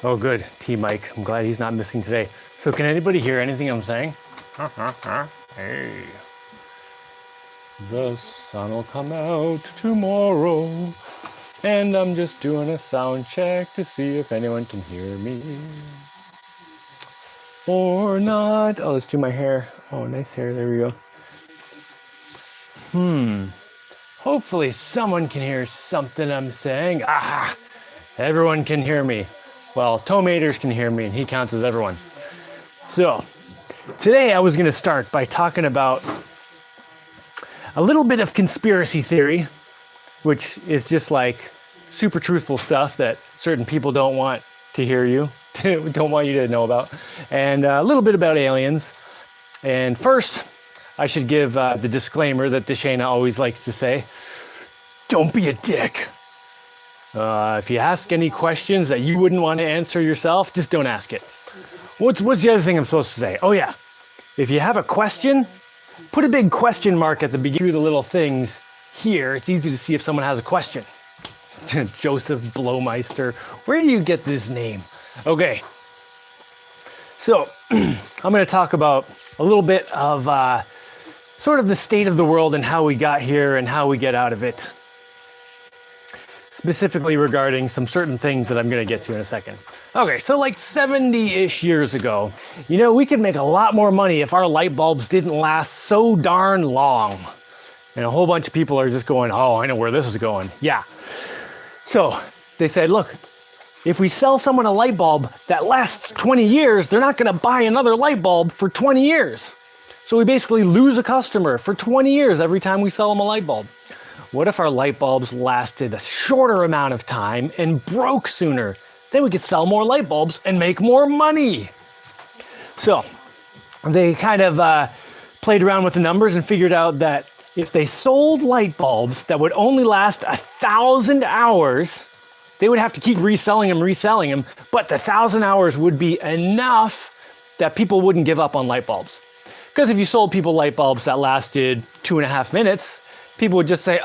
Oh, good. T-Mike. I'm glad he's not missing today. So can anybody hear anything I'm saying? Hey. The sun will come out tomorrow. And I'm just doing a sound check to see if anyone can hear me. Or not. Oh, let's do my hair. Oh, nice hair. There we go. Hopefully someone can hear something I'm saying. Ah! Everyone can hear me. Well, Tomaters can hear me, and he counts as everyone. So, today I was going to start by talking about a little bit of conspiracy theory, which is just like super truthful stuff that certain people don't want to hear you, don't want you to know about, and a little bit about aliens. And first, I should give the disclaimer that Dashaina always likes to say, don't be a dick. If you ask any questions that you wouldn't want to answer yourself, just don't ask it. What's the other thing I'm supposed to say? Oh yeah, if you have a question, put a big question mark at the beginning through the little things here. It's easy to see if someone has a question. Joseph Blowmeister, where do you get this name? Okay, so I'm going to talk about a little bit of sort of the state of the world and how we got here and how we get out of it. Specifically regarding some certain things that I'm going to get to in a second. Okay, so like 70-ish years ago, we could make a lot more money if our light bulbs didn't last so darn long. And a whole bunch of people are just going, oh, I know where this is going. Yeah. So they said, look, if we sell someone a light bulb that lasts 20 years, they're not going to buy another light bulb for 20 years. So we basically lose a customer for 20 years every time we sell them a light bulb. What if our light bulbs lasted a shorter amount of time and broke sooner? Then we could sell more light bulbs and make more money. So they kind of played around with the numbers and figured out that if they sold light bulbs that would only last 1,000 hours, they would have to keep reselling them, but the 1,000 hours would be enough that people wouldn't give up on light bulbs. Because if you sold people light bulbs that lasted 2.5 minutes, people would just say,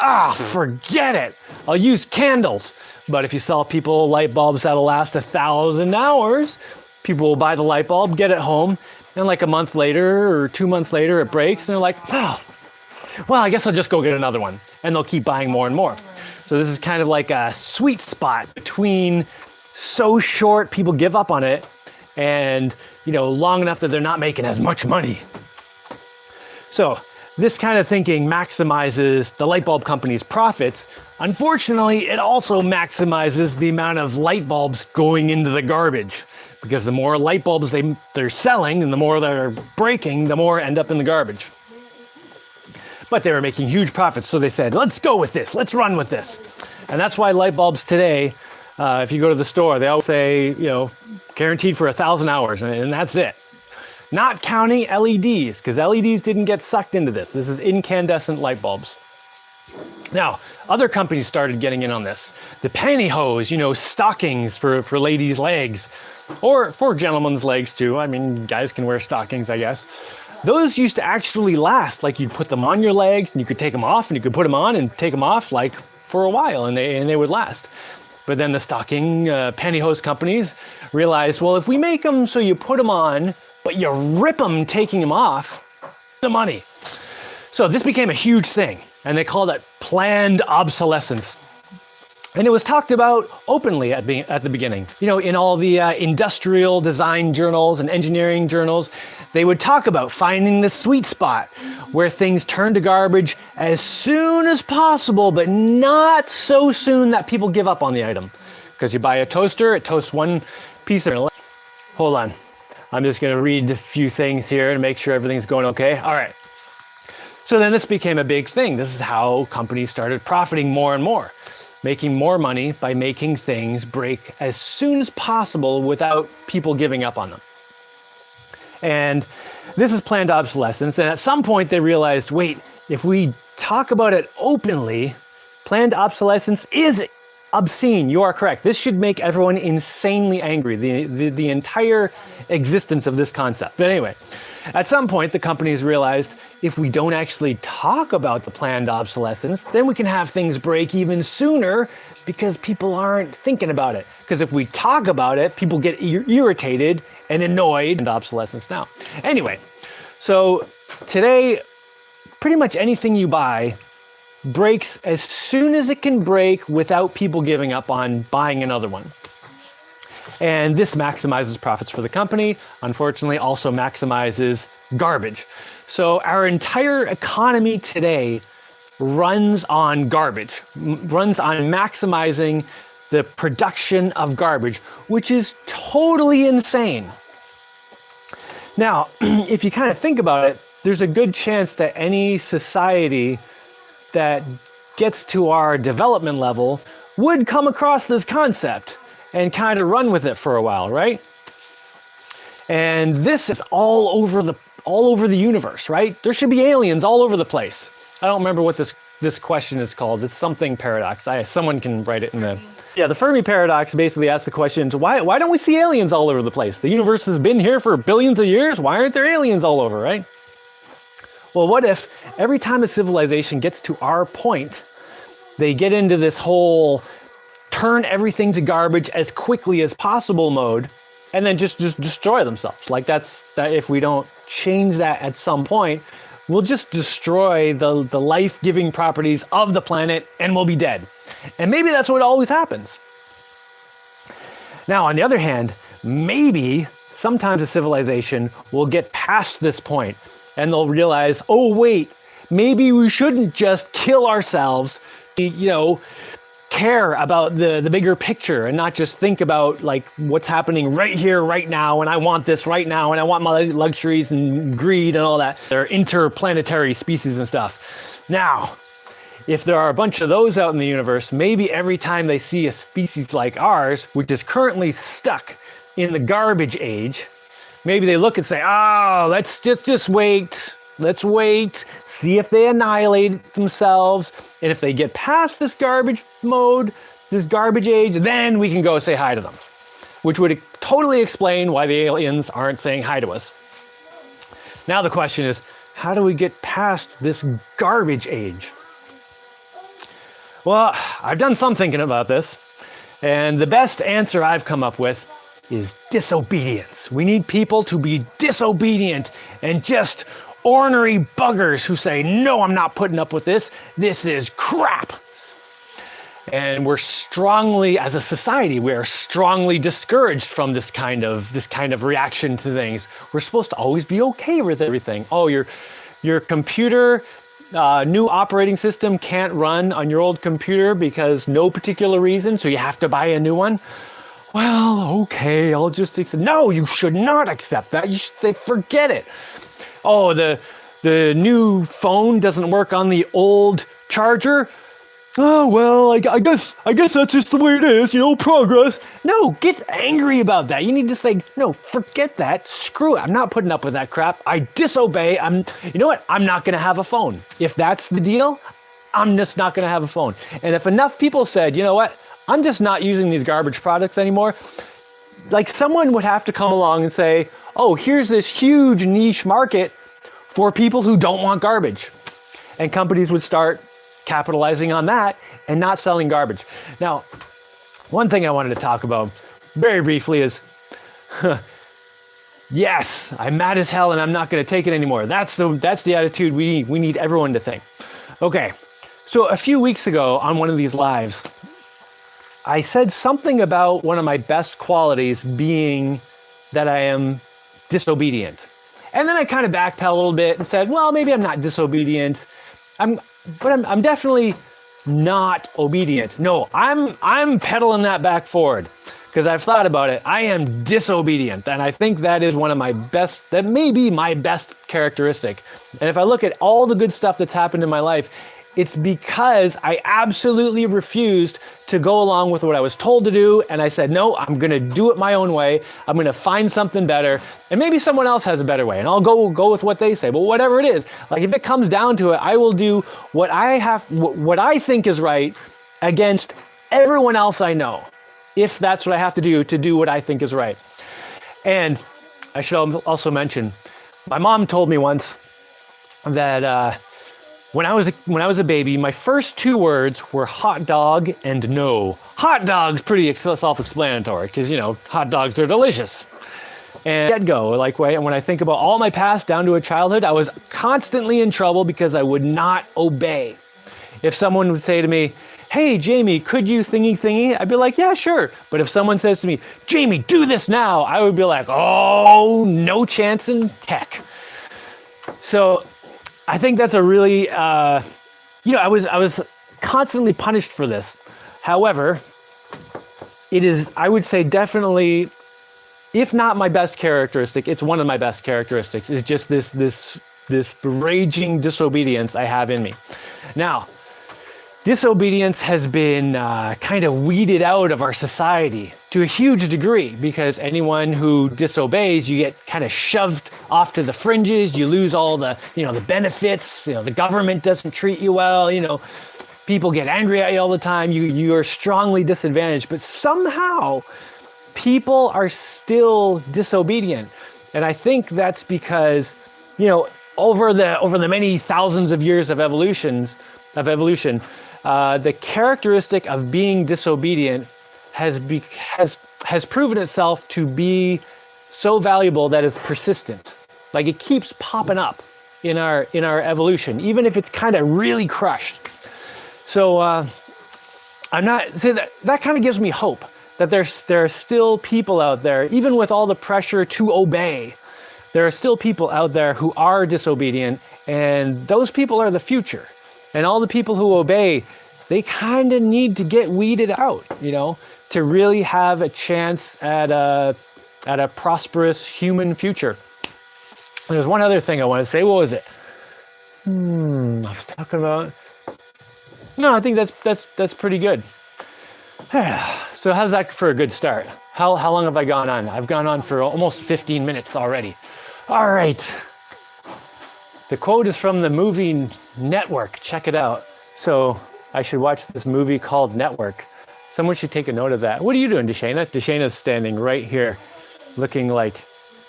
forget it, I'll use candles. But if you sell people light bulbs that'll last 1,000 hours, people will buy the light bulb, get it home, and like a month later or 2 months later, it breaks, and they're like, well, I guess I'll just go get another one. And they'll keep buying more and more. So this is kind of like a sweet spot between so short people give up on it and, long enough that they're not making as much money. So this kind of thinking maximizes the light bulb company's profits. Unfortunately, it also maximizes the amount of light bulbs going into the garbage, because the more light bulbs they're selling and the more they're breaking, the more end up in the garbage. But they were making huge profits, so they said, let's go with this, let's run with this. And that's why light bulbs today, if you go to the store, they always say, guaranteed for 1,000 hours, and that's it. Not counting LEDs, because LEDs didn't get sucked into this. This is incandescent light bulbs. Now, other companies started getting in on this. The pantyhose, stockings for ladies' legs, or for gentlemen's legs too. I mean, guys can wear stockings, I guess. Those used to actually last. Like, you'd put them on your legs, and you could take them off, and you could put them on and take them off, like, for a while, and they would last. But then the stocking pantyhose companies realized, well, if we make them so you put them on, but you rip them taking them off, the money. So this became a huge thing, and they called it planned obsolescence. And it was talked about openly at the beginning. In all the industrial design journals and engineering journals, they would talk about finding the sweet spot where things turn to garbage as soon as possible, but not so soon that people give up on the item. Because you buy a toaster, it toasts one piece of... Hold on. I'm just going to read a few things here and make sure everything's going okay. All right. So then this became a big thing. This is how companies started profiting more and more, making more money by making things break as soon as possible without people giving up on them. And this is planned obsolescence. And at some point they realized, wait, if we talk about it openly, planned obsolescence is obscene. You are correct. This should make everyone insanely angry, the entire existence of this concept. But anyway, at some point, the companies realized if we don't actually talk about the planned obsolescence, then we can have things break even sooner because people aren't thinking about it. Because if we talk about it, people get irritated and annoyed, and obsolescence now. Anyway, so today, pretty much anything you buy breaks as soon as it can break without people giving up on buying another one. And this maximizes profits for the company, unfortunately also maximizes garbage. So our entire economy today runs on garbage, runs on maximizing the production of garbage, which is totally insane. Now, if you kind of think about it, there's a good chance that any society that gets to our development level would come across this concept and kind of run with it for a while, right? And this is all over the universe, right? There should be aliens all over the place. I don't remember what this question is called. It's something paradox. Someone can write it in the... Yeah, the Fermi paradox basically asks the question, why don't we see aliens all over the place? The universe has been here for billions of years. Why aren't there aliens all over, right? Well, what if every time a civilization gets to our point, they get into this whole turn everything to garbage as quickly as possible mode, and then just destroy themselves? Like that if we don't change that at some point, we'll just destroy the life-giving properties of the planet and we'll be dead. And maybe that's what always happens. Now, on the other hand, maybe sometimes a civilization will get past this point and they'll realize, oh wait, maybe we shouldn't just kill ourselves, care about the bigger picture and not just think about like what's happening right here, right now, and I want this right now, and I want my luxuries and greed and all that. They're interplanetary species and stuff. Now, if there are a bunch of those out in the universe, maybe every time they see a species like ours, which is currently stuck in the garbage age, maybe they look and say, oh, let's just wait. Let's wait, see if they annihilate themselves. And if they get past this garbage mode, this garbage age, then we can go say hi to them. Which would totally explain why the aliens aren't saying hi to us. Now the question is, how do we get past this garbage age? Well, I've done some thinking about this. And the best answer I've come up with is disobedience. We need people to be disobedient and just ornery buggers who say, no, I'm not putting up with this. This is crap. And we're strongly, as a society, we are strongly discouraged from this kind of reaction to things. We're supposed to always be okay with everything. Oh, your computer, new operating system can't run on your old computer because no particular reason, so you have to buy a new one. Well, okay, I'll just accept. No, you should not accept that. You should say, forget it. Oh, the new phone doesn't work on the old charger. Oh, well, I guess that's just the way it is, progress. No, get angry about that. You need to say, no, forget that. Screw it. I'm not putting up with that crap. I disobey. You know what? I'm not going to have a phone. If that's the deal, I'm just not going to have a phone. And if enough people said, you know what? I'm just not using these garbage products anymore. Like someone would have to come along and say, oh, here's this huge niche market for people who don't want garbage. And companies would start capitalizing on that and not selling garbage. Now, one thing I wanted to talk about very briefly is, yes, I'm mad as hell and I'm not going to take it anymore. That's the attitude we need everyone to think. Okay, so a few weeks ago on one of these lives, I said something about one of my best qualities being that I am disobedient. And then I kind of backpedaled a little bit and said, well, maybe I'm not disobedient. But I'm definitely not obedient. No, I'm pedaling that back forward because I've thought about it. I am disobedient, and I think that is one of my best, that may be my best characteristic. And if I look at all the good stuff that's happened in my life, it's because I absolutely refused to go along with what I was told to do. And I said, no, I'm going to do it my own way. I'm going to find something better. And maybe someone else has a better way. And I'll go with what they say. But whatever it is, like if it comes down to it, I will do what I think is right against everyone else I know. If that's what I have to do what I think is right. And I should also mention, my mom told me once that, When I was a baby, my first two words were hot dog and no. Hot dog's pretty self-explanatory because, you know, hot dogs are delicious. And get-go, like when I think about all my past down to a childhood, I was constantly in trouble because I would not obey. If someone would say to me, hey, Jaimie, could you thingy? I'd be like, yeah, sure. But if someone says to me, Jaimie, do this now, I would be like, oh, no chance in heck. So I think that's a really, I was constantly punished for this. However, it is, I would say definitely, if not my best characteristic, it's one of my best characteristics, is just this raging disobedience I have in me. Now, disobedience has been kind of weeded out of our society to a huge degree, because anyone who disobeys, you get kind of shoved off to the fringes. You lose all the, the benefits. The government doesn't treat you well. People get angry at you all the time. You are strongly disadvantaged. But somehow, people are still disobedient, and I think that's because, over the many thousands of years of evolution. The characteristic of being disobedient has proven itself to be so valuable that it's persistent. Like, it keeps popping up in our evolution, even if it's kind of really crushed. So that kind of gives me hope that there are still people out there, even with all the pressure to obey. There are still people out there who are disobedient, and those people are the future. And all the people who obey, they kind of need to get weeded out, to really have a chance at a prosperous human future. There's one other thing I want to say. What was it? I was talking about. No, I think that's pretty good. So how's that for a good start? How long have I gone on? I've gone on for almost 15 minutes already. All right. The quote is from the movie Network. Check it out. So I should watch this movie called Network. Someone should take a note of that. What are you doing, Dashaina? Dashaina's standing right here, looking like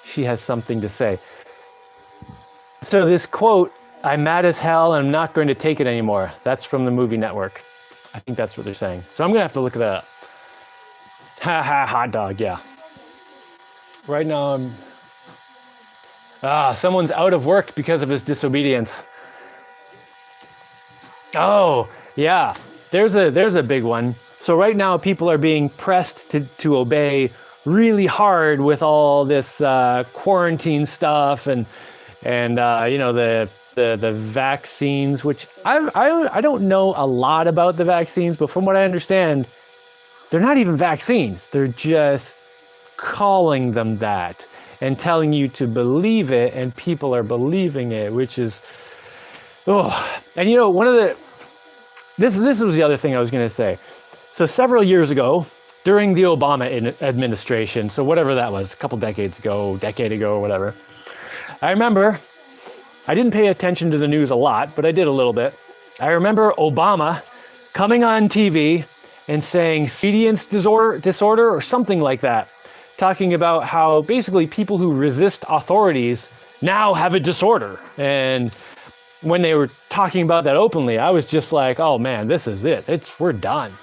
she has something to say. So this quote, I'm mad as hell and I'm not going to take it anymore. That's from the movie Network. I think that's what they're saying. So I'm going to have to look that up. Ha ha, hot dog, yeah. Right now someone's out of work because of his disobedience. Oh, yeah, there's a big one. So right now people are being pressed to obey really hard with all this quarantine stuff and the vaccines, which I don't know a lot about the vaccines, but from what I understand, they're not even vaccines. They're just calling them that and telling you to believe it, and people are believing it, which is, and this was the other thing I was going to say. So several years ago, during the Obama administration, so whatever that was, a couple decade ago, or whatever, I remember, I didn't pay attention to the news a lot, but I did a little bit. I remember Obama coming on TV and saying obedience disorder or something like that, talking about how basically people who resist authorities now have a disorder. And when they were talking about that openly, I was just like, oh man, this is it. We're done.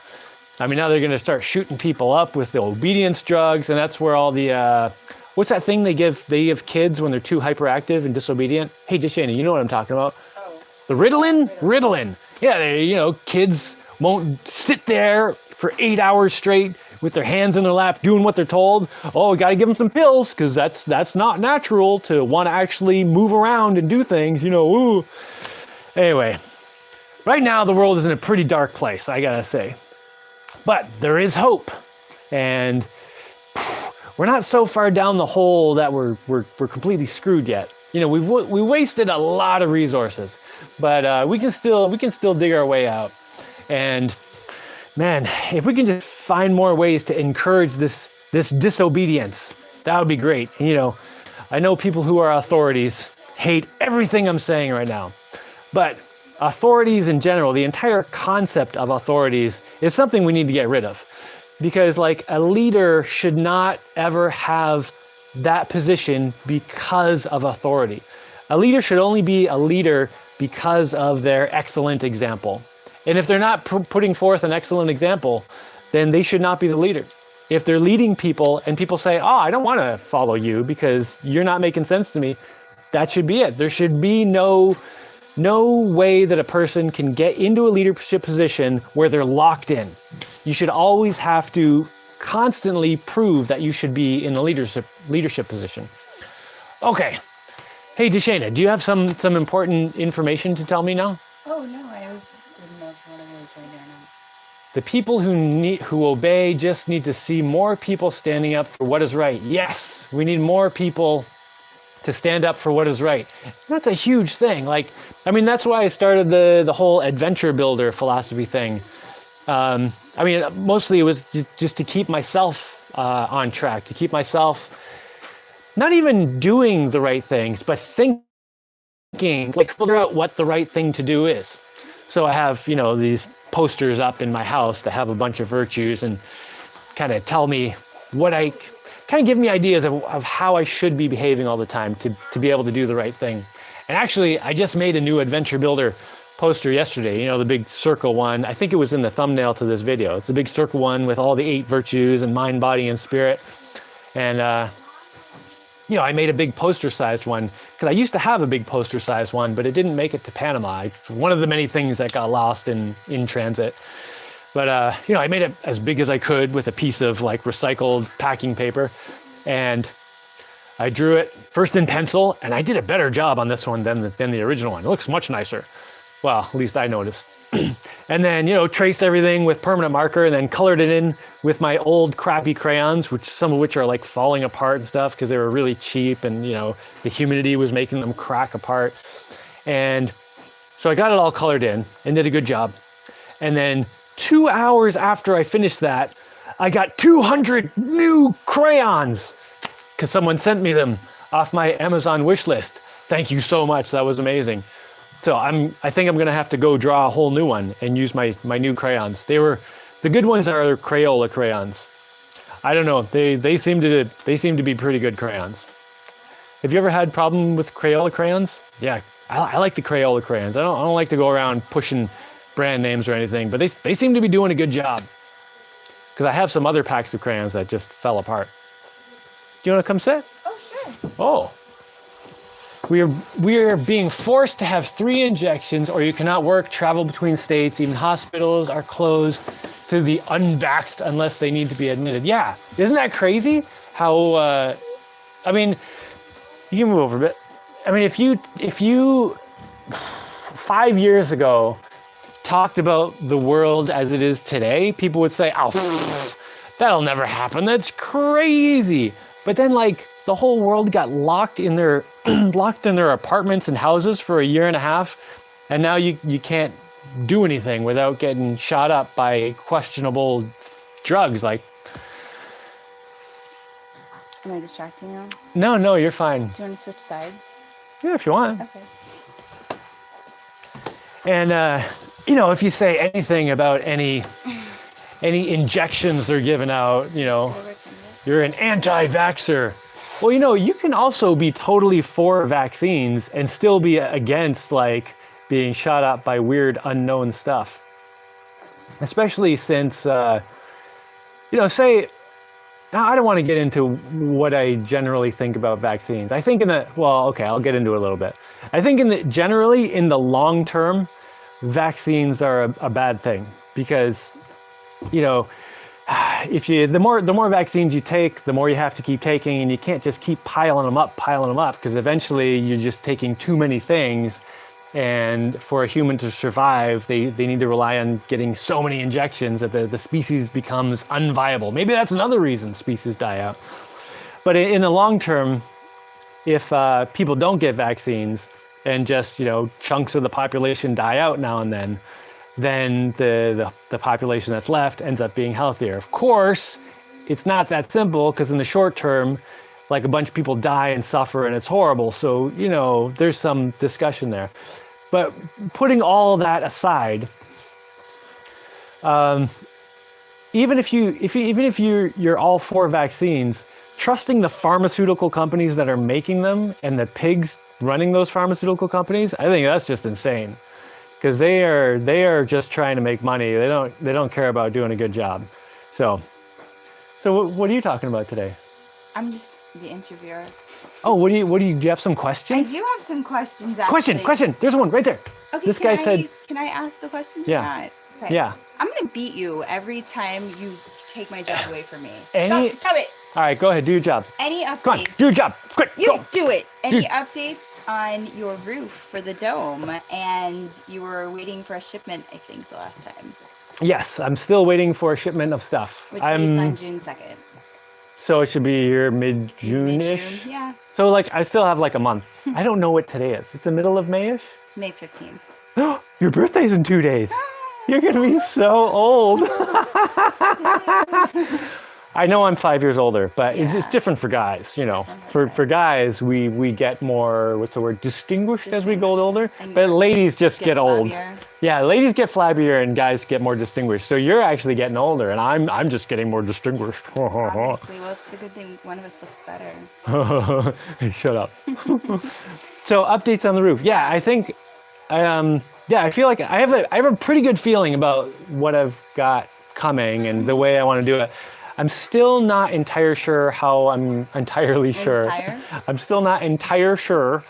I mean, now they're going to start shooting people up with the obedience drugs, and that's where all the what's that thing they give kids when they're too hyperactive and disobedient? Hey, Dashaina, you know what I'm talking about? Oh. The Ritalin. Yeah, kids won't sit there for 8 hours straight with their hands in their lap doing what they're told. Oh, got to give them some pills because that's not natural to want to actually move around and do things, Ooh. Anyway, right now the world is in a pretty dark place, I gotta say. But there is hope, and we're not so far down the hole that we're completely screwed yet. We wasted a lot of resources, but we can still dig our way out. And man, if we can just find more ways to encourage this disobedience, that would be great. I know people who are authorities hate everything I'm saying right now, but authorities in general, the entire concept of authorities is something we need to get rid of. Because a leader should not ever have that position because of authority. A leader should only be a leader because of their excellent example. And if they're not putting forth an excellent example, then they should not be the leader. If they're leading people and people say, oh, I don't want to follow you because you're not making sense to me, that should be it. There should be no way that a person can get into a leadership position where they're locked in. You should always have to constantly prove that you should be in the leadership position. Okay. Hey, Dashaina, do you have some important information to tell me now? Oh, no, didn't know if you wanted me to join you or not. The people who obey just need to see more people standing up for what is right. Yes, we need more people to stand up for what is right. That's a huge thing. That's why I started the whole adventure builder philosophy thing. Mostly it was just to keep myself on track, to keep myself not even doing the right things, but thinking, figure out what the right thing to do is. So I have, these posters up in my house that have a bunch of virtues and kind of tell me give me ideas of how I should be behaving all the time to be able to do the right thing. And actually, I just made a new adventure builder poster yesterday, the big circle one. I think it was in the thumbnail to this video. It's the big circle one with all the 8 virtues and mind, body, and spirit. And, I made a big poster-sized one because I used to have a big poster-sized one, but it didn't make it to Panama. It's one of the many things that got lost in transit. But, I made it as big as I could with a piece of recycled packing paper. And I drew it first in pencil, and I did a better job on this one than the original one. It looks much nicer. Well, at least I noticed. And then, traced everything with permanent marker and then colored it in with my old crappy crayons, some of which are falling apart and stuff because they were really cheap and, the humidity was making them crack apart. And so I got it all colored in and did a good job. And then 2 hours after I finished that, I got 200 new crayons because someone sent me them off my Amazon wish list. Thank you so much. That was amazing. So I think I'm gonna have to go draw a whole new one and use my new crayons. The good ones are Crayola crayons. I don't know. They seem to be pretty good crayons. Have you ever had problem with Crayola crayons? Yeah, I like the Crayola crayons. I don't like to go around pushing brand names or anything, but they seem to be doing a good job. Because I have some other packs of crayons that just fell apart. Do you want to come sit? Oh, sure. Oh. We are being forced to have 3 injections, or you cannot work, travel between states. Even hospitals are closed to the unvaxxed unless they need to be admitted. Yeah, isn't that crazy? How you can move over a bit. If you 5 years ago talked about the world as it is today, people would say, "Oh, that'll never happen. That's crazy." But then the whole world got locked in their apartments and houses for a year and a half, and now you can't do anything without getting shot up by questionable drugs. Am I distracting you? No, you're fine. Do you want to switch sides? Yeah, if you want. Okay. And if you say anything about any injections they're giving out, you're an anti-vaxxer. Well, you can also be totally for vaccines and still be against being shot up by weird unknown stuff. Especially since, say, now I don't want to get into what I generally think about vaccines. I think I'll get into it a little bit. I think generally in the long term, vaccines are a bad thing because, the more vaccines you take, the more you have to keep taking, and you can't just keep piling them up because eventually you're just taking too many things, and for a human to survive, they need to rely on getting so many injections that the species becomes unviable. Maybe that's another reason species die out. But in the long term, if people don't get vaccines and just chunks of the population die out now and then the population that's left ends up being healthier. Of course, it's not that simple because in the short term, a bunch of people die and suffer and it's horrible. So, there's some discussion there. But putting all that aside, even if you're all for vaccines, trusting the pharmaceutical companies that are making them and the pigs running those pharmaceutical companies, I think that's just insane. Because they are just trying to make money. They don't care about doing a good job. So what are you talking about today? I'm just the interviewer. Oh, do you have some questions? I do have some questions, actually. Question. There's one right there. Okay, This guy said. Can I ask the question? Yeah. Or not? Okay. Yeah. I'm gonna beat you every time you take my job away from me. Any- Stop it. All right, go ahead. Do your job. Any updates? Come on, do your job. Quick, You go. do it. Any updates on your roof for the dome? And you were waiting for a shipment, I think, the last time. Yes, I'm still waiting for a shipment of stuff. Which leaves on June 2nd. So it should be here mid-June-ish. Mid-June, yeah. So like I still have like a month. I don't know what today is. It's the middle of May-ish? May 15th. Your birthday's in 2 days. You're gonna be so old. I know I'm 5 years older, but it's different for guys, you know. For guys, we get more, what's the word, distinguished as we go older. But ladies just get old. Flabbier. Yeah, ladies get flabbier and guys get more distinguished. So you're actually getting older, and I'm just getting more distinguished. Obviously, well, it's a good thing one of us looks better. Shut up. So updates on the roof. Yeah, I think, I feel like I have a pretty good feeling about what I've got coming and the way I want to do it. I'm still not entirely sure how I'm entirely sure. I'm still not entirely sure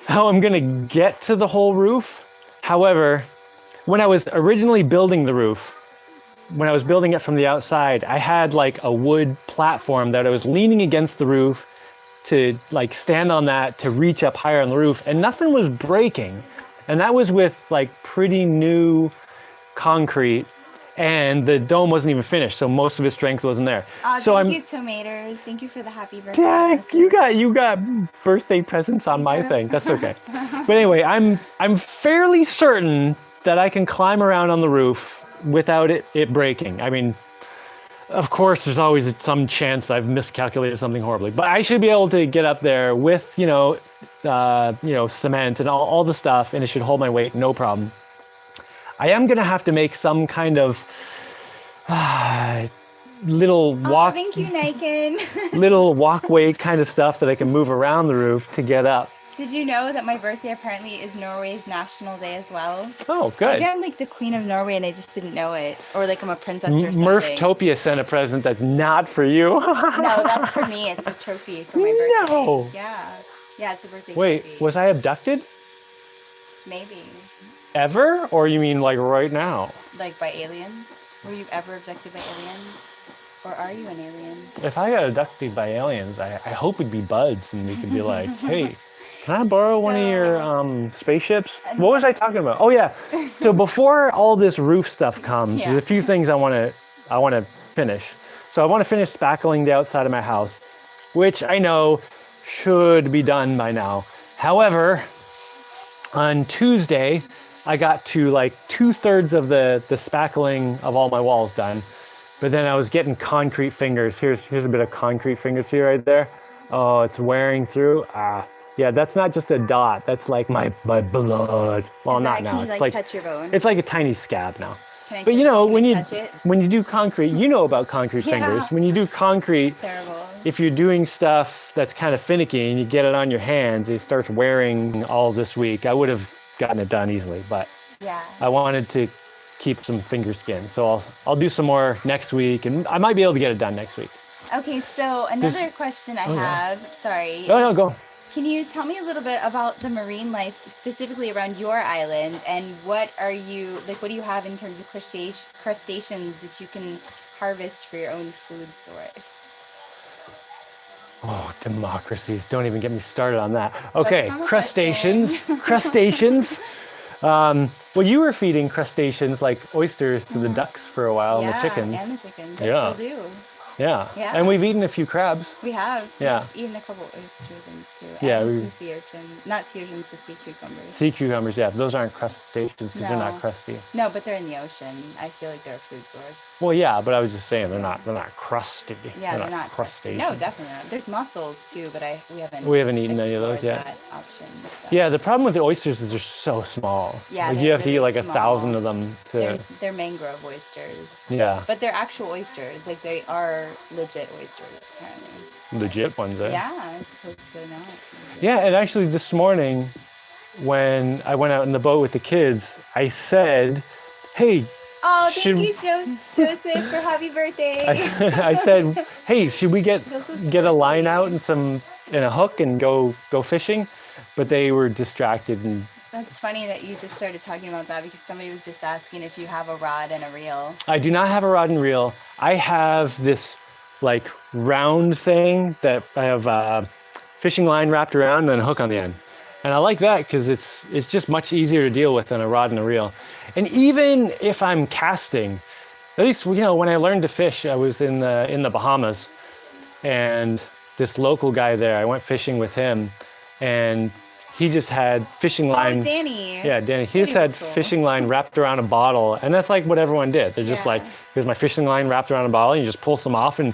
how I'm gonna get to the whole roof. However, when I was originally building the roof, when I was building it from the outside, I had like a wood platform that I was leaning against the roof to like stand on that to reach up higher on the roof, and nothing was breaking. And that was with like pretty new concrete. And the dome wasn't even finished, so most of its strength wasn't there. So thank you, tomatoes. Thank you for the happy birthday. Yeah, you got birthday presents on my thing. That's okay. But anyway, I'm fairly certain that I can climb around on the roof without it breaking. I mean, of course, there's always some chance I've miscalculated something horribly, but I should be able to get up there with cement and all the stuff, and it should hold my weight, no problem. I am going to have to make some kind of little walk. Thank you, Niken. Little walkway kind of stuff that I can move around the roof to get up. Did you know that my birthday apparently is Norway's national day as well? Oh, good. Maybe I'm like the queen of Norway and I just didn't know it. Or like I'm a princess or something. Murphtopia sent a present that's not for you. No, that's for me. It's a trophy for my birthday. No. Yeah, it's a birthday Wait, trophy. was I abducted? Maybe. Ever? Or you mean like right now? Like by aliens? Were you ever abducted by aliens? Or are you an alien? If I got abducted by aliens, I hope it'd be buds and we could be like, hey, can I borrow one of your spaceships? What was I talking about? Oh yeah. So before all this roof stuff comes, there's a few things I want to finish. So I want to finish spackling the outside of my house, which I know should be done by now. However, on Tuesday, I got to like 2/3 of the spackling of all my walls done. But then I was getting concrete fingers. Here's a bit of concrete fingers here right there. Oh, it's wearing through. Yeah, that's not just a dot. That's like my blood. Well, not now. It's like touch your bone. It's like a tiny scab now. But you know, when you do concrete, you know about concrete fingers. When you do concrete, it's terrible. If you're doing stuff that's kind of finicky and you get it on your hands, it starts wearing all this week. I would have gotten it done easily, but I wanted to keep some finger skin. So I'll do some more next week, and I might be able to get it done next week. Okay, so another question I have. Sorry. No, go. Can you tell me a little bit about the marine life specifically around your island, and what do you have in terms of crustaceans that you can harvest for your own food source? Oh, democracies. Don't even get me started on that. Okay, crustaceans. Crustaceans. Well, you were feeding crustaceans like oysters to the ducks for a while, and the chickens. And the chickens. I still do. Yeah. And we've eaten a few crabs. We have. Yeah. We've eaten a couple oyster things too. Yeah. And some sea urchins. Not sea urchins, but sea cucumbers. Sea cucumbers, yeah. Those aren't crustaceans because they're not crusty. No, but they're in the ocean. I feel like they're a food source. Well, yeah, but I was just saying they're not crusty. Yeah, they're not crustaceans. No, definitely not. There's mussels too, but we haven't eaten any of those yet. That option, so. Yeah, the problem with the oysters is they're so small. Yeah, like you have to eat like small. 1,000 of them to. They're mangrove oysters. Yeah. But they're actual oysters. Like they are legit oysters, apparently. Legit ones, eh? Yeah. as opposed to not. Yeah, and actually this morning when I went out in the boat with the kids, I said, hey, Oh, thank should you, Joseph, for happy birthday. I said, hey, should we get Feels so a line sparkly. out and a hook and go fishing? But they were distracted and That's funny that you just started talking about that because somebody was just asking if you have a rod and a reel. I do not have a rod and reel. I have this like round thing that I have a fishing line wrapped around and a hook on the end. And I like that because it's just much easier to deal with than a rod and a reel. And even if I'm casting, at least when I learned to fish, I was in the Bahamas, and this local guy there, I went fishing with him, and he just had fishing line. Oh, Danny. Yeah, Danny. He Danny just had was cool. fishing line wrapped around a bottle, and that's like what everyone did. They're just Yeah. like, here's my fishing line wrapped around a bottle, and you just pull some off and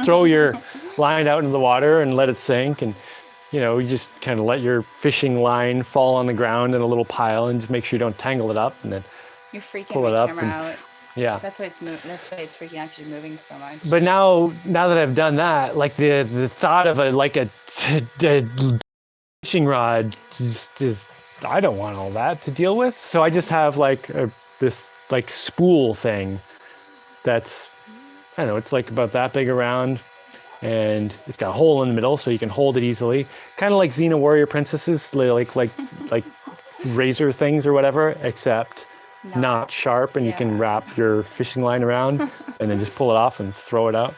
throw your line out into the water and let it sink, and you just kind of let your fishing line fall on the ground in a little pile, and just make sure you don't tangle it up, and then You're freaking pull my it up. camera out. Yeah. That's why it's freaking out because you're moving so much. But now that I've done that, like the thought of a fishing rod just is, I don't want all that to deal with. So I just have like this like spool thing that's, I don't know, it's like about that big around, and it's got a hole in the middle so you can hold it easily. Kind of like Xena Warrior Princesses, like razor things or whatever, except not sharp, and you can wrap your fishing line around and then just pull it off and throw it out.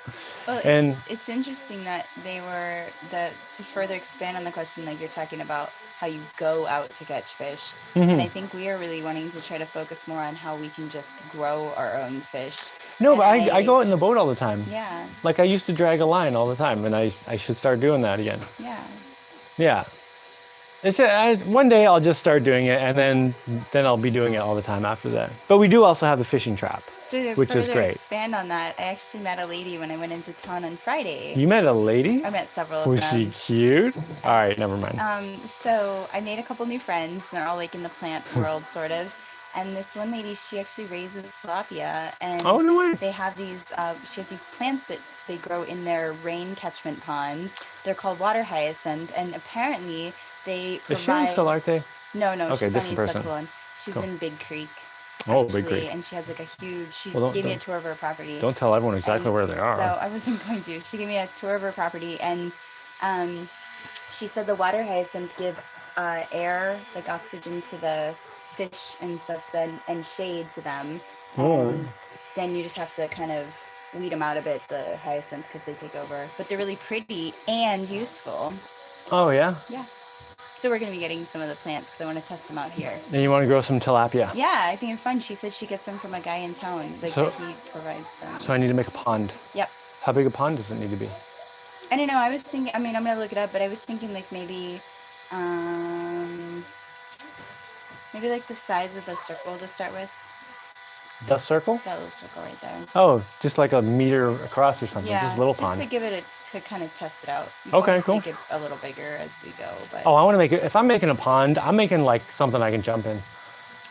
Well, And it's interesting that to further expand on the question, like you're talking about how you go out to catch fish. And I think we are really wanting to try to focus more on how we can just grow our own fish. no, but I go out in the boat all the time. Yeah. Like I used to drag a line all the time, and I should start doing that again. Yeah. Yeah. It's one day I'll just start doing it, and then I'll be doing it all the time after that. But we do also have the fishing trap, So to which is further great. expand on that, I actually met a lady when I went into town on Friday. You met a lady? I met several of Was them. she cute? All right, never mind. So I made a couple new friends, and they're all like in the plant world, sort of. And this one lady, she actually raises tilapia, and Oh, no way. they have these. She has these plants that they grow in their rain catchment ponds. They're called water hyacinth, and apparently they Is she in provide. Solarte? No, Okay, she's on different East person. Epsilon. She's Cool. in Big Creek. Oh, Actually, Big Creek. and she has like a huge. She Well, gave me a tour of her property. Don't tell everyone exactly And where they are. So I wasn't going to. She gave me a tour of her property, and she said the water hyacinth give air, like oxygen, to the fish and stuff, and shade to them. Oh. And then you just have to kind of weed them out a bit, the hyacinth, because they take over. But they're really pretty and useful. Oh, yeah? Yeah. So we're going to be getting some of the plants because I want to test them out here. And you want to grow some tilapia? Yeah, I think they're fun. She said she gets them from a guy in town. Like So- that he provides them. So I need to make a pond. Yep. How big a pond does it need to be? I don't know. I was thinking. I mean, I'm gonna look it up, but I was thinking like maybe like the size of the circle to start with. The circle? That little circle right there. Oh, just like a meter across or something. Yeah, Just a little just pond. to give it to kind of test it out. You can Okay, always cool. Make it a little bigger as we go, but. Oh, I want to make it. If I'm making a pond, I'm making like something I can jump in.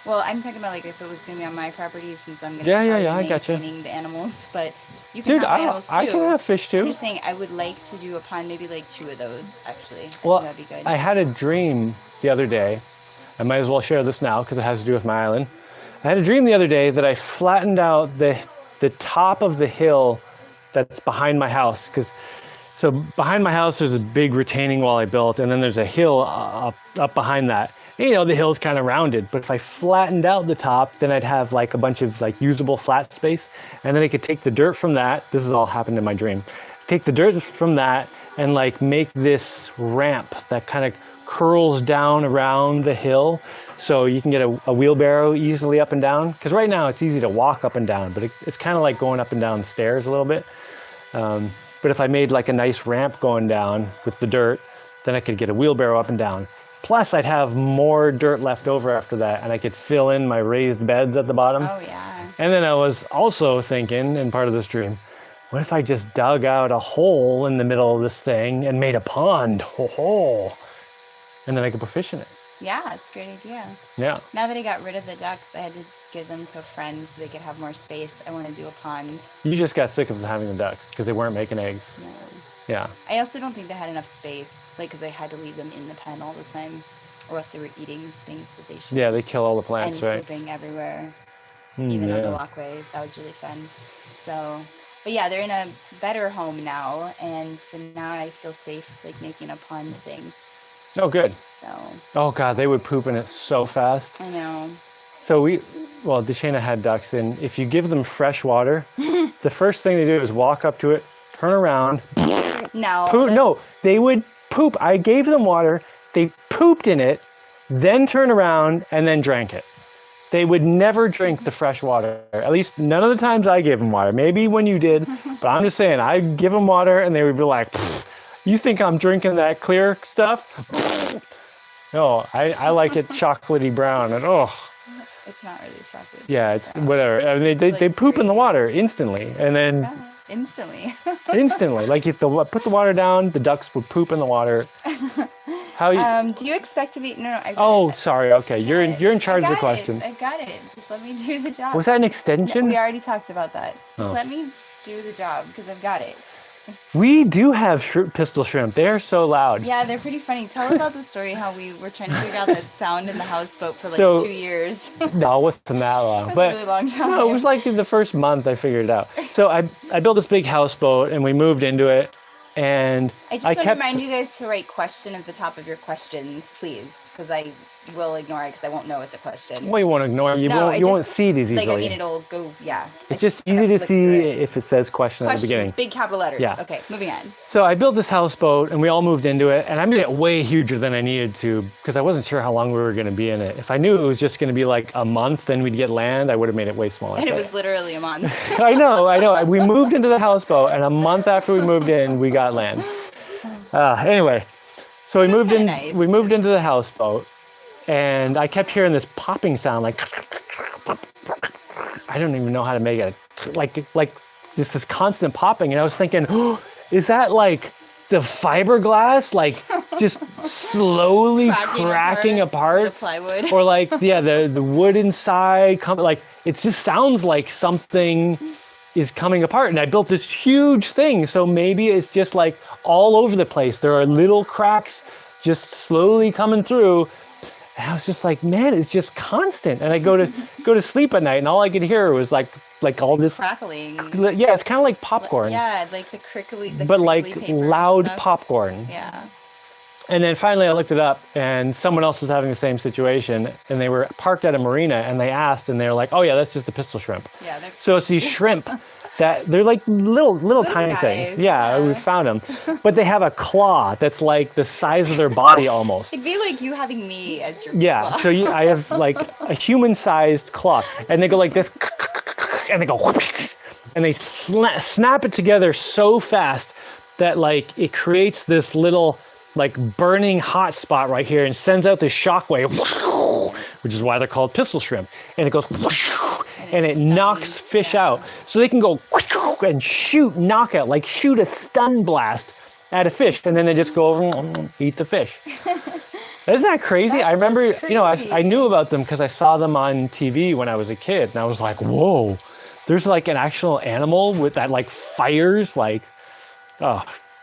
Well, I'm talking about like if it was gonna be on my property, since I'm gonna Yeah, be yeah, probably I gotcha. maintaining the animals, but you can Dude, have animals too. I can have fish I'm too. just saying I would like to do a pond, maybe like 2 of those actually. Well, I think that'd be good. I had a dream the other day. I might as well share this now because it has to do with my island. I had a dream the other day that I flattened out the top of the hill that's behind my house. So behind my house there's a big retaining wall I built, and then there's a hill up behind that. And, the hill's kind of rounded, but if I flattened out the top, then I'd have like a bunch of like usable flat space, and then I could take the dirt from that. This has all happened in my dream. Take the dirt from that and like make this ramp that kind of curls down around the hill, so you can get a wheelbarrow easily up and down. Because right now it's easy to walk up and down, but it's kind of like going up and down the stairs a little bit. But if I made like a nice ramp going down with the dirt, then I could get a wheelbarrow up and down. Plus I'd have more dirt left over after that, and I could fill in my raised beds at the bottom. Oh yeah. And then I was also thinking, in part of this dream, what if I just dug out a hole in the middle of this thing and made a pond? And then I could put fish in it. Yeah, it's a great idea. Yeah. Now that I got rid of the ducks, I had to give them to a friend so they could have more space. I want to do a pond. You just got sick of having the ducks because they weren't making eggs. Yeah. Yeah. I also don't think they had enough space, like, because I had to leave them in the pen all the time, or else they were eating things that they shouldn't. Yeah, they kill all the plants, and right? pooping everywhere, even on the Yeah. walkways. That was really fun. So, but yeah, they're in a better home now, and so now I feel safe, like making a pond thing. Oh, good. So Oh, God, they would poop in it so fast. I know. So Dashaina had ducks, and if you give them fresh water, the first thing they do is walk up to it, turn around, No. poop. No, they would poop. I gave them water, they pooped in it, then turn around and then drank it. They would never drink the fresh water. At least none of the times I gave them water. Maybe when you did, but I'm just saying, I'd give them water and they would be like, you think I'm drinking that clear stuff? No, I like it chocolatey brown, and It's not really chocolate. yeah, it's whatever. I mean, they poop in the water instantly, and then instantly. instantly, like if put the water down, the ducks would poop in the water. How you? Do you expect to be? No. Sorry. Okay, you're in charge of the question. I got it. Just let me do the job. Was that an extension? No, we already talked about that. Just Oh. let me do the job because I've got it. We do have pistol shrimp. They are so loud. Yeah, they're pretty funny. Tell about the story how we were trying to figure out that sound in the houseboat for like So- 2 years. No, it wasn't that long. That's But a really long time. no, it was like in the first month I figured it out. So I built this big houseboat and we moved into it, and I just want to remind you guys to write question at the top of your questions, please, because I will ignore it because I won't know it's a question. Well, you won't ignore it. You won't see it as easily. Like, I mean, it'll go, yeah. It's just easy to see if it says question at the Questions, beginning. big capital letters. Yeah. Okay, moving on. So I built this houseboat and we all moved into it, and I made it way huger than I needed to because I wasn't sure how long we were going to be in it. If I knew it was just going to be like a month, then we'd get land, I would have made it way smaller. And it was literally a month. I know. We moved into the houseboat, and a month after we moved in, we got land. Anyway, so we moved in. Nice. We moved into the houseboat, and I kept hearing this popping sound, like I don't even know how to make it, like just this constant popping. And I was thinking, oh, is that like the fiberglass, like just slowly cracking apart? The plywood. Or like the wood inside, like it just sounds like something is coming apart. And I built this huge thing, so maybe it's just like all over the place. There are little cracks just slowly coming through. And I was just like, man, it's just constant. And I go to sleep at night, and all I could hear was like all this crackling. Yeah, it's kind of like popcorn. Yeah, like the crickly. But like loud stuff. popcorn. Yeah. And then finally I looked it up, and someone else was having the same situation, and they were parked at a marina, and they asked, and they were like, oh yeah, that's just the pistol shrimp. Yeah. So it's these shrimp that they're like little tiny things. Yeah, we found them. But they have a claw that's like the size of their body almost. It'd be like you having me as your Yeah, claw. so I have like a human-sized claw, and they go like this, and they go whoosh, and they snap it together so fast that like it creates this little like burning hot spot right here and sends out this shockwave, which is why they're called pistol shrimp. And it goes and it knocks fish out. So they can go and shoot a stun blast at a fish, and then they just go over and eat the fish. Isn't that crazy? I remember, I knew about them because I saw them on TV when I was a kid, and I was like, whoa, there's like an actual animal with that like fires, like,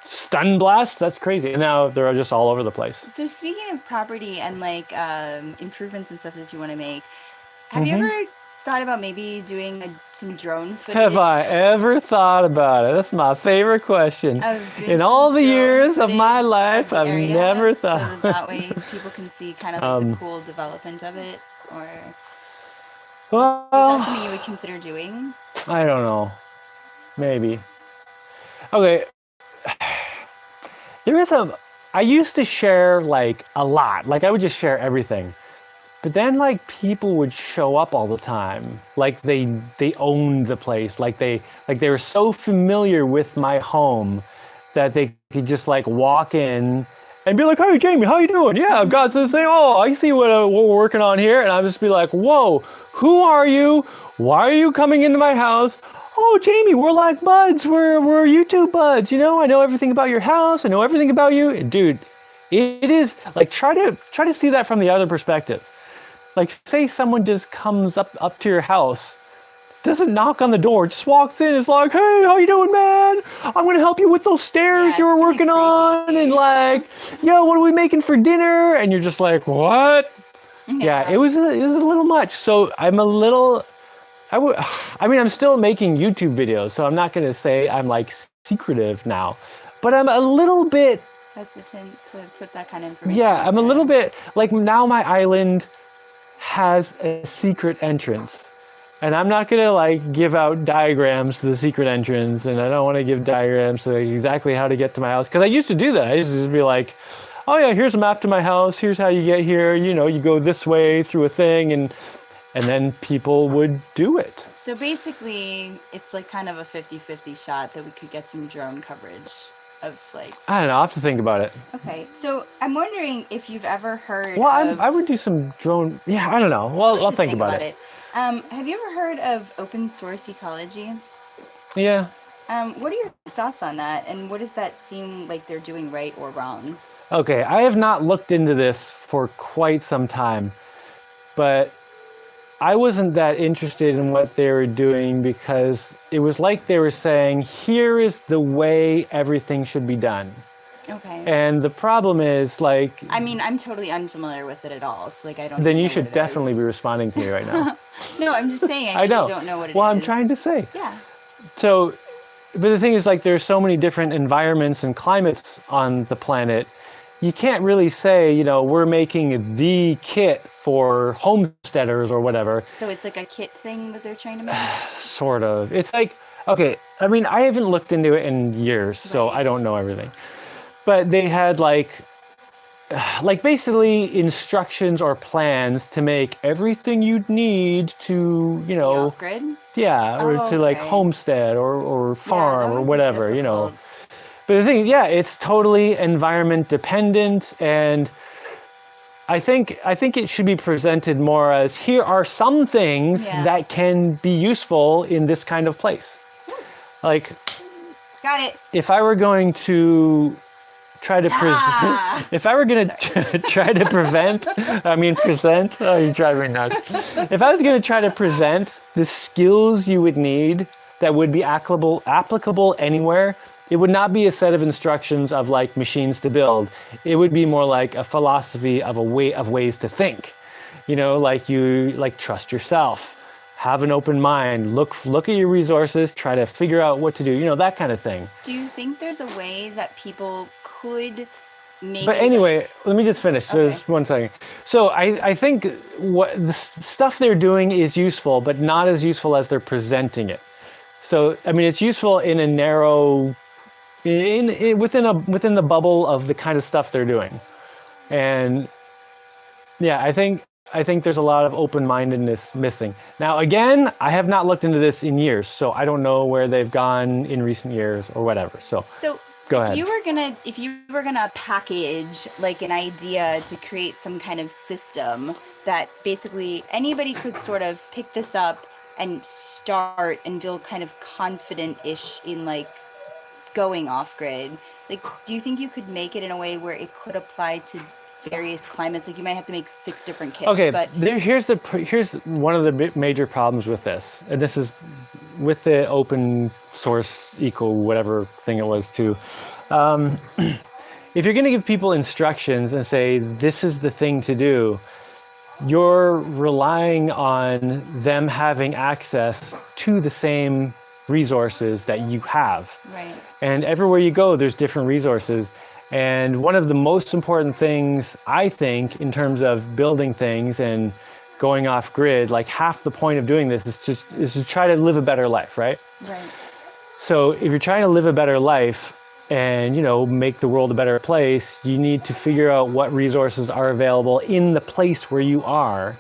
stun blast. That's crazy. And now they're just all over the place. So speaking of property and like improvements and stuff that you want to make, have you ever thought about maybe doing some drone footage? Have I ever thought about it? That's my favorite question. In all the years of my life, I've never thought. So that way people can see kind of like the cool development of it, or Well, is that something you would consider doing? I don't know. Maybe. Okay. I used to share like a lot. Like I would just share everything. But then like people would show up all the time. Like they owned the place. Like they were so familiar with my home that they could just like walk in and be like, hey Jaimie, how you doing? Yeah, I've got this thing. Oh, I see what we're working on here. And I'd just be like, whoa, who are you? Why are you coming into my house? Oh, Jaimie, we're like buds. We're YouTube buds. I know everything about your house. I know everything about you. And dude, it is like, try to see that from the other perspective. Like say someone just comes up to your house doesn't knock on the door, just walks in. It's like, hey, how you doing, man? I'm gonna help you with those stairs Yeah, you were it's kinda working on, creepy. and like, yo, what are we making for dinner? And you're just like, what? Yeah, it was a little much. So I'm a little, I mean, I'm still making YouTube videos, so I'm not gonna say I'm like secretive now, but I'm a little bit. hesitant to put that kind of information Yeah, out I'm a little there. bit like now my island has a secret entrance. And I'm not gonna like give out diagrams to the secret entrance, and I don't want to give diagrams to exactly how to get to my house, because I used to do that. I used to just be like, oh yeah, here's a map to my house, here's how you get here, you know, you go this way through a thing, and then people would do it. So basically, it's like kind of a 50-50 shot that we could get some drone coverage of like. I don't know, I'll have to think about it. Okay, so I'm wondering if you've ever heard Well, of. I would do some drone, yeah, I don't know. Well, Let's I'll just think about it. Have you ever heard of open source ecology? Yeah. What are your thoughts on that, and what does that seem like they're doing right or wrong? Okay, I have not looked into this for quite some time, but I wasn't that interested in what they were doing because it was like they were saying, here is the way everything should be done. Okay. And the problem is, like... I mean, I'm totally unfamiliar with it at all, so like I don't. Then know you what should it definitely is. be responding to me right now. No, I'm just saying I know. don't know what it is. Well, I'm trying to say. Yeah. So, but the thing is, like, there's so many different environments and climates on the planet. You can't really say, you know, we're making the kit for homesteaders or whatever. So it's like a kit thing that they're trying to make? Sort of. It's like, okay, I mean, I haven't looked into it in years, so Right. I don't know everything. But they had like basically instructions or plans to make everything you'd need to, you know, Off grid? yeah, or Oh, to like okay. homestead or farm or whatever, you know. Difficult. But the thing, yeah, it's totally environment dependent, and I think it should be presented more as, here are some things Yeah. that can be useful in this kind of place. Like, Got it. if I were going to try to Ah! if I were going to try to present, oh, you drive me nuts. If I was going to try to present the skills you would need that would be applicable anywhere, it would not be a set of instructions of like machines to build. It would be more like a philosophy of ways to think. You know, like you trust yourself, have an open mind, look at your resources, try to figure out what to do, you know, that kind of thing. Do you think there's a way that people could maybe... But anyway, let me just finish. Okay. Just 1 second. So I think what the stuff they're doing is useful, but not as useful as they're presenting it. So I mean, it's useful in a narrow, within the bubble of the kind of stuff they're doing, and yeah, I think there's a lot of open-mindedness missing. Now, again, I have not looked into this in years, so I don't know where they've gone in recent years or whatever. So go ahead. If you were gonna package like an idea to create some kind of system that basically anybody could sort of pick this up and start and feel kind of confident-ish in like going off grid, like, do you think you could make it in a way where it could apply to various climates? Like, you might have to make 6 different kits. Okay, but here's one of the major problems with this, and this is with the open source eco whatever thing it was too. If you're going to give people instructions and say this is the thing to do, you're relying on them having access to the same resources that you have. right. And everywhere you go, there's different resources. And one of the most important things, I think, in terms of building things and going off grid, like half the point of doing this is to try to live a better life, right? Right. So if you're trying to live a better life and, you know, make the world a better place, you need to figure out what resources are available in the place where you are.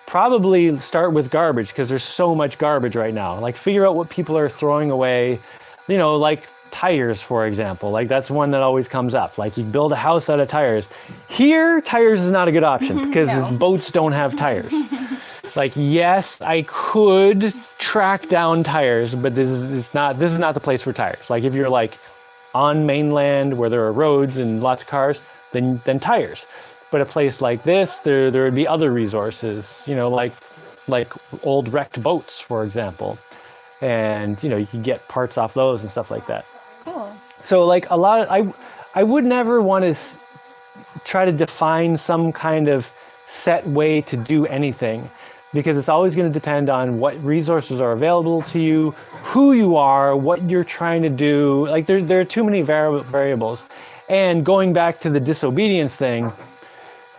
Probably start with garbage, because there's so much garbage right now. Like, figure out what people are throwing away, you know, like tires, for example. Like, that's one that always comes up. Like, you build a house out of tires. Here, tires is not a good option because No. boats don't have tires. Like, yes, I could track down tires, but this is not the place for tires. Like, if you're like on mainland where there are roads and lots of cars, then tires. But a place like this, there would be other resources, you know, like like old wrecked boats, for example. And, you know, you can get parts off those and stuff like that. Cool. So like I would never want to try to define some kind of set way to do anything, because it's always going to depend on what resources are available to you, who you are, what you're trying to do. Like there are too many variables. And going back to the disobedience thing,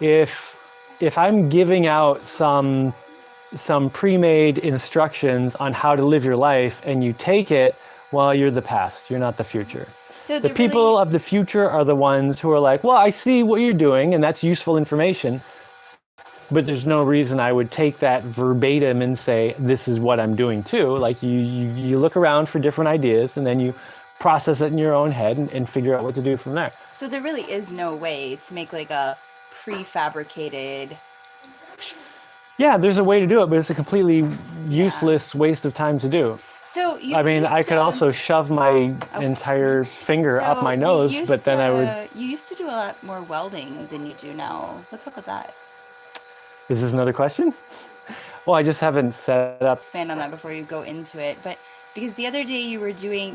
if I'm giving out some pre-made instructions on how to live your life and you take it, well, you're the past, you're not the future. So The people of the future are the ones who are like, well, I see what you're doing and that's useful information, but there's no reason I would take that verbatim and say, this is what I'm doing too. Like you look around for different ideas and then you process it in your own head and figure out what to do from there. So there really is no way to make like a prefabricated. Yeah, there's a way to do it, but it's a completely useless waste of time to do. So I mean, I could also shove my entire finger up my nose, but then I would... You used to do a lot more welding than you do now. What's up with that? Is this another question? Well, I just haven't set up... Expand on that before you go into it, but because the other day you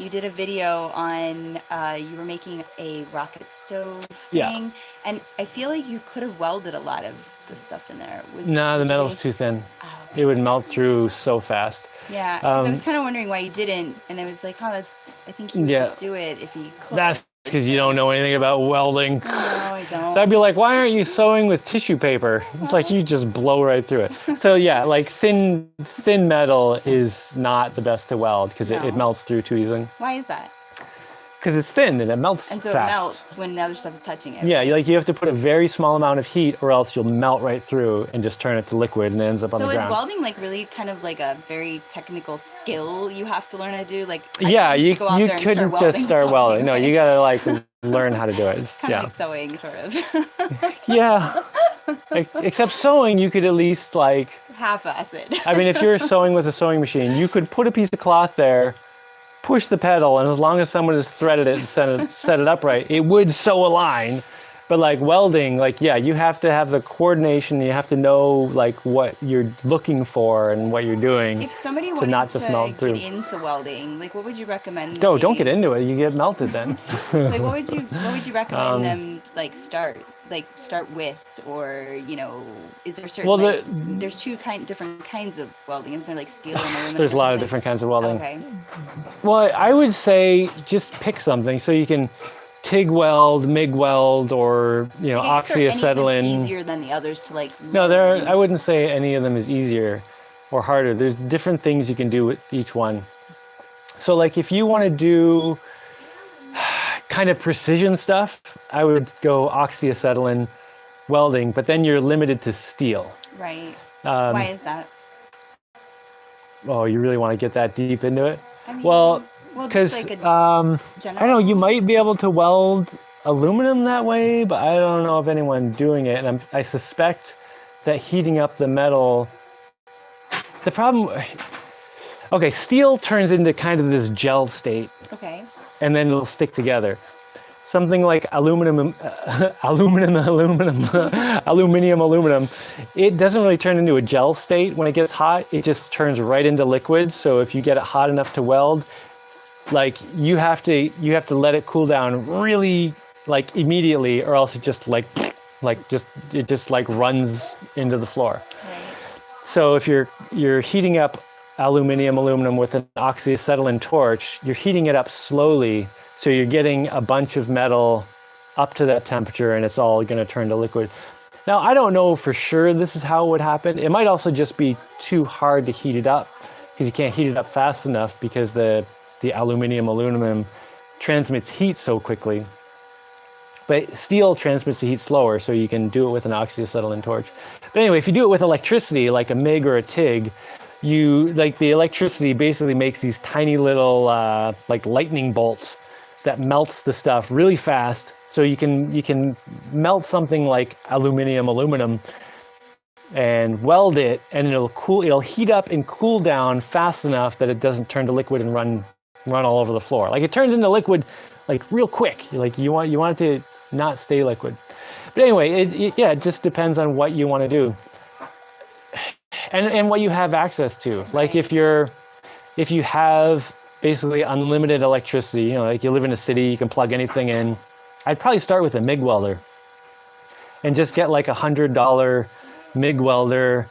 did a video on, you were making a rocket stove thing, and I feel like you could have welded a lot of the stuff in there. No, the metal's too thin. Oh, okay. It would melt through so fast. Yeah, 'cause I was kind of wondering why you didn't, and I was like, I think you would just do it if you could. That's because you don't know anything about welding. No, I don't. I'd be like, why aren't you sewing with tissue paper? It's like you just blow right through it. So yeah, like thin metal is not the best to weld because it melts through too easily. Why is that? Because it's thin and it melts fast. And so it melts when the other stuff is touching it. Yeah, right? like you have to put a very small amount of heat or else you'll melt right through and just turn it to liquid and it ends up on the ground. So is welding like really kind of like a very technical skill you have to learn how to do? Like you couldn't just start welding. No, you gotta like learn how to do it. It's kind of like sewing, sort of. Yeah. Except sewing, you could at least like... half-ass it. I mean, if you're sewing with a sewing machine, you could put a piece of cloth there, push the pedal, and as long as someone has threaded it and set it upright, it would sew a line. But like welding, like, yeah, you have to have the coordination, you have to know like what you're looking for and what you're doing. If somebody wanted not just melt through. Get into welding, like what would you recommend? No, don't get into it, you get melted then. Like what would you recommend them like start with, or is there certain there's different kinds of welding? Is there like steel and aluminum? There's a lot of different kinds of welding. Okay. Well, I would say just pick something so you can TIG weld, MIG weld, or oxyacetylene. Easier than the others to like. No, I wouldn't say any of them is easier or harder. There's different things you can do with each one. So like if you want to do kind of precision stuff, I would go oxyacetylene welding, but then you're limited to steel. Right. Why is that? Oh, you really want to get that deep into it? I mean, well, because like I don't know, you might be able to weld aluminum that way, but I don't know of anyone doing it, and I suspect that heating up the metal, the problem, okay, steel turns into kind of this gel state. Okay. And then it'll stick together. Something like aluminium, it doesn't really turn into a gel state when it gets hot. It just turns right into liquid. So if you get it hot enough to weld, like you have to let it cool down really like immediately, or else it just runs into the floor. Right. So if you're heating up aluminum with an oxyacetylene torch, you're heating it up slowly. So you're getting a bunch of metal up to that temperature and it's all going to turn to liquid. Now, I don't know for sure this is how it would happen. It might also just be too hard to heat it up because you can't heat it up fast enough because the aluminum transmits heat so quickly. But steel transmits the heat slower, so you can do it with an oxyacetylene torch. But anyway, if you do it with electricity, like a MIG or a TIG, the electricity basically makes these tiny little like lightning bolts that melts the stuff really fast. So you can melt something like aluminum and weld it, and it'll heat up and cool down fast enough that it doesn't turn to liquid and run all over the floor. Like it turns into liquid like real quick. Like you want it to not stay liquid. But anyway, it just depends on what you want to do. and what you have access to. Like Right. if you have basically unlimited electricity, you know, like you live in a city, you can plug anything in. I'd probably start with a MIG welder and just get like $100 MIG welder.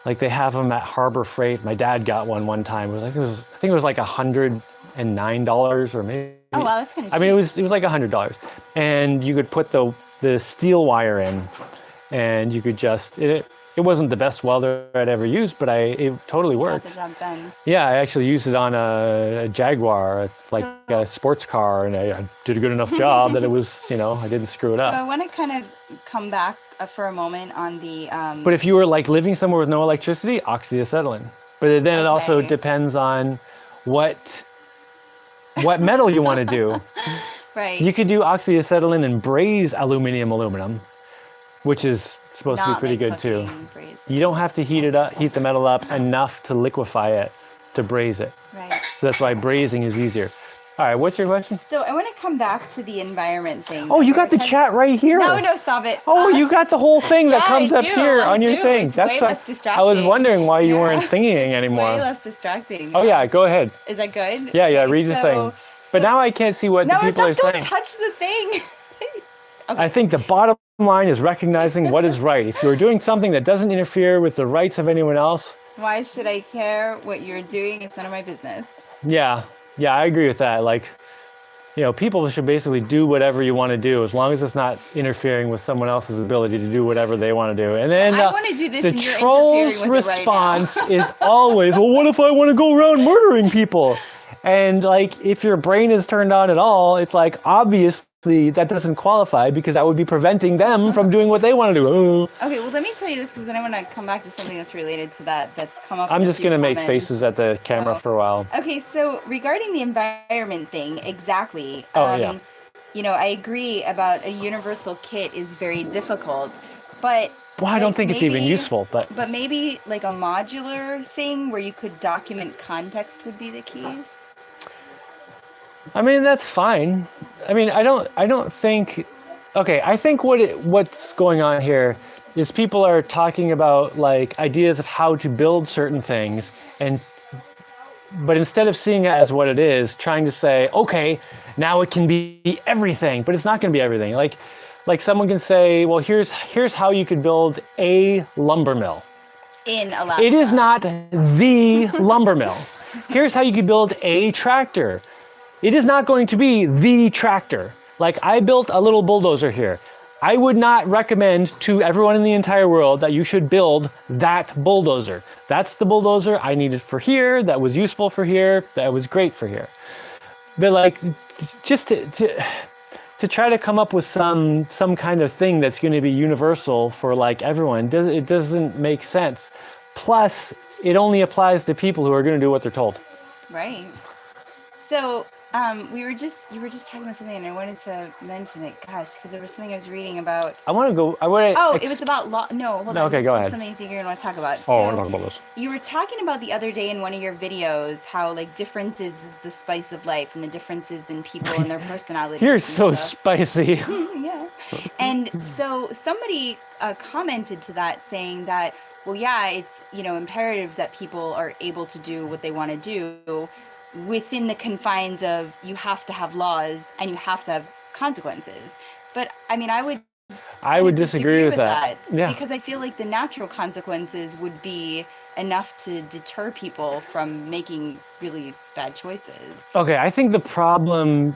Like they have them at Harbor Freight. My dad got one time. I think it was like $109 or maybe. Oh wow, that's kind of I cheap. mean, it was like $100, and you could put the steel wire in, and you could just it wasn't the best welder I'd ever used, but it totally Got worked. the job done. Yeah, I actually used it on a Jaguar, like So a sports car, and I did a good enough job that it was, you know, I didn't screw it So I up. want to kind of come back for a moment on the But if you were like living somewhere with no electricity, oxyacetylene. But then it also Okay. depends on what metal you want to do. right. You could do oxyacetylene and braise aluminum, which is supposed to be Not pretty like good too. cooking, braise it. You don't have to heat the metal up enough to liquefy it to braise it. Right. So that's why brazing is easier. All right, what's your question? So I want to come back to the environment thing. Oh, that you we got were the chat right here. No, stop it. Oh, you got the whole thing that yeah, comes I up do, here I on your do. thing. It's way less I was distracting. wondering why you weren't Yeah. singing It's anymore. way less distracting. Oh yeah, go ahead. Is that good? Yeah, Okay, read the thing. But now I can't see what the people are don't saying. touch the thing. Okay. I think the bottom line is recognizing what is right. If you're doing something that doesn't interfere with the rights of anyone else, Why should I care what you're doing? It's none of my business. yeah, I agree with that. Like, you know, people should basically do whatever you want to do as long as it's not interfering with someone else's ability to do whatever they want to do. And then I want to do this the and you're troll's interfering with it right now. response is always, well, what if I want to go around murdering people? And like, if your brain is turned on at all, it's like, obviously that doesn't qualify because that would be preventing them from doing what they want to do. Okay, well, let me tell you this because then I want to come back to something that's related to that that's come up. I'm in a just few going to make comments. faces at the camera for a while. Okay, so regarding the environment thing, exactly. Oh, yeah. You know, I agree about a universal kit is very difficult, but Well, I don't think it's even maybe- useful, but maybe like a modular thing where you could document context would be the key. I mean, that's fine. I mean, I don't think, okay, I think what's going on here is people are talking about like ideas of how to build certain things, but instead of seeing it as what it is, trying to say, okay, now it can be everything, but it's not going to be everything. Like someone can say, well, here's how you could build a lumber mill. In Alaska. It is not the lumber mill. Here's how you could build a tractor. It is not going to be the tractor. Like, I built a little bulldozer here. I would not recommend to everyone in the entire world that you should build that bulldozer. That's the bulldozer I needed for here, that was useful for here, that was great for here. But like, just to try to come up with some kind of thing that's going to be universal for like everyone, it doesn't make sense. Plus, it only applies to people who are going to do what they're told. Right. So, you were just talking about something, and I wanted to mention it. Gosh, because there was something I was reading about. I want to go. It was about law. No, hold on. Okay, go ahead. Something I think you're gonna want to talk about. Oh, I want to talk about this. You were talking about the other day in one of your videos how like differences is the spice of life, and the differences in people and their personalities. You're and so stuff. spicy. Yeah. And so somebody commented to that saying that, well, yeah, it's, you know, imperative that people are able to do what they want to do within the confines of you have to have laws and you have to have consequences. But I mean, I would disagree with that. Yeah. Because I feel like the natural consequences would be enough to deter people from making really bad choices. Okay, I think the problem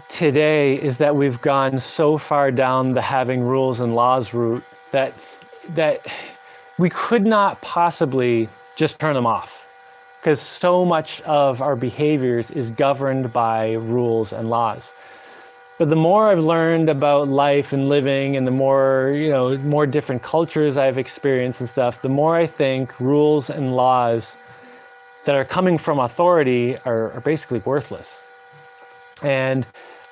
today is that we've gone so far down the having rules and laws route that we could not possibly just turn them off, because so much of our behaviors is governed by rules and laws. But the more I've learned about life and living, and the more different cultures I've experienced and stuff, the more I think rules and laws that are coming from authority are basically worthless. And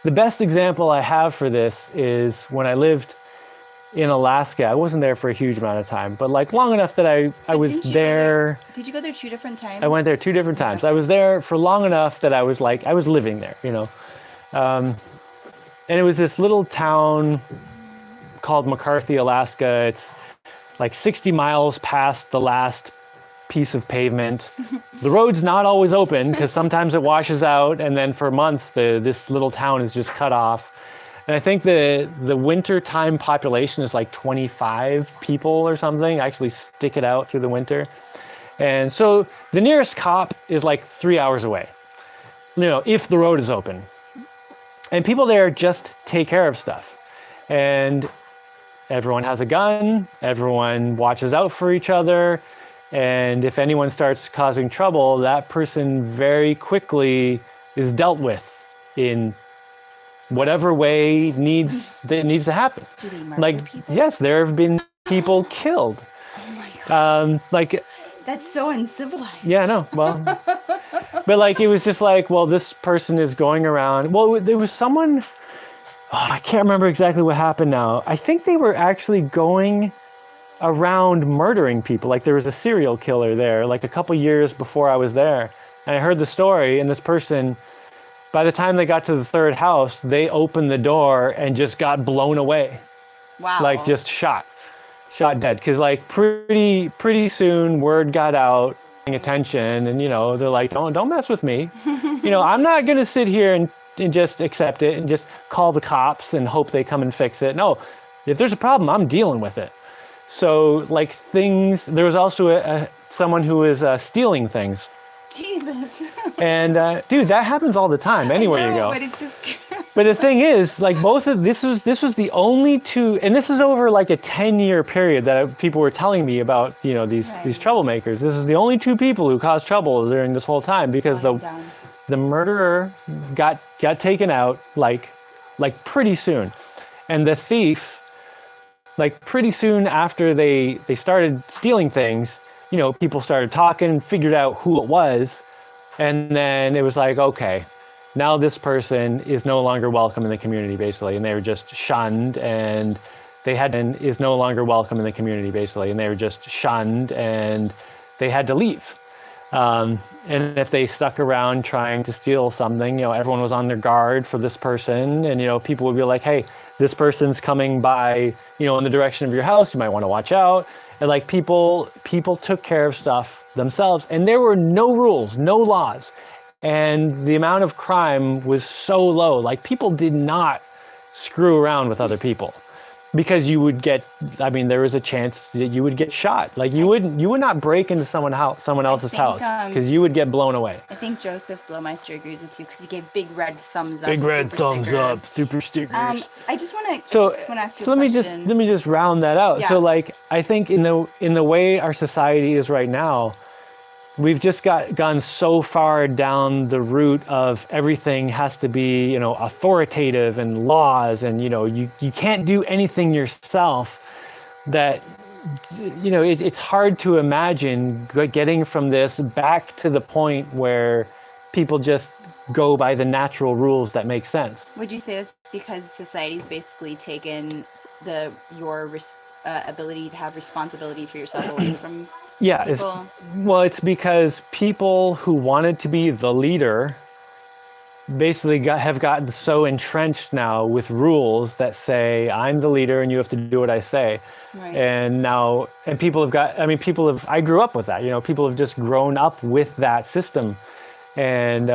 the best example I have for this is when I lived in Alaska. I wasn't there for a huge amount of time, but like long enough that I was there. Did you go there 2 different times? I went there 2 different times. I was there for long enough that I was living there, you know. And it was this little town called McCarthy, Alaska. It's like 60 miles past the last piece of pavement. The road's not always open because sometimes it washes out, and then for months this little town is just cut off. And I think the wintertime population is like 25 people or something. I actually stick it out through the winter. And so the nearest cop is like 3 hours away, if the road is open. And people there just take care of stuff. And everyone has a gun, everyone watches out for each other. And if anyone starts causing trouble, that person very quickly is dealt with in whatever way needs to happen. Do they murder people? Yes, there have been people killed. Oh my God. That's so uncivilized. Yeah, no, well, but it was just this person is going around. Well, there was someone, I can't remember exactly what happened now. I think they were actually going around murdering people. There was a serial killer there, a couple years before I was there. And I heard the story, and this person, by the time they got to the third house, they opened the door and just got blown away. Wow. Just shot dead. Because pretty soon word got out, paying attention, and they're like, don't mess with me. I'm not gonna sit here and just accept it and just call the cops and hope they come and fix it. No, if there's a problem, I'm dealing with it. So there was also someone who was stealing things. Jesus. And dude, that happens all the time anywhere you go. But it's just. But the thing is, both of this was the only two, and this is over a 10-year period that people were telling me about, these troublemakers. This is the only two people who caused trouble during this whole time, because the murderer got taken out pretty soon, and the thief, pretty soon after they started stealing things, people started talking, figured out who it was, and then it was okay, now this person is no longer welcome in the community, basically, and they were just shunned, and is no longer welcome in the community, basically, and they were just shunned, and they had to leave. And if they stuck around trying to steal something, everyone was on their guard for this person, and people would be like, hey, this person's coming by, in the direction of your house, you might want to watch out. And people took care of stuff themselves, and there were no rules, no laws. And the amount of crime was so low. People did not screw around with other people, because you would get, there was a chance that you would get shot. You would not break into someone else's house, because you would get blown away. I think Joseph Blowmeister agrees with you, because he gave big red thumbs up. Big red thumbs up, super stickers. I just want to ask you a question. Let me just round that out. Yeah. So I think in the way our society is right now, we've just gone so far down the route of everything has to be, authoritative and laws, and you can't do anything yourself, that it's hard to imagine getting from this back to the point where people just go by the natural rules that make sense. Would you say that's because society's basically taken your ability to have responsibility for yourself away from people? It's because people who wanted to be the leader basically have gotten so entrenched now with rules that say, I'm the leader and you have to do what I say. Right. And people have I grew up with that, people have just grown up with that system. And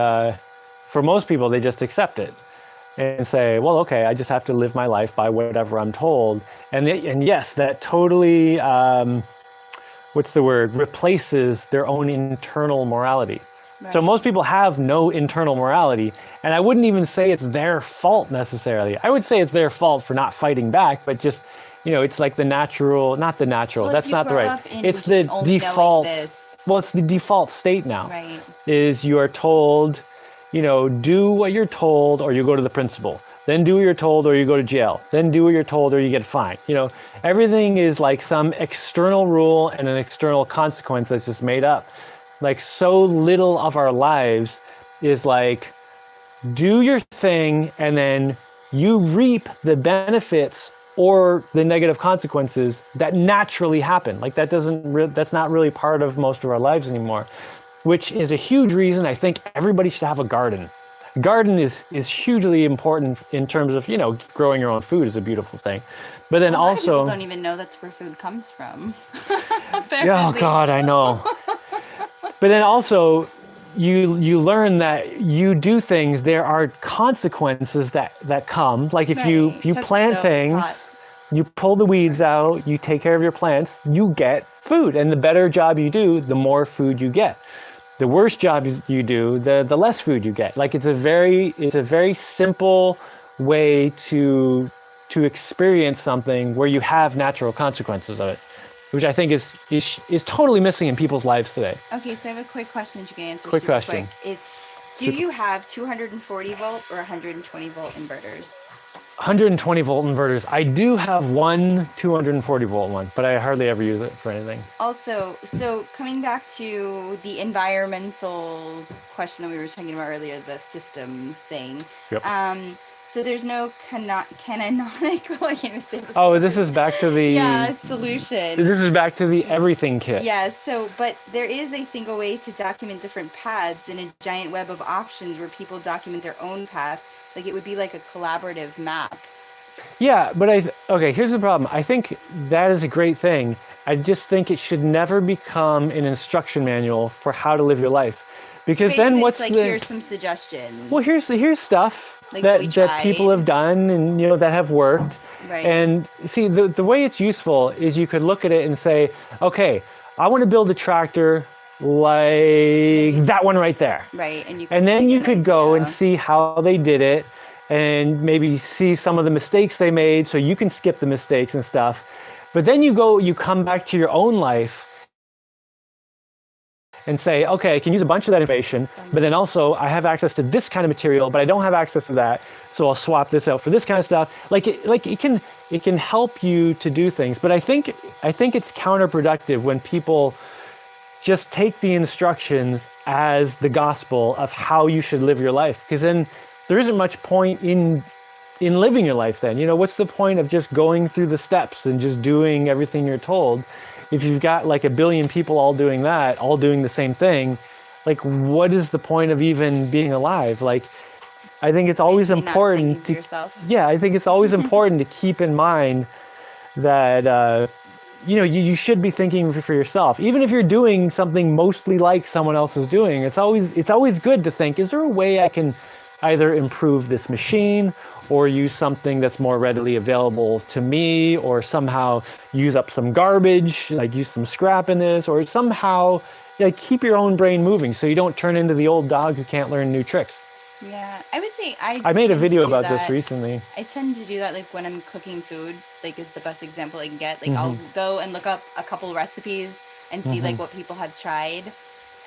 for most people, they just accept it and say, well, okay, I just have to live my life by whatever I'm told. And yes, that totally, replaces their own internal morality. Right. So most people have no internal morality, and I wouldn't even say it's their fault necessarily. I would say it's their fault for not fighting back, but just, it's not the natural, that's not the right. It's the default. Well, it's the default state now. Right. Is you are told, do what you're told or you go to the principal. Then do what you're told or you go to jail. Then do what you're told or you get fined. Everything is some external rule and an external consequence that's just made up. So little of our lives is do your thing and then you reap the benefits or the negative consequences that naturally happen. That's not really part of most of our lives anymore, which is a huge reason I think everybody should have a garden. Garden is hugely important in terms of, growing your own food is a beautiful thing. But then A lot of people also, don't even know that's where food comes from. oh Apparently. God, I know. But then also, you learn that you do things. There are consequences that come. Like if you Right. Touch plant stove, things, hot. you pull the weeds out, you take care of your plants, you get food. And the better job you do, the more food you get. The worse job you do, the less food you get. Like it's a very simple way to experience something where you have natural consequences of it, which I think is totally missing in people's lives today. Okay, so I have a quick question that you can answer Quick super question. quick. Do you have 240 volt or 120 volt inverters? 120 volt inverters. I do have one 240 volt one, but I hardly ever use it for anything. Also, so coming back to the environmental question that we were talking about earlier, the systems thing. Yep. So there's no canonical. I can't even say this Oh, this word. is back to the Solution. This is back to the everything kit. Yeah, so, but there is, I think, a way to document different paths in a giant web of options where people document their own path. Like it would be like a collaborative map. Yeah, but okay, here's the problem. I think that is a great thing. I just think it should never become an instruction manual for how to live your life. Because So then what's it's like, here's some suggestions. Well, here's stuff Like that people have done and that have worked. Right. And see, the way it's useful is you could look at it and say, okay, I want to build a tractor like that one right there. Right. And then you could go and see how they did it and maybe see some of the mistakes they made so you can skip the mistakes and stuff. But then you come back to your own life and say, okay, I can use a bunch of that information, but then also I have access to this kind of material, but I don't have access to that, so I'll swap this out for this kind of stuff. It can help you to do things, but I think it's counterproductive when people just take the instructions as the gospel of how you should live your life, because then there isn't much point in living your life then. What's the point of just going through the steps and just doing everything you're told? If you've got like a billion people all doing that, all doing the same thing, like what is the point of even being alive? Like, I think it's always important to yourself. Yeah, I think it's always important to keep in mind that you should be thinking for yourself. Even if you're doing something mostly like someone else is doing, it's always good to think, is there a way I can either improve this machine or use something that's more readily available to me, or somehow use up some garbage, like use some scrap in this, or somehow keep your own brain moving so you don't turn into the old dog who can't learn new tricks. Yeah, I would say I made a video about this recently. I tend to do that like when I'm cooking food, like is the best example I can get. Like I'll go and look up a couple recipes and see like what people have tried.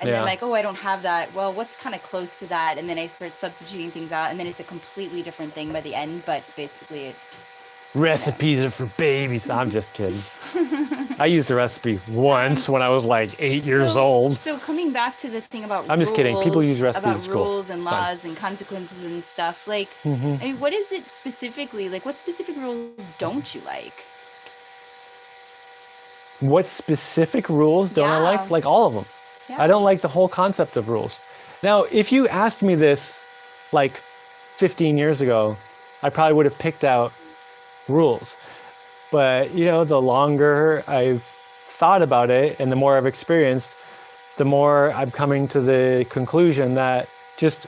And then like, oh, I don't have that. Well, what's kind of close to that? And then I start substituting things out, and then it's a completely different thing by the end. But basically, recipes are for babies. I'm just kidding. I used a recipe once when I was like 8 years old. So coming back to the thing about I'm just kidding. People use recipes about at school. rules and laws and consequences and stuff. Like, I mean, what is it specifically? Like, what specific rules don't you like? What specific rules don't I like? Like all of them. I don't like the whole concept of rules. Now, if you asked me this like 15 years ago, I probably would have picked out rules. But, the longer I've thought about it and the more I've experienced, the more I'm coming to the conclusion that just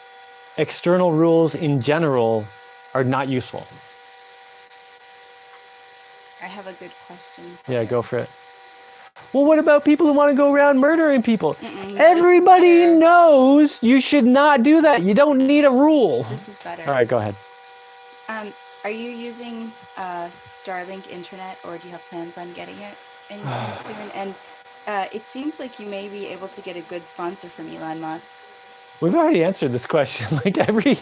external rules in general are not useful. I have a good question. Yeah, go for it. Well, what about people who want to go around murdering people? Everybody knows you should not do that. You don't need a rule. This is better. All right, go ahead. Are you using Starlink internet, or do you have plans on getting it anytime soon? And it seems like you may be able to get a good sponsor from Elon Musk. We've already answered this question like every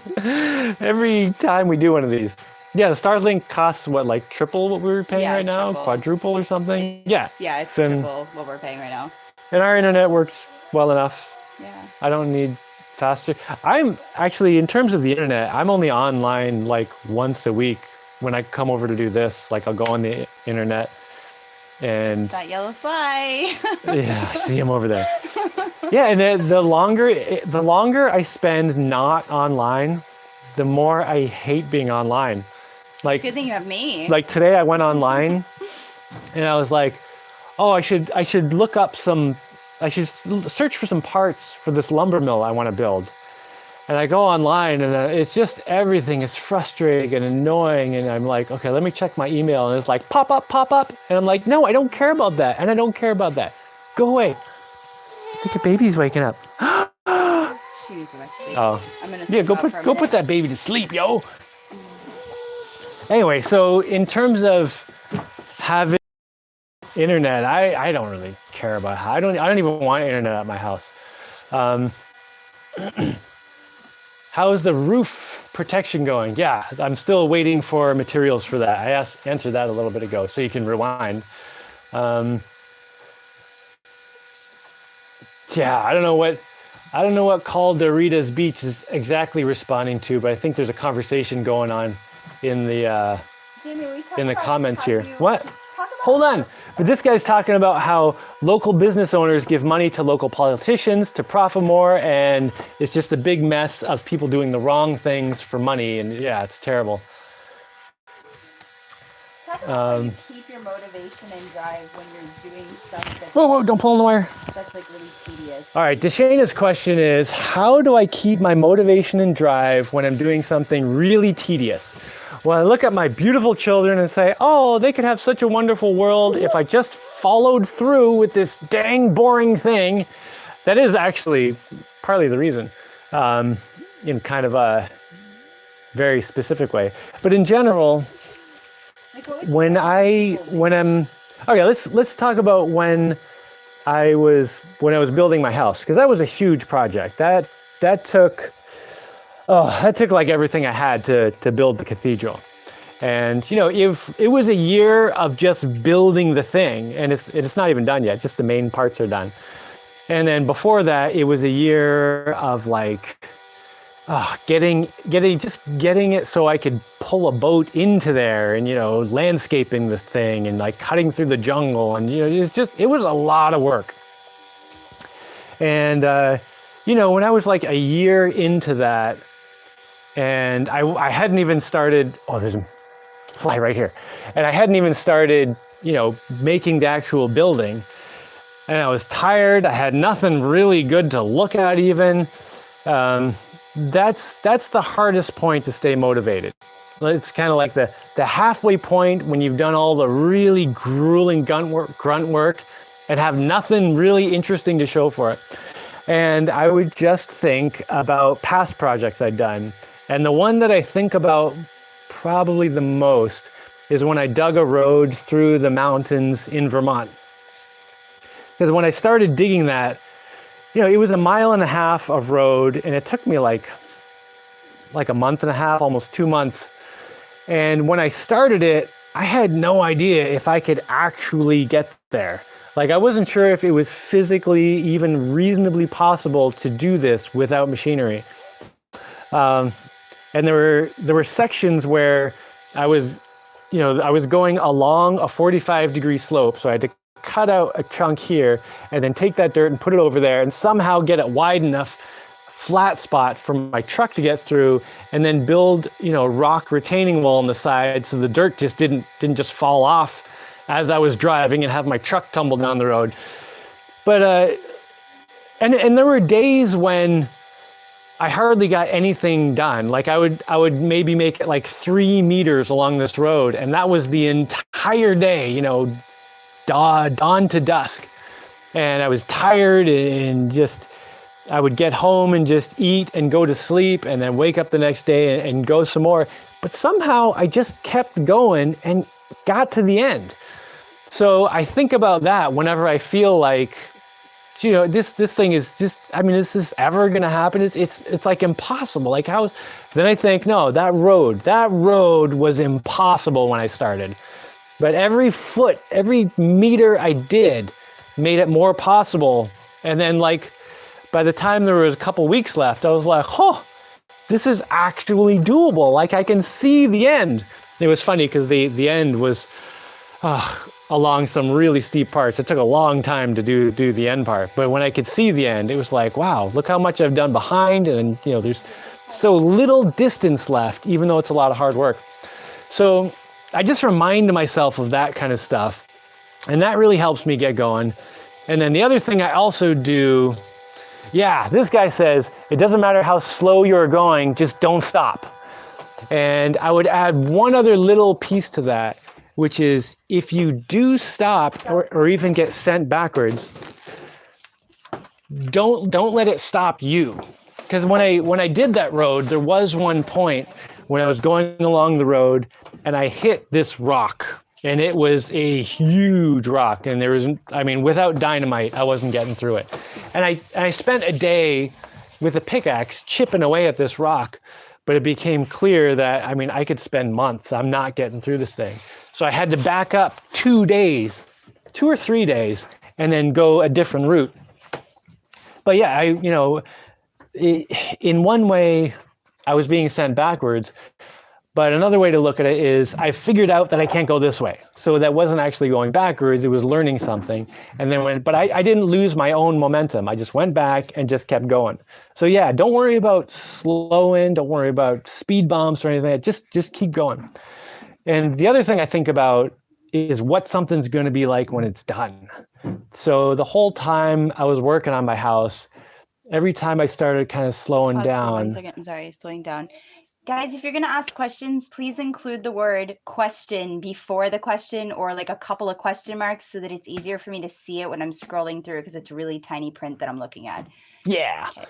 time we do one of these. Yeah, the Starlink costs what, like triple what we're paying right now? Triple. Quadruple or something? It's triple what we're paying right now. And our internet works well enough. Yeah. I don't need faster. I'm actually, in terms of the internet, I'm only online like once a week. When I come over to do this, like I'll go on the internet and... It's that yellow fly. Yeah, I see him over there. Yeah, and the longer I spend not online, the more I hate being online. It's Like a good thing you have me. like today I went online and I was like, oh, I should look up some, I should search for some parts for this lumber mill I want to build. And I go online and it's just everything is frustrating and annoying. And I'm like, okay, let me check my email. And it's like, pop up. And I'm like, no, I don't care about that. And I don't care about that. Go away. I think your baby's waking up. She needs to go to sleep. Oh, I'm gonna yeah, sleep go out for a put minute. that baby to sleep, yo. Anyway, so in terms of having internet, I don't really care about how, I don't even want internet at my house. How is the roof protection going? Yeah, I'm still waiting for materials for that. I answered that a little bit ago, so you can rewind. Yeah, I don't know what Calderita's Beach is exactly responding to, but I think there's a conversation going on in the Jaimie, we talk in the about comments how here. you- What? talk about Hold on. But this guy's talking about how local business owners give money to local politicians to profit more, and it's just a big mess of people doing the wrong things for money, and yeah, it's terrible. Talk about how you keep your motivation and drive when you're doing stuff that's, Whoa, don't pull on the wire. that's like really tedious. All right, Dashaina's question is, how do I keep my motivation and drive when I'm doing something really tedious? Well, I look at my beautiful children and say, oh, they could have such a wonderful world if I just followed through with this dang boring thing. That is actually partly the reason, in kind of a very specific way. But in general, Like, what would you when I'm okay, let's talk about when I was building my house, because that was a huge project. That took like everything I had to build the cathedral. And if it was a year of just building the thing, and it's not even done yet, just the main parts are done. And then before that, it was a year of like getting it so I could pull a boat into there, and landscaping this thing, and like cutting through the jungle, and it was a lot of work. And when I was like a year into that, and I hadn't even started, oh, there's a fly right here, and I hadn't even started making the actual building, and I was tired. I had nothing really good to look at even. That's the hardest point to stay motivated. It's kind of like the halfway point when you've done all the really grueling grunt work and have nothing really interesting to show for it. And I would just think about past projects I'd done. And the one that I think about probably the most is when I dug a road through the mountains in Vermont. Because when I started digging that, it was 1.5 miles of road, and it took me like a month and a half, almost 2 months. And when I started it, I had no idea if I could actually get there. Like, I wasn't sure if it was physically even reasonably possible to do this without machinery. And there were sections where I was going along a 45-degree slope, so I had to cut out a chunk here and then take that dirt and put it over there and somehow get it wide enough flat spot for my truck to get through, and then build rock retaining wall on the side so the dirt just didn't just fall off as I was driving and have my truck tumble down the road. But and there were days when I hardly got anything done. Like I would maybe make it like 3 meters along this road, and that was the entire day, dawn to dusk. And I was tired, and just I would get home and just eat and go to sleep, and then wake up the next day and go some more. But somehow I just kept going and got to the end. So I think about that whenever I feel like, this thing is just, is this ever going to happen? It's like impossible. Like how? Then I think, no, that road was impossible when I started. But every foot, every meter I did made it more possible. And then like, by the time there was a couple weeks left, I was like, this is actually doable. Like I can see the end. It was funny because the end was along some really steep parts. It took a long time to do the end part, but when I could see the end, it was like, wow, look how much I've done behind, and there's so little distance left, even though it's a lot of hard work. So I just remind myself of that kind of stuff, and that really helps me get going. And then the other thing I also do, this guy says, it doesn't matter how slow you're going, just don't stop. And I would add one other little piece to that, which is if you do stop or even get sent backwards, don't let it stop you. Because when I did that road, there was one point when I was going along the road and I hit this rock, and it was a huge rock, and there was, without dynamite, I wasn't getting through it. And I spent a day with a pickaxe chipping away at this rock, but it became clear that, I could spend months. I'm not getting through this thing. So I had to back up 2 or 3 days, and then go a different route. But yeah, in one way, I was being sent backwards, but another way to look at it is I figured out that I can't go this way. So that wasn't actually going backwards, it was learning something. And then but I didn't lose my own momentum. I just went back and just kept going. So yeah, don't worry about slowing, don't worry about speed bumps or anything. Just keep going. And the other thing I think about is what something's going to be like when it's done. So the whole time I was working on my house, every time I started kind of slowing Pause for down. 1 second. I'm sorry, slowing down. Guys, if you're going to ask questions, please include the word question before the question, or like a couple of question marks, so that it's easier for me to see it when I'm scrolling through, because it's really tiny print that I'm looking at. Yeah. Okay.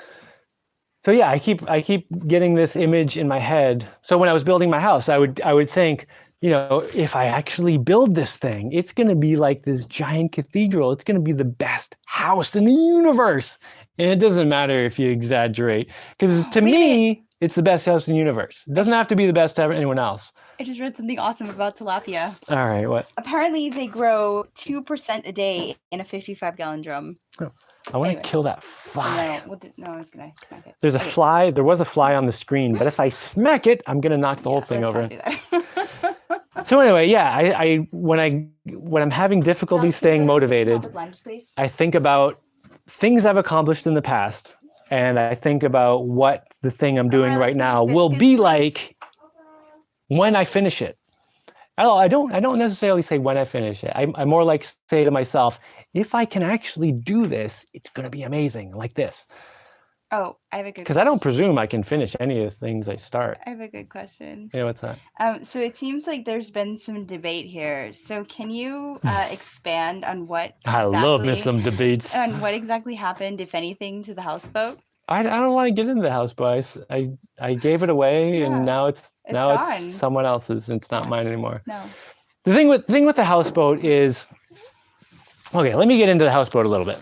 So yeah, I keep getting this image in my head. So when I was building my house, I would think, if I actually build this thing, it's going to be like this giant cathedral. It's going to be the best house in the universe. And it doesn't matter if you exaggerate, because to me, it's the best house in the universe. It doesn't have to be the best to anyone else. I just read something awesome about tilapia. All right, what? Apparently, they grow 2% a day in a 55-gallon drum. Oh, I want to kill that fly. No, I was going to smack it. There's a fly. There was a fly on the screen, but if I smack it, I'm going to knock the whole thing over. So anyway, yeah, when I'm having difficulty staying motivated, I think about things I've accomplished in the past, and I think about what the thing I'm doing right now will be like when I finish it. I don't necessarily say when I finish it. I more like say to myself, if I can actually do this, it's going to be amazing, like this. Oh, I have a good question. Because I don't presume I can finish any of the things I start. I have a good question. Yeah, what's that? So it seems like there's been some debate here. So can you expand on what I love me some debates. And what exactly happened, if anything, to the houseboat? I don't want to get into the houseboat. I gave it away, and now it's someone else's. And it's not mine anymore. No. The thing with the houseboat is, okay, let me get into the houseboat a little bit.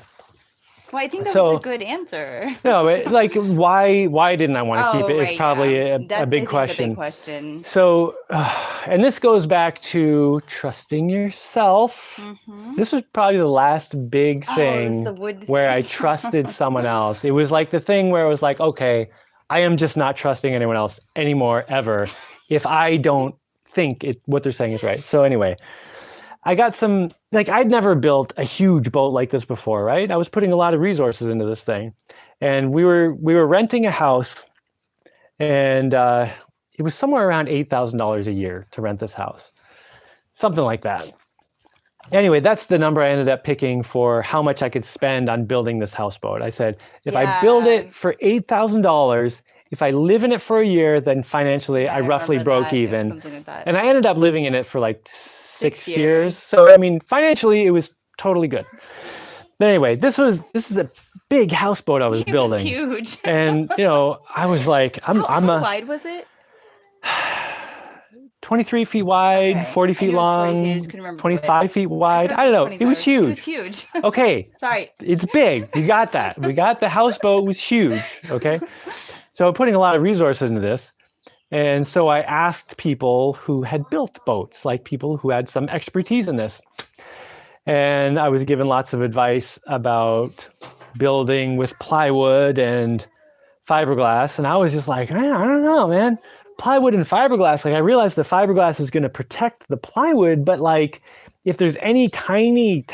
Well, I think that was a good answer. No, like why didn't I want to keep it? It's probably a big question. A big question. So, and this goes back to trusting yourself. Mm-hmm. This was probably the last big thing where I trusted someone else. It was like the thing where it was like, okay, I am just not trusting anyone else anymore, ever, if I don't think what they're saying is right. So anyway, I got some, I'd never built a huge boat like this before, right? I was putting a lot of resources into this thing. And we were renting a house, and it was somewhere around $8,000 a year to rent this house. Something like that. Anyway, that's the number I ended up picking for how much I could spend on building this houseboat. I said, if I build it for $8,000, if I live in it for a year, then financially I roughly broke even. Something like that. And I ended up living in it for like 6 years. So, financially, it was totally good. But anyway, this is a big houseboat I was building. It's huge. And, I was like, how wide was it? 23 feet wide, 40 feet long, 25 feet wide. I don't know. It was huge. It was huge. Okay. Sorry. It's big. We got that. The houseboat was huge. Okay. So I'm putting a lot of resources into this. And so I asked people who had built boats, like people who had some expertise in this. And I was given lots of advice about building with plywood and fiberglass. And I was just like, I don't know, man. plywood and fiberglass, like I realized the fiberglass is going to protect the plywood, but like if there's any tiny,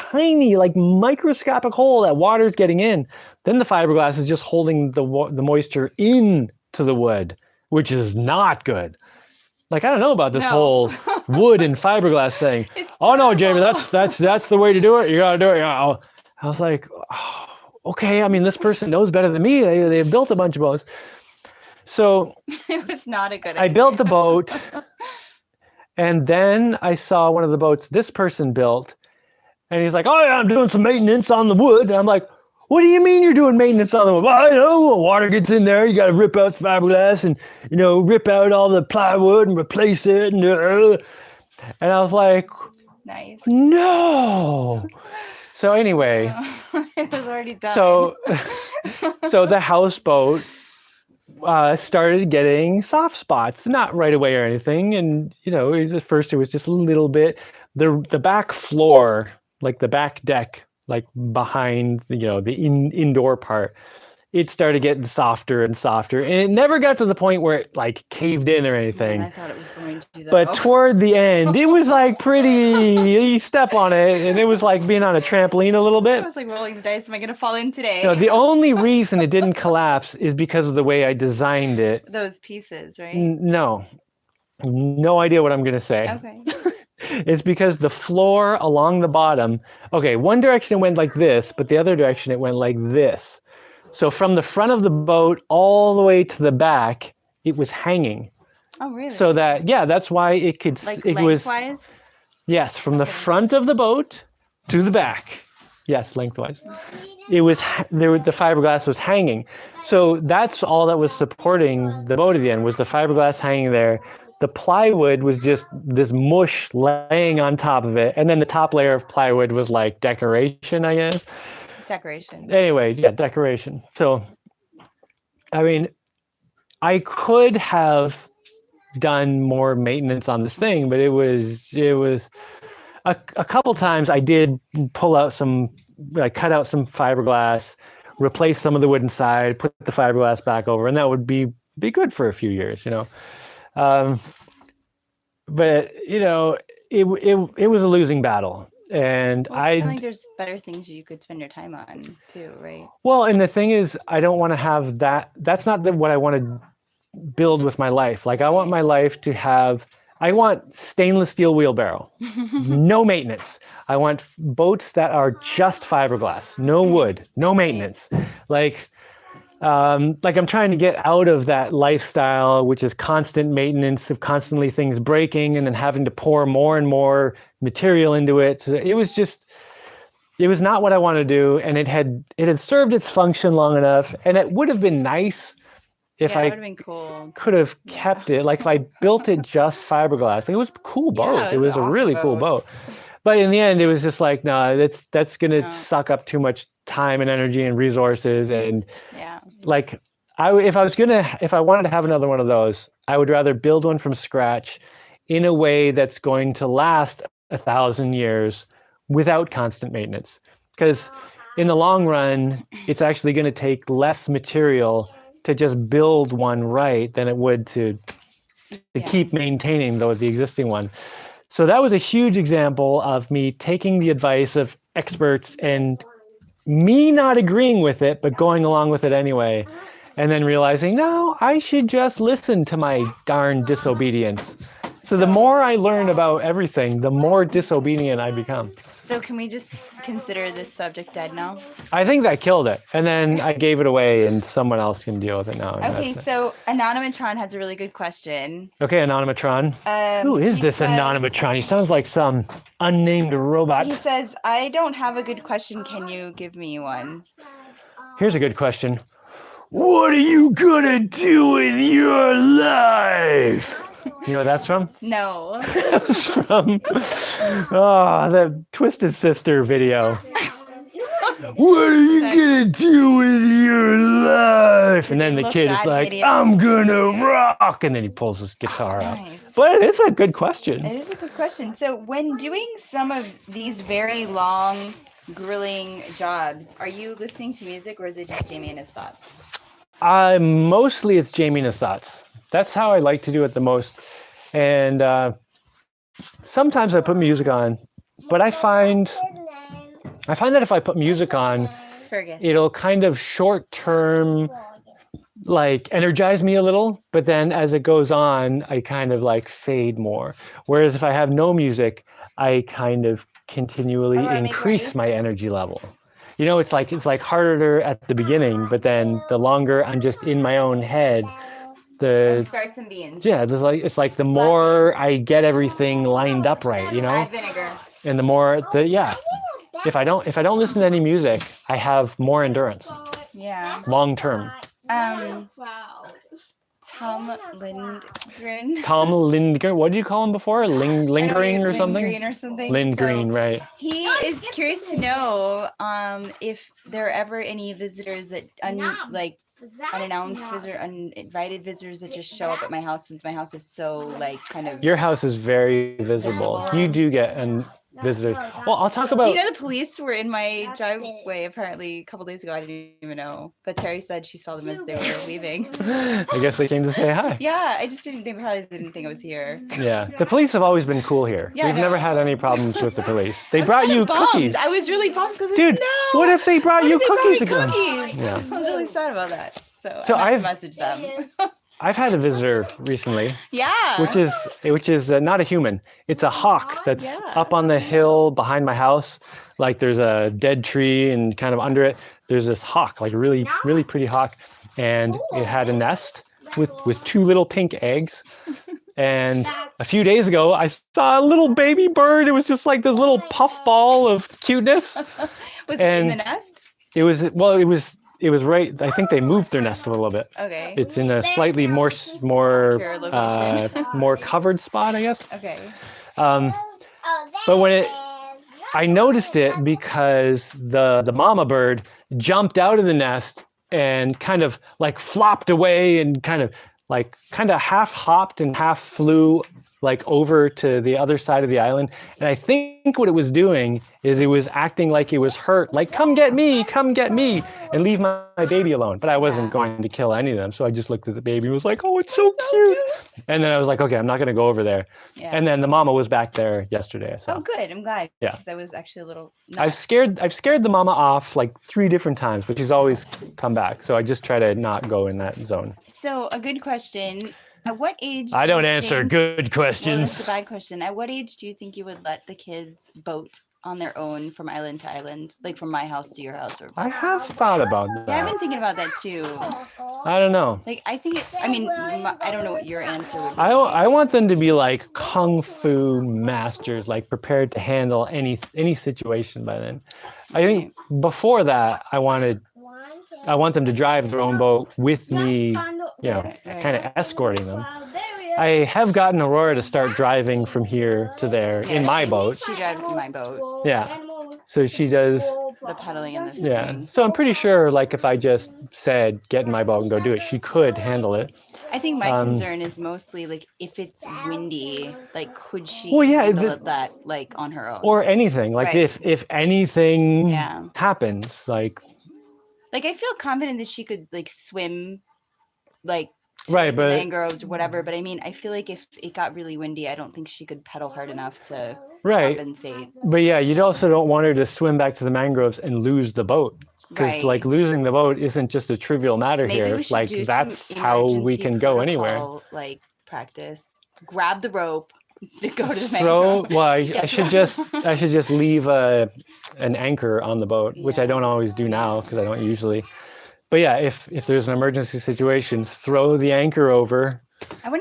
like microscopic hole that water's getting in, then the fiberglass is just holding the moisture in to the wood, which is not good. Like, I don't know about this whole wood and fiberglass thing. Oh no, Jaimie, that's the way to do it. You gotta do it. I was like, oh, okay. I mean, this person knows better than me. They built a bunch of boats. So it was not a good idea. I built the boat, and then I saw one of the boats this person built, and he's like, oh yeah, I'm doing some maintenance on the wood. And I'm like, what do you mean you're doing maintenance on the wood? Well, you know, water gets in there, you got to rip out the fiberglass and, you know, rip out all the plywood and replace it. And I was like, nice. No. So anyway. It was already done. So the houseboat started getting soft spots, not right away or anything. And, you know, at first it was just a little bit. The back floor, like the back deck, like behind, you know, the indoor part, it started getting softer and softer, and it never got to the point where it like caved in or anything. I thought it was going to do that. But toward the end, it was like pretty, you step on it and it was like being on a trampoline a little bit. I was like rolling the dice, am I going to fall in today? No, the only reason it didn't collapse is because of the way I designed it. Those pieces, right? No idea what I'm going to say. Okay. It's because the floor along the bottom, okay, one direction it went like this, but the other direction it went like this. So from the front of the boat all the way to the back, it was hanging. Oh, really? So that, yeah, that's why it could, like it lengthwise? was, yes, from the front of the boat to the back. Yes, lengthwise. It was, the fiberglass was hanging. So that's all that was supporting the boat at the end, was the fiberglass hanging there. The plywood was just this mush laying on top of it. And then the top layer of plywood was like decoration, I guess. Decoration. Anyway, yeah, decoration. So, I mean, I could have done more maintenance on this thing, but it was a couple times I did pull out some, like cut out some fiberglass, replace some of the wood inside, put the fiberglass back over, and that would be good for a few years, you know. But you know, it was a losing battle, and well, I think there's better things you could spend your time on too, right? Well, and the thing is, I don't want to have that. That's not what I want to build with my life. Like I want my life to have. I want stainless steel wheelbarrow, no maintenance. I want boats that are just fiberglass, no wood, no maintenance. Like I'm trying to get out of that lifestyle, which is constant maintenance of constantly things breaking and then having to pour more and more material into it. So it was not what I wanted to do. And it had served its function long enough. And it would have been nice if I could have kept it. Like if I built it just fiberglass, it was a cool boat. Yeah, it was a really cool boat. But in the end, it was just like, no, that's going to suck up too much time and energy and resources. And like, if I wanted to have another one of those, I would rather build one from scratch in a way that's going to last 1,000 years without constant maintenance. Because in the long run, it's actually going to take less material to just build one right than it would to keep maintaining the existing one. So that was a huge example of me taking the advice of experts and me not agreeing with it, but going along with it anyway. And then realizing, no, I should just listen to my darn disobedience. So the more I learn about everything, the more disobedient I become. So can we just consider this subject dead now? I think that killed it. And then I gave it away and someone else can deal with it now. Okay, so Anonymatron has a really good question. Okay, Anonymatron. Who is this Anonymatron? He sounds like some unnamed robot. He says, I don't have a good question. Can you give me one? Here's a good question. What are you gonna do with your life? You know what that's from? No. That's from the Twisted Sister video. What are you gonna do with your life? And then the kid is like, I'm gonna rock. And then he pulls his guitar out. But it's a good question. It is a good question. So when doing some of these very long, grueling jobs, are you listening to music or is it just Jaimie and his thoughts? Mostly it's Jaimie and his thoughts. That's how I like to do it the most. And sometimes I put music on, but I find that if I put music on, Fergus. it'll kind of short term like energize me a little, but then as it goes on, I kind of like fade more. Whereas if I have no music, I kind of continually increase my energy level. You know, it's like harder at the beginning, but then the longer I'm just in my own head, Start some beans. yeah, it's like the more I get everything lined up right, you know? Add vinegar. And the more if I don't listen to any music, I have more endurance. Yeah. Long term. Tom Lindgren. Tom Lindgren. What did you call him before? Lingering or something? Lindgren or something. Lindgren, right. He is curious to know if there are ever any visitors that unannounced visitors, uninvited visitors that just show up at my house, since my house is so like kind of. Your house is very visible. You do get visitors. Well, I'll talk about. Do you know the police were in my driveway apparently a couple days ago? I didn't even know, but Terry said she saw them as they were leaving. I guess they came to say hi. Yeah, I just didn't. They probably didn't think I was here. Yeah, the police have always been cool here. Yeah, We've never had any problems with the police. They brought you cookies. I was really bummed because dude, no. What if they brought you cookies again? Yeah. I was really sad about that. So I've messaged them. I've had a visitor recently. Yeah. Which is not a human. It's a hawk that's up on the hill behind my house. Like there's a dead tree and kind of under it, there's this hawk, like a really, really pretty hawk. And it had a nest with 2 little pink eggs. And a few days ago, I saw a little baby bird. It was just like this little puffball of cuteness. Was it in the nest? It was right. I think they moved their nest a little bit. Okay. It's in a slightly more more covered spot, I guess. Okay. But when I noticed it because the mama bird jumped out of the nest and kind of like flopped away and kind of half hopped and half flew like over to the other side of the island. And I think what it was doing is it was acting like it was hurt, like come get me, and leave my baby alone. But I wasn't going to kill any of them. So I just looked at the baby and was like, oh, it's so cute. And then I was like, okay, I'm not going to go over there. Yeah. And then the mama was back there yesterday. So. Oh, good. I'm glad. Yeah. Because I was actually a little. I've scared the mama off like 3 different times, but she's always come back. So I just try to not go in that zone. So a good question. At what age? I don't answer good questions. Well, that's a bad question. At what age do you think you would let the kids boat on their own from island to island, like from my house to your house? Or I have thought about that. Yeah, I've been thinking about that too. I don't know. Like I think I don't know what your answer would be. I want them to be like kung fu masters, like prepared to handle any situation by then. I think before that, I want them to drive their own boat with me, kind of escorting them. I have gotten Aurora to start driving from here to there in my boat. She drives my boat. Yeah. So she does the pedaling and the steering. Yeah. So I'm pretty sure like if I just said get in my boat and go do it, she could handle it. I think my concern is mostly like if it's windy, like could she handle that like on her own? Or anything. Like if anything happens, like I feel confident that she could like swim like but the mangroves or whatever, but I mean I feel like if it got really windy, I don't think she could pedal hard enough to compensate. But yeah, you also don't want her to swim back to the mangroves and lose the boat, because like losing the boat isn't just a trivial matter. Maybe here. Like that's how we can go anywhere. Like practice, grab the rope to go to the mangrove. Well, I should just leave an anchor on the boat, which I don't always do now because I don't usually. But yeah, if there's an emergency situation, throw the anchor over,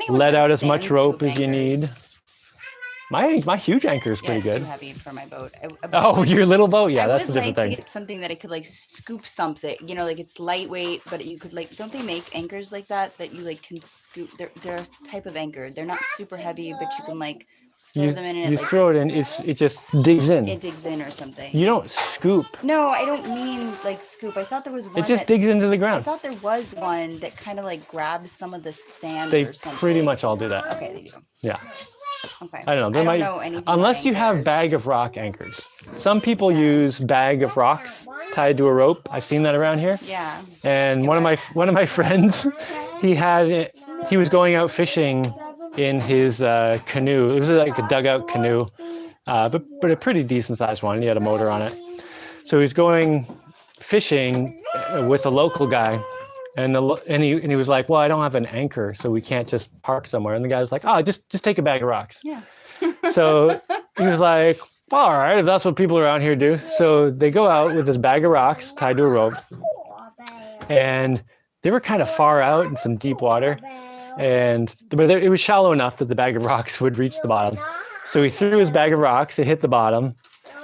let out as much rope as you need. My huge anchor is pretty good. It's too heavy for my boat. Your little boat? Yeah, that's a different thing. I would like to get something that I could like scoop something, like it's lightweight, but you could like, don't they make anchors like that you like can scoop? They're a type of anchor. They're not super heavy, but you can like throw them in and you throw it in, it just digs in. It digs in or something. You don't scoop. No, I don't mean like scoop. I thought there was one. It just digs into the ground. I thought there was one that kind of like grabs some of the sand or something. They pretty much all do that. Okay, they do. Yeah. Okay. I don't know. I don't know anything unless you have bag of rock anchors. Some people use bag of rocks tied to a rope. I've seen that around here. Yeah. And one of my friends, he had he was going out fishing in his canoe. It was like a dugout canoe, but a pretty decent sized one. He had a motor on it. So he's going fishing with a local guy, and he was like, "Well, I don't have an anchor, so we can't just park somewhere." And the guy was like, "Oh, just take a bag of rocks." Yeah. So he was like, "All right, if that's what people around here do." So they go out with this bag of rocks tied to a rope, and they were kind of far out in some deep water, but it was shallow enough that the bag of rocks would reach the bottom. So he threw his bag of rocks, it hit the bottom,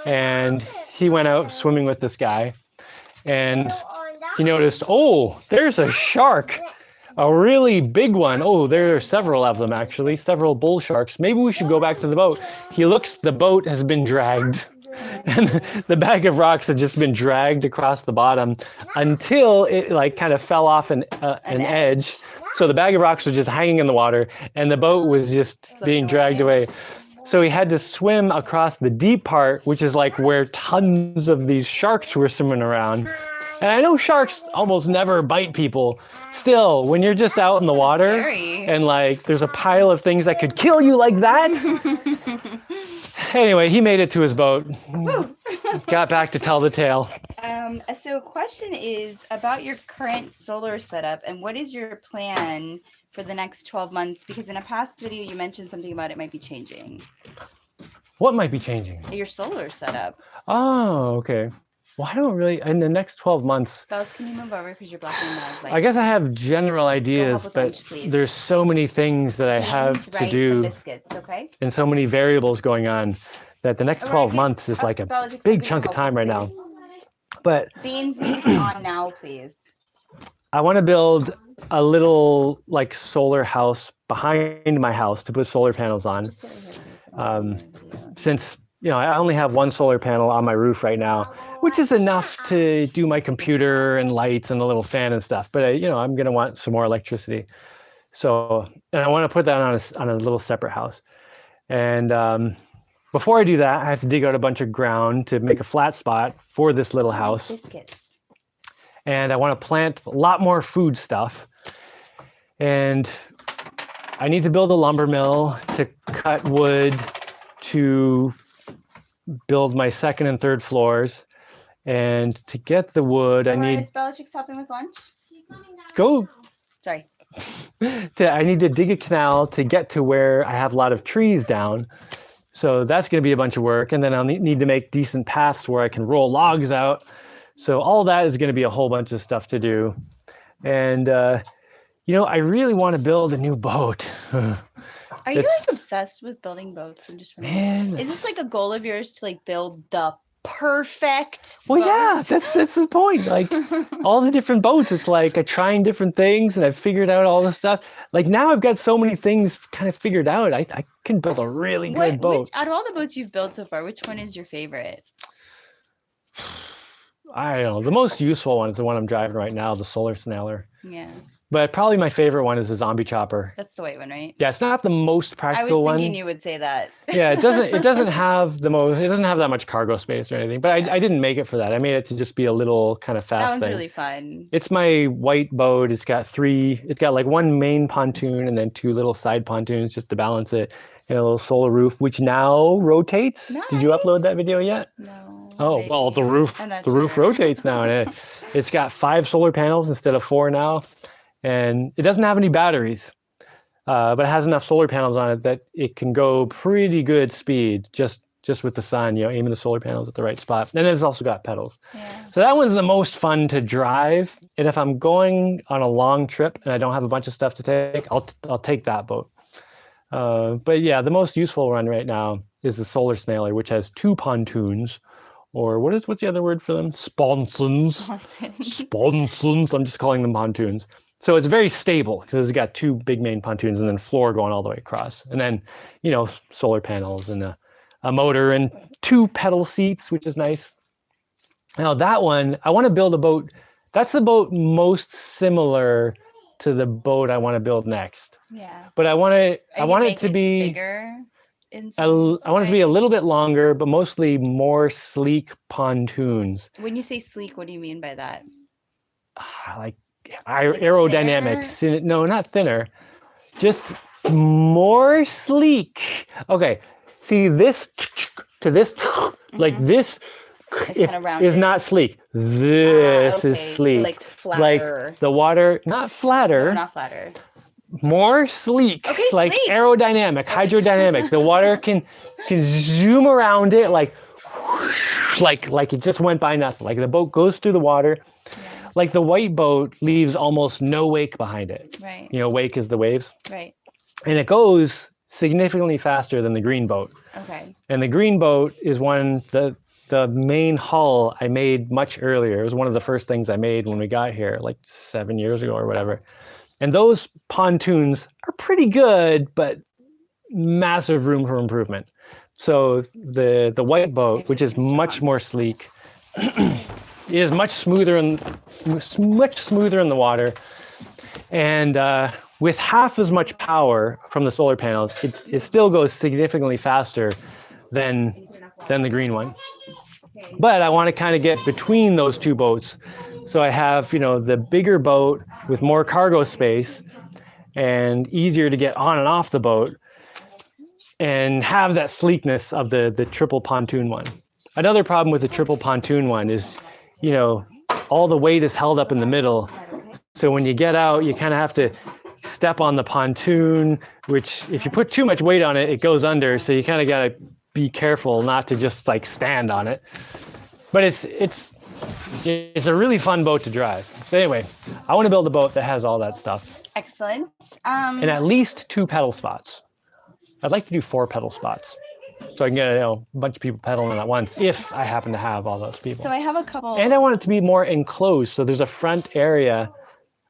and he went out swimming with this guy, and he noticed, oh, there's a shark, a really big one. Oh, there are several of them actually, several bull sharks. Maybe we should go back to the boat. He looks, the boat has been dragged, and the bag of rocks had just been dragged across the bottom until it like kind of fell off an edge. So the bag of rocks was just hanging in the water, and the boat was just being dragged away. So he had to swim across the deep part, which is like where tons of these sharks were swimming around. And I know sharks almost never bite people. Still, when you're just out in the water and like there's a pile of things that could kill you like that. Anyway, he made it to his boat. Got back to tell the tale. So question is about your current solar setup, and what is your plan for the next 12 months? Because in a past video, you mentioned something about it might be changing. What might be changing? Your solar setup. Oh, okay. Well, I don't really, in the next 12 months. Bells, can you move over because you're blocking the light? I guess I have general ideas, but there's so many things that I have to do. And biscuits, okay? And so many variables going on that the next 12 months is like a big chunk of time right now. But beans need to be on now, please. I want to build a little like solar house behind my house to put solar panels on. Since I only have one solar panel on my roof right now, which is enough to do my computer and lights and a little fan and stuff. But I'm gonna want some more electricity. So, and I want to put that on a little separate house. And before I do that, I have to dig out a bunch of ground to make a flat spot for this little house. Biscuits. And I want to plant a lot more food stuff. And I need to build a lumber mill to cut wood to build my second and third floors. And to get the wood, I need... Is Bellatrix helping with lunch? Go. Sorry. I need to dig a canal to get to where I have a lot of trees down. So that's going to be a bunch of work. And then I'll need to make decent paths where I can roll logs out. So all that is going to be a whole bunch of stuff to do. And, I really want to build a new boat. Are you like obsessed with building boats? I'm just wondering. Is this like a goal of yours to like build the perfect boat? Yeah, that's the point. Like all the different boats, it's like I'm trying different things and I've figured out all this stuff. Like now I've got so many things kind of figured out. I can build a really good boat. Out of all the boats you've built so far, which one is your favorite? I don't know. The most useful one is the one I'm driving right now, the solar snailer. Yeah. But probably my favorite one is the zombie chopper. That's the white one, right? Yeah, it's not the most practical one. I was thinking you would say that. Yeah, it doesn't have that much cargo space or anything. But I didn't make it for that. I made it to just be a little kind of fast thing. That one's really fun. It's my white boat. It's got like one main pontoon and then two little side pontoons just to balance it, and a little solar roof, which now rotates. Nice. Did you upload that video yet? No. Oh, well, the roof rotates now, and it's got 5 solar panels instead of 4 now. And it doesn't have any batteries, but it has enough solar panels on it that it can go pretty good speed just with the sun, aiming the solar panels at the right spot. And then it's also got pedals. Yeah. So that one's the most fun to drive. And if I'm going on a long trip and I don't have a bunch of stuff to take, I'll take that boat. But yeah, the most useful one right now is the solar snailer, which has 2 pontoons. Or what's the other word for them? Sponsons. Sponsons. I'm just calling them pontoons. So it's very stable because it's got 2 big main pontoons and then floor going all the way across. And then, solar panels and a motor and 2 pedal seats, which is nice. Now that one, I want to build a boat. That's the boat most similar to the boat I want to build next. Yeah. But I want it to be bigger. I want it to be a little bit longer, but mostly more sleek pontoons. When you say sleek, what do you mean by that? Like aerodynamics. No, not thinner. just more sleek. Okay, see this to this, like this It's kinda rounded. is not sleek. This is Okay, so, sleek. like, flatter. the water, not flatter, No, not flatter. more sleek. Okay, like sleek. aerodynamic, hydrodynamic. The water can zoom around it like it just went by nothing. Like the boat goes through the water. Yeah. Like the white boat leaves almost no wake behind it. Right. You know, wake is the waves. Right. And it goes significantly faster than the green boat. Okay. And the green boat is the main hull I made much earlier. It was one of the first things I made when we got here, like 7 years ago or whatever. And those pontoons are pretty good, but massive room for improvement. So the white boat, which is much more sleek, is much smoother in the water, and with half as much power from the solar panels, it still goes significantly faster than the green one. But I want to kind of get between those two boats, so I have, you know, the bigger boat with more cargo space and easier to get on and off the boat, and have that sleekness of the triple pontoon one. Another problem with the triple pontoon one is, you know, all the weight is held up in the middle. So when you get out, you kind of have to step on the pontoon, which if you put too much weight on it, it goes under. So you kind of got to be careful not to just like stand on it. But it's a really fun boat to drive. So anyway, I want to build a boat that has all that stuff. Excellent. And at least 2 pedal spots. I'd like to do 4 pedal spots, so I can get, you know, a bunch of people pedaling at once if I happen to have all those people. So I have a couple. And I want it to be more enclosed, so there's a front area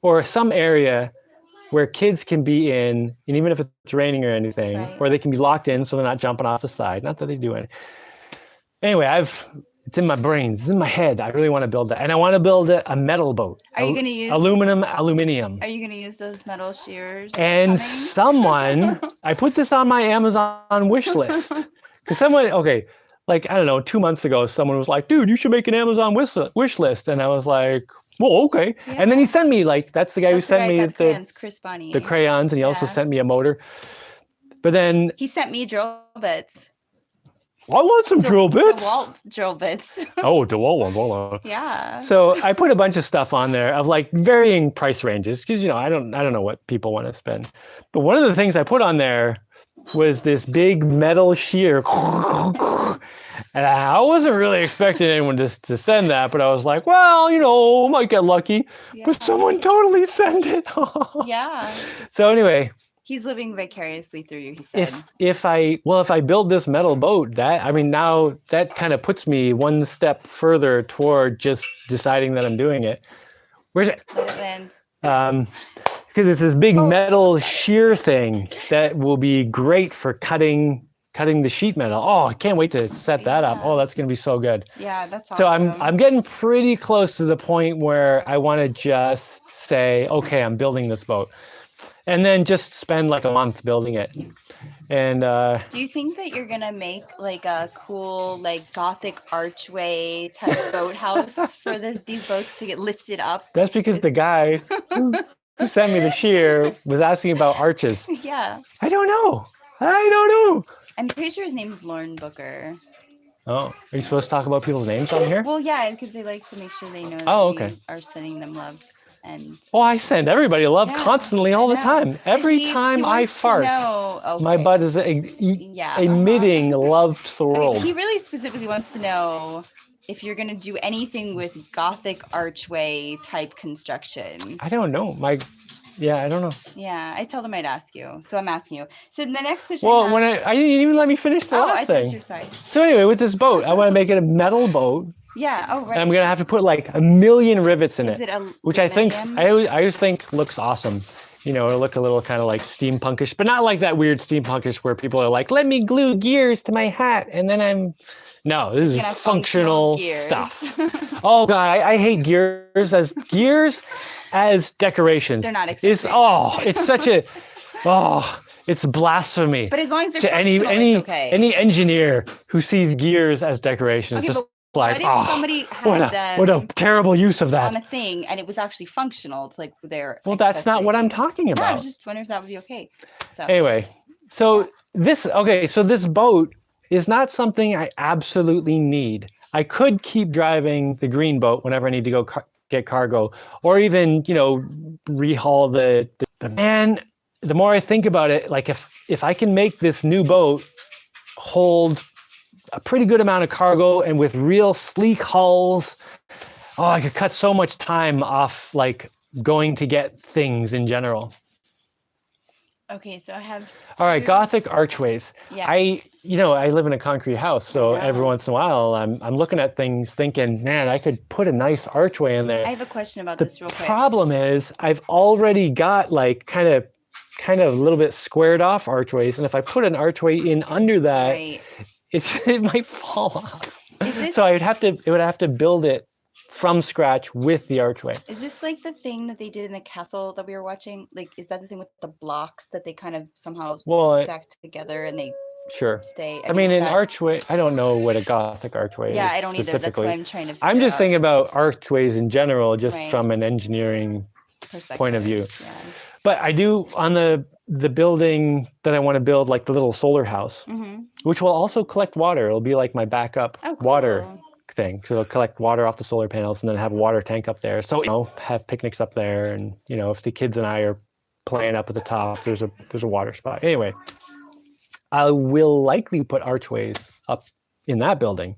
or some area where kids can be in, and even if it's raining or anything, Right. or they can be locked in so they're not jumping off the side. Not that they do anything. Anyway, it's in my brains, it's in my head. I really want to build that. And I want to build a metal boat. Are you going to use aluminium? Are you going to use those metal shears? And someone, I put this on my Amazon wish list. Because someone, okay, like, I don't know, 2 months ago, someone was like, dude, you should make an Amazon wish list. And I was like, well, okay. Yeah. And then he sent me, like, that's the guy who sent me Chris Bonnie. the crayons, and he also sent me a motor. But then he sent me drill bits. I want some drill bits. DeWalt drill bits. Oh, DeWalt one. Yeah. So I put a bunch of stuff on there of like varying price ranges, because, you know, I don't know what people want to spend. But one of the things I put on there was this big metal shear. And I wasn't really expecting anyone to send that, but I was like, well, you know, might get lucky. Yeah. But someone totally sent it. Yeah. So anyway. He's living vicariously through you, he said. If I build this metal boat, now that kind of puts me one step further toward just deciding that I'm doing it. Where's it? Let it land. Because it's this big metal shear thing that will be great for cutting the sheet metal. Oh, I can't wait to set that up. Oh, that's going to be so good. Yeah, that's awesome. So I'm getting pretty close to the point where I want to just say, okay, I'm building this boat. And then just spend like a month building it. And do you think that you're gonna make like a cool like Gothic archway type boathouse for these boats to get lifted up? That's because the guy who sent me the shear was asking about arches. Yeah. I don't know. I'm pretty sure his name is Lauren Booker. Oh, are you supposed to talk about people's names on here? Well, yeah, because they like to make sure they know that we are sending them love. And I send everybody love constantly all the time. Every time I fart, my butt is emitting love to the world. He really specifically wants to know if you're going to do anything with Gothic archway type construction. I don't know. I don't know. Yeah, I told him I'd ask you, so I'm asking you. So the next question. Well, when I didn't even let me finish the last thing. Thought your side. So anyway, with this boat, I want to make it a metal boat. Yeah. Oh, right. And I'm gonna have to put like 1 million rivets in it, which I aluminium? always think looks awesome. You know, it'll look a little kind of like steampunkish, but not like that weird steampunkish where people are like, "Let me glue gears to my hat," and then No, this is functional stuff. Oh God, I hate gears as decorations. They're not accessories. It's such a it's blasphemy. But as long as they're to functional, it's okay. any engineer who sees gears as decorations, Okay, just but Like, What if somebody had what a them terrible use of on that. a thing and it was actually functional to like their Well, that's not what I'm accessory? talking No, I about. was just wondering if that would be okay. So Anyway, so this boat is not something I absolutely need. I could keep driving the green boat whenever I need to go get cargo, or even, rehaul the man. The more I think about it, like if I can make this new boat hold a pretty good amount of cargo and with real sleek hulls, oh, I could cut so much time off, like going to get things in general. okay, so I have All right, two- Gothic archways. Yeah. I live in a concrete house, so every once in a while I'm looking at things thinking, man, I could put a nice archway in there. I have a question about The this real quick. problem is I've already got like kind of a little bit squared off archways, and if I put an archway in under that, Right. it might fall off. Is this So it would have to build it from scratch with the archway. Is this like the thing that they did in the castle that we were watching? Like, is that the thing with the blocks that they kind of somehow stack together and they Sure. stay? I mean, is an that- archway, I don't know what a Gothic archway is. Yeah, I don't either. That's specifically. why I'm trying to figure I'm just out thinking about archways in general, just Right. from an engineering perspective. point of view. Yeah. But I do, on the building that I want to build, like the little solar house, Mm-hmm. which will also collect water. It'll be like my backup Oh, cool. water thing. So it'll collect water off the solar panels and then have a water tank up there. So, have picnics up there. And, if the kids and I are playing up at the top, there's a water spot. Anyway, I will likely put archways up in that building,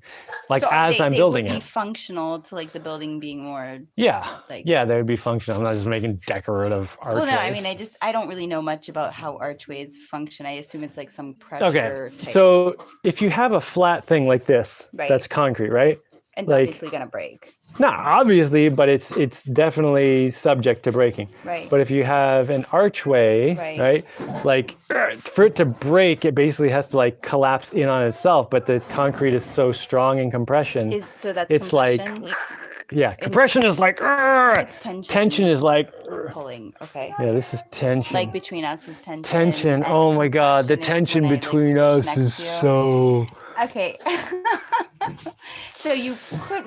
like So as I'm building would it. be functional to like the building being more. Yeah, like- yeah, they would be functional. I'm not just making decorative archways. Well, no, I mean, I don't really know much about how archways function. I assume it's like some pressure. Okay, type. so if you have a flat thing like this, Right. that's concrete, right? It's like- obviously gonna break. Not obviously, but it's definitely subject to breaking. Right. But if you have an archway, Right. like for it to break, it basically has to like collapse in on itself. But the concrete is so strong in compression, So that's it's like, compression? yeah, compression is like, It's tension. tension is like, Pulling. Okay. yeah, this is tension. Like between us is tension. Tension. and Oh my God, the compression is tension when I, like, between squish us next is to you. so. Okay. So you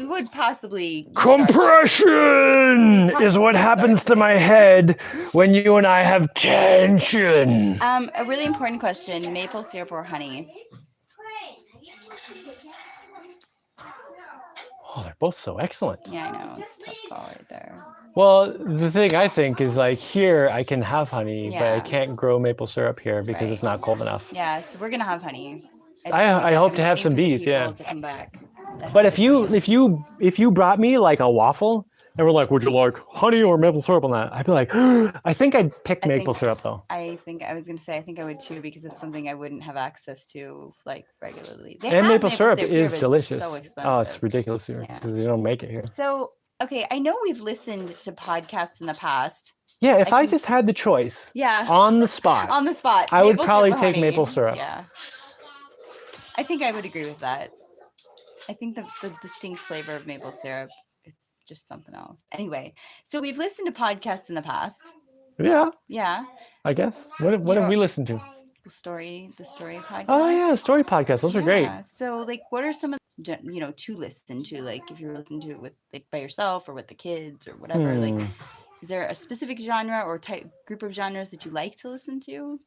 would possibly Compression is what happens to my head when you and I have tension. A really important question: maple syrup or honey? Oh, they're both so excellent. Yeah, I know it's a tough call right there. Well, the thing I think is like here I can have honey, but I Yeah. can't grow maple syrup here because Right. it's not cold enough. Yeah, so we're gonna have honey. I hope to have some bees, yeah. To come back. But if you brought me like a waffle and were like, would you like honey or maple syrup on that? I'd be like, I think I'd pick I maple think- syrup though. I was gonna say I think I would too because it's something I wouldn't have access to like regularly. They And have maple syrup here, is but it's delicious. So Oh, expensive. it's ridiculous here Yeah. because they don't make it here. So okay, I know we've listened to podcasts in the past. Yeah, if I I think- just had the choice Yeah. on the spot, On the spot. I would maple probably syrup or take honey. maple syrup. Yeah. I think I would agree with that. I think that's the distinct flavor of maple syrup. It's just something else. Anyway, so we've listened to podcasts in the past. Yeah, Yeah. I guess. What have we listened to? The story podcast. Oh yeah, story podcasts. Those are great. Yeah. So like what are some of to listen to, like if you're listening to it with like by yourself or with the kids or whatever, like Hmm. is there a specific genre or type group of genres that you like to listen to?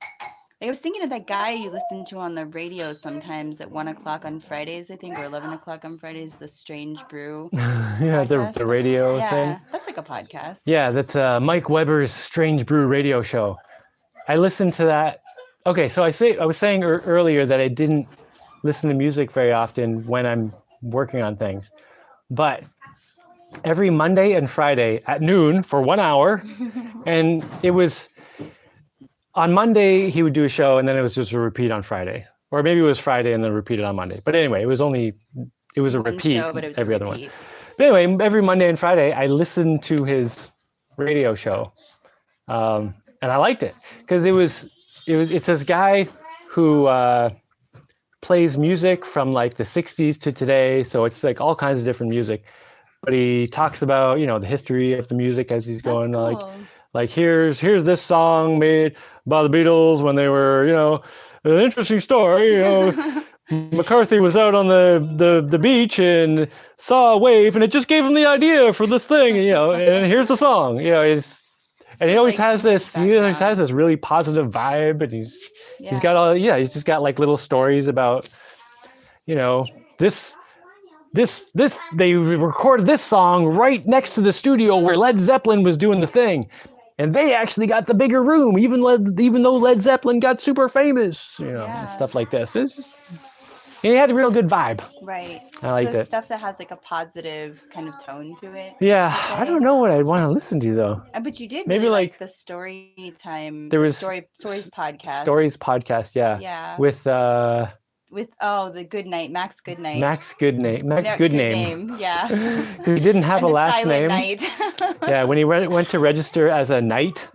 Like, I was thinking of that guy you listen to on the radio sometimes at 1:00 on Fridays, I think, or 11:00 on Fridays, the Strange Brew. Yeah, podcast. the radio Yeah, thing. that's like a podcast. Yeah, that's Mike Weber's Strange Brew radio show. I listened to that. Okay, so I was saying earlier that I didn't listen to music very often when I'm working on things, but every Monday and Friday at noon for 1 hour, and it was on Monday he would do a show, and then it was just a repeat on Friday, or maybe it was Friday and then repeated on Monday. But anyway, it was a One repeat show, but it was every a other one. repeat. But anyway, every Monday and Friday, I listened to his radio show, and I liked it because it's this guy who plays music from like the 60s to today, so it's like all kinds of different music. But he talks about the history of the music as he's going, That's cool. like here's this song made by the Beatles when they were an interesting story, McCarthy was out on the beach and saw a wave, and it just gave him the idea for this thing, and here's the song. And he always has this really positive vibe, and he's just got like little stories about, this they recorded this song right next to the studio where Led Zeppelin was doing the thing. And they actually got the bigger room, even though Led Zeppelin got super famous, and stuff like this. It's just, he had a real good vibe. Right. I liked it. Stuff that has like a positive kind of tone to it. Yeah, I don't know what I'd want to listen to though. But you did maybe really like the story time. There was stories podcast. Stories podcast, yeah. Yeah. With the Goodnight, Max Goodnight. Max Goodname. Yeah. Because he didn't have a last name. Night. Yeah, when he went to register as a knight,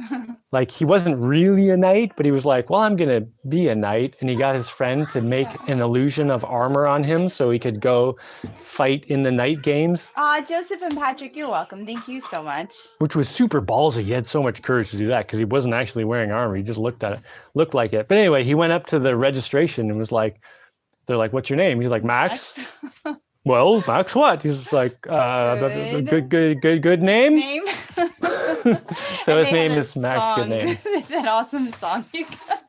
like he wasn't really a knight, but he was like, well, I'm gonna be a knight, and he got his friend to make an illusion of armor on him so he could go fight in the knight games. Joseph and Patrick, you're welcome. Thank you so much. Which was super ballsy. He had so much courage to do that because he wasn't actually wearing armor. He just looked like it. But anyway, he went up to the registration and was like, they're like, what's your name? He's like, Max. Well, Max what? He's like, good name. So his name is Max Goodname. That awesome song you got.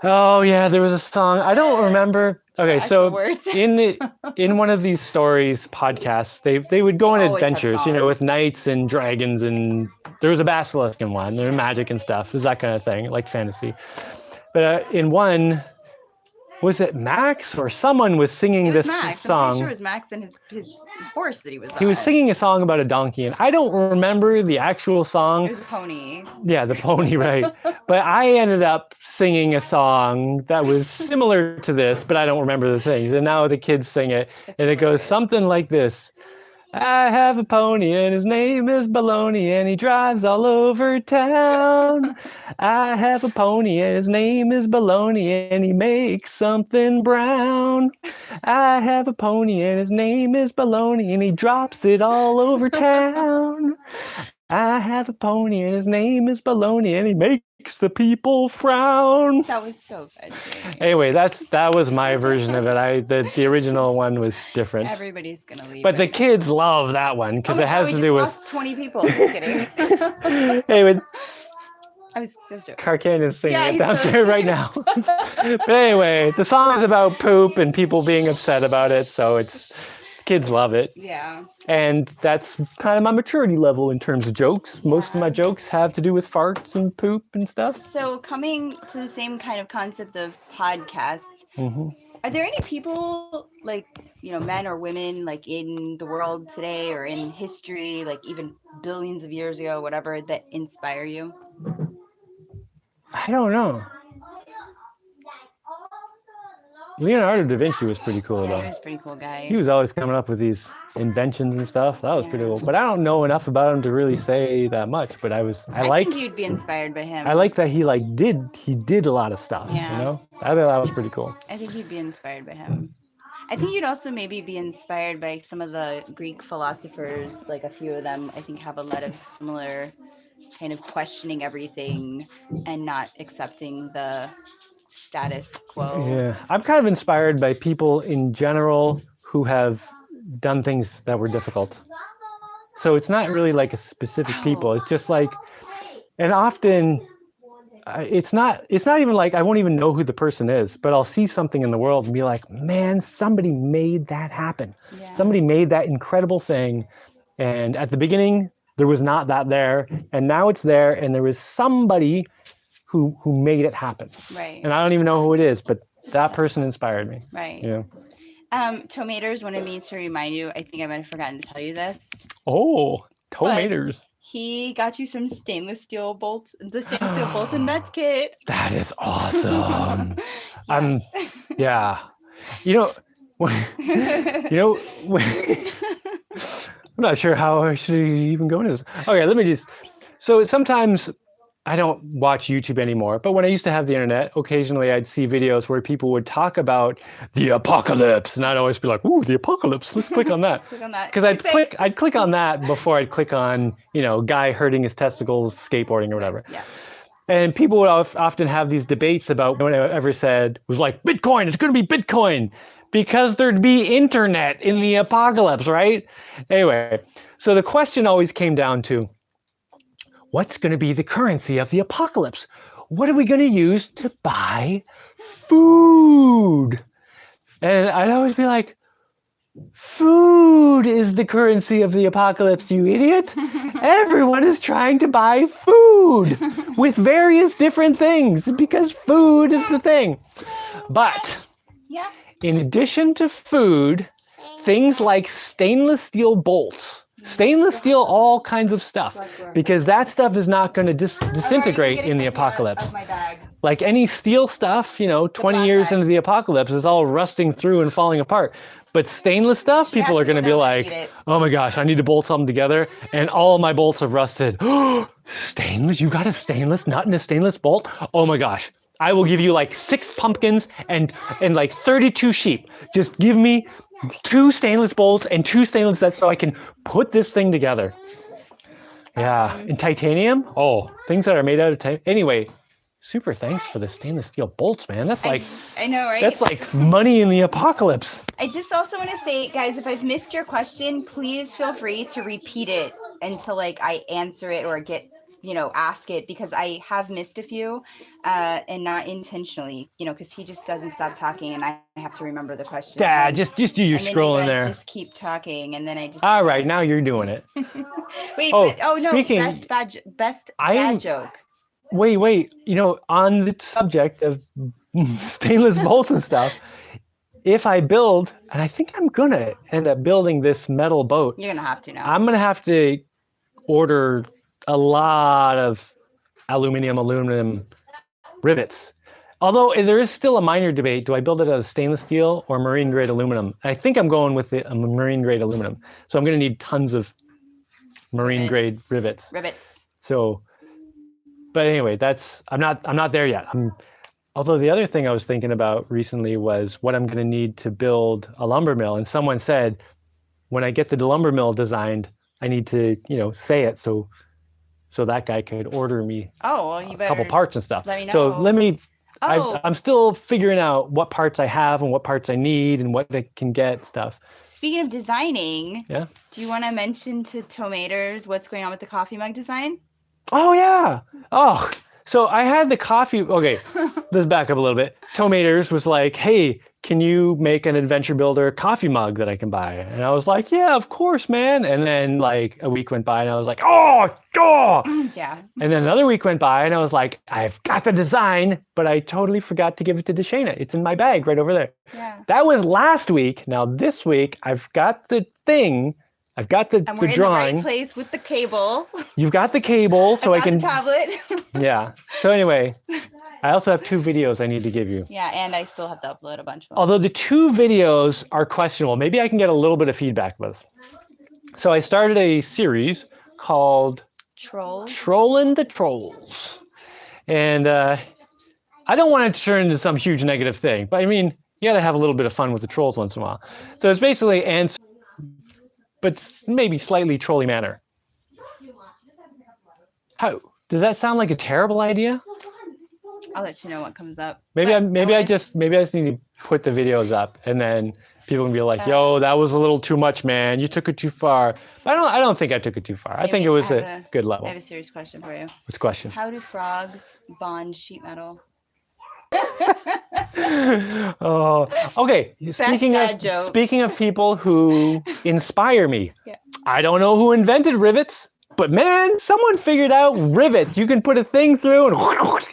Oh yeah, there was a song. I don't remember. Okay, so in one of these stories podcasts, they would go on adventures, with knights and dragons, and there was a basilisk in one. There was magic and stuff. It was that kind of thing, like fantasy. But in one, was it Max or someone was singing this Max. song? I'm pretty sure it was Max and his horse that he was on. He was singing a song about a donkey, and I don't remember the actual song. It was a pony. Yeah, the pony, right. But I ended up singing a song that was similar to this, but I don't remember the things. And now the kids sing it, and it goes something like this. I have a pony and his name is Baloney and he drives all over town. I have a pony and his name is Baloney and he makes something brown. I have a pony and his name is Baloney and he drops it all over town. I have a pony and his name is Baloney and he makes the people frown. That was so good, Jaimie. Anyway, that was my version of it. The original one was different. Everybody's gonna leave. But the kids love that one because it has to do with. Lost 20 people. Just kidding. Anyway, I was joking. Carcan is singing it downstairs right now. But anyway, the song is about poop and people being upset about it, so kids love it. Yeah. And that's kind of my maturity level in terms of jokes. Most of my jokes have to do with farts and poop and stuff. So coming to the same kind of concept of podcasts, are there any people like, men or women like in the world today or in history, like even billions of years ago, whatever, that inspire you? I don't know. Leonardo da Vinci was pretty cool, though. He was a pretty cool guy. He was always coming up with these inventions and stuff. That was pretty cool. But I don't know enough about him to really say that much. But I think you'd be inspired by him. I like that he did a lot of stuff. Yeah. I thought that was pretty cool. I think you'd be inspired by him. I think you'd also maybe be inspired by some of the Greek philosophers. Like a few of them, I think, have a lot of similar kind of questioning everything and not accepting the status quo. Yeah, I'm kind of inspired by people in general who have done things that were difficult. So it's not really like a specific people. It's just like, and often it's not even like I won't even know who the person is, but I'll see something in the world and be like, man, somebody made that happen. Yeah. Somebody made that incredible thing. And at the beginning, there was not that there, and now it's there, and there was somebody who made it happen. Right. And I don't even know who it is, but that person inspired me. Right. Yeah. Tomaters wanted me to remind you, I think I might have forgotten to tell you this. Oh, Tomaters. He got you some stainless steel bolts and nuts kit. That is awesome. Yeah. I'm not sure how I should even go into this. Okay, so sometimes I don't watch YouTube anymore, but when I used to have the internet, occasionally I'd see videos where people would talk about the apocalypse, and I'd always be like, ooh, the apocalypse, let's click on that. Click on that. Because I'd click on that before I'd click on, guy hurting his testicles, skateboarding or whatever. Yeah. And people would often have these debates about no one ever said was like Bitcoin. It's going to be Bitcoin because there'd be internet in the apocalypse, right? Anyway, so the question always came down to what's going to be the currency of the apocalypse? What are we going to use to buy food? And I'd always be like, food is the currency of the apocalypse, you idiot. Everyone is trying to buy food with various different things because food is the thing. But in addition to food, things like stainless steel bolts, stainless steel, all kinds of stuff, because that stuff is not going to disintegrate in the apocalypse. Like any steel stuff, 20 years into the apocalypse is all rusting through and falling apart. But stainless stuff, people are going to be like, oh my gosh, I need to bolt something together. And all of my bolts have rusted. Stainless? You got a stainless nut and a stainless bolt? Oh my gosh. I will give you like 6 pumpkins and like 32 sheep. Just give me 2 stainless bolts and 2 stainless nuts so I can put this thing together. Yeah. And titanium? Oh, things that are made out of titanium. Anyway. Super thanks for the stainless steel bolts, man. That's like, I know, right? That's like money in the apocalypse. I just also want to say, guys, if I've missed your question, please feel free to repeat it until like I answer it or get, ask it, because I have missed a few and not intentionally, because he just doesn't stop talking and I have to remember the question. Yeah, just do your scrolling there. Just keep talking and then I just. All right, now you're doing it. Wait, no, best bad joke. Wait, on the subject of stainless bolts and stuff, if I build, and I think I'm going to end up building this metal boat. You're going to have to now. I'm going to have to order a lot of aluminum rivets. Although there is still a minor debate, do I build it out of stainless steel or marine grade aluminum? I think I'm going with the marine grade aluminum. So I'm going to need tons of marine grade rivets. So, but anyway, I'm not there yet. Although the other thing I was thinking about recently was what I'm going to need to build a lumber mill. And someone said, when I get the lumber mill designed, I need to, say it so that guy could order me a couple parts and stuff. Let me know. So let me. I'm still figuring out what parts I have and what parts I need and what I can get stuff. Speaking of designing, yeah. Do you want to mention to Tomaters what's going on with the coffee mug design? Oh yeah. Oh. So I had the coffee. Okay, let's back up a little bit. Tomaters was like, hey, can you make an Adventure Builder coffee mug that I can buy? And I was like, yeah, of course, man. And then like a week went by and I was like, oh. Yeah. And then another week went by and I was like, I've got the design, but I totally forgot to give it to Dashaina. It's in my bag right over there. Yeah. That was last week. Now this week, I've got the thing. I've got the drawing. And we're in the right place with the cable. You've got the cable, so I can. The tablet. Yeah. So anyway, I also have 2 videos I need to give you. Yeah, and I still have to upload a bunch of them. Although the 2 videos are questionable, maybe I can get a little bit of feedback with this. So I started a series called Trolling the Trolls, and I don't want it to turn into some huge negative thing, but I mean, you got to have a little bit of fun with the trolls once in a while. So it's basically answer. But maybe slightly trolly manner. How does that sound like a terrible idea? I'll let you know what comes up. Maybe I just need to put the videos up and then people can be like, yo, that was a little too much, man. You took it too far. But I don't think I took it too far. I think it was a good level. I have a serious question for you. What's the question? How do frogs bond sheet metal? Oh, okay. Speaking of people who inspire me, yeah. I don't know who invented rivets, but man, someone figured out rivets. You can put a thing through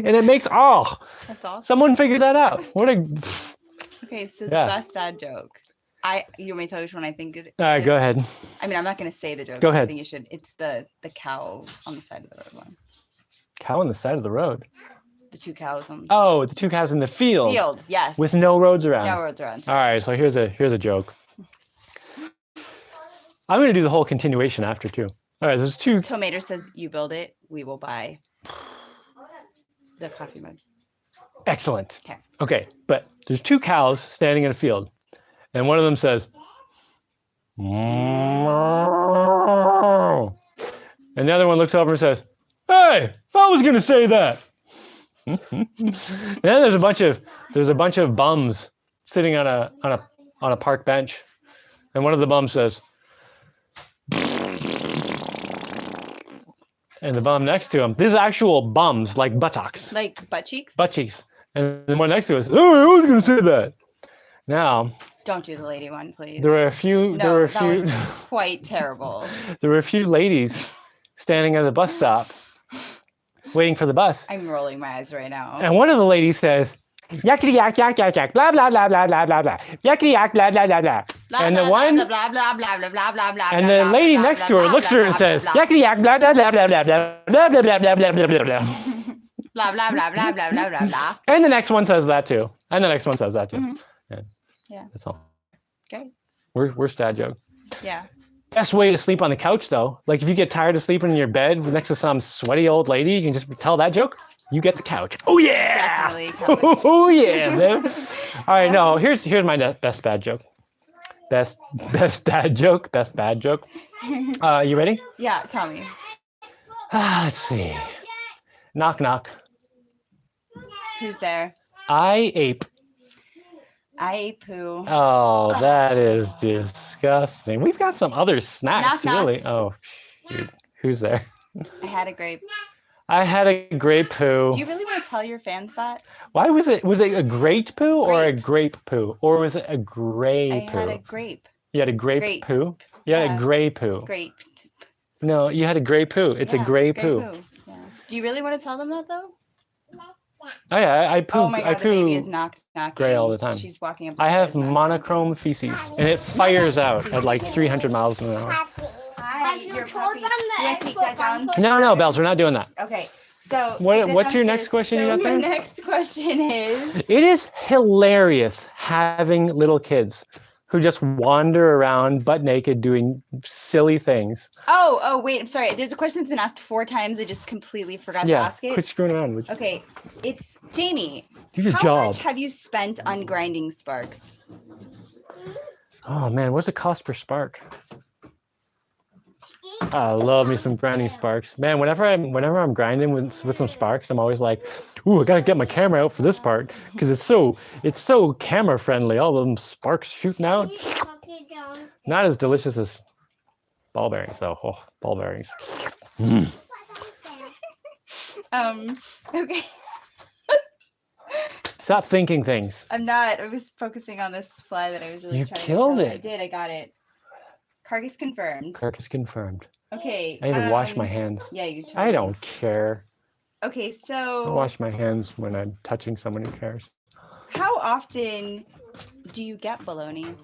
and it makes That's awesome. Someone figured that out. Okay, so the best dad joke. You want me to tell you which one I think it is? All right, go ahead. I mean, I'm not going to say the joke. Go ahead. I think you should. It's the cow on the side of the road one. Cow on the side of the road? The 2 cows on. Oh, the 2 cows in the field. Field, yes. With no roads around. No roads around. All right, so here's a joke. I'm going to do the whole continuation after too. All right, there's 2. Tomato says, you build it, we will buy the coffee mug. Excellent. Okay, but there's 2 cows standing in a field, and one of them says, "Moo." And the other one looks over and says, hey, I was going to say that. Then there's a bunch of bums sitting on a park bench, and one of the bums says, and the bum next to him, these are actual bums, like buttocks. Like butt cheeks? Butt cheeks. And the one next to us, oh, I was going to say that. Now, don't do the lady one, please. There were a few. That was quite terrible. There were a few ladies standing at the bus stop, waiting for the bus. I'm rolling my eyes right now. And one of the ladies says, "Yakety yak yak yak yak, blah blah blah blah blah blah blah, yakety yak blah blah blah blah." And the one, blah blah blah blah blah blah blah. and the lady next to her looks at her and says, "Yakety yak blah blah blah blah blah blah blah blah blah blah blah blah blah blah." Blah blah blah blah blah blah blah blah. And the next one says that too. And the next one says that too. Mm-hmm. Yeah. That's all. Okay. We're dad joke. Yeah. Best way to sleep on the couch though, like if you get tired of sleeping in your bed next to some sweaty old lady, you can just tell that joke. You get the couch. Oh yeah. Definitely couch. Oh yeah, man. All right, no. Here's my best bad joke. Best dad joke. Best bad joke. You ready? Yeah. Tell me. Let's see. Knock knock. Who's there? I ape. I ate poo. Oh, that is disgusting. We've got some other snacks, Knock, knock. really. Oh, shoot. Who's there? I had a grape. I had a grape poo. Do you really want to tell your fans that? Why was it? Was it a great poo or a Grape. grape poo? Or was it a gray I poo? had a grape. You had a grape poo? You had Yeah. a gray poo. Grape. No, you had a gray poo. It's a gray poo. Yeah. Do you really want to tell them that though? Oh yeah, I poo. Oh my I God, the baby is poo. knocking. gray all the time. She's walking up. I have stairs now. monochrome feces, and it fires out at like 300 miles an hour. Hi, Have you your told puppy. them the Yeah, take that down. No, Bells, we're not doing that. Okay. So What- take that what's your next downstairs. question you So got there? my next question is. It is hilarious having little kids who just wander around butt naked doing silly things. Oh, wait. I'm sorry. There's a question that's been asked 4 times. I just completely forgot to Yeah, ask it. quit screwing around. Would you? Okay. It's Jaimie. Do your How job. much have you spent on grinding sparks? Oh man, what's the cost per spark? I love me some grinding sparks. Man, whenever I'm grinding with some sparks, I'm always like, ooh, I gotta get my camera out for this part because it's so camera friendly. All them sparks shooting out. Not as delicious as ball bearings though. Oh, ball bearings. Mm. Okay. Stop thinking things. I'm not. I was focusing on this fly that I was really You trying killed to kill. it. I did. I got it. Carcass confirmed. Carcass confirmed. Okay. I need to wash my hands. Yeah, you told I me. don't care. Okay, I so wash my hands when I'm touching someone who cares. how often do you get bologna?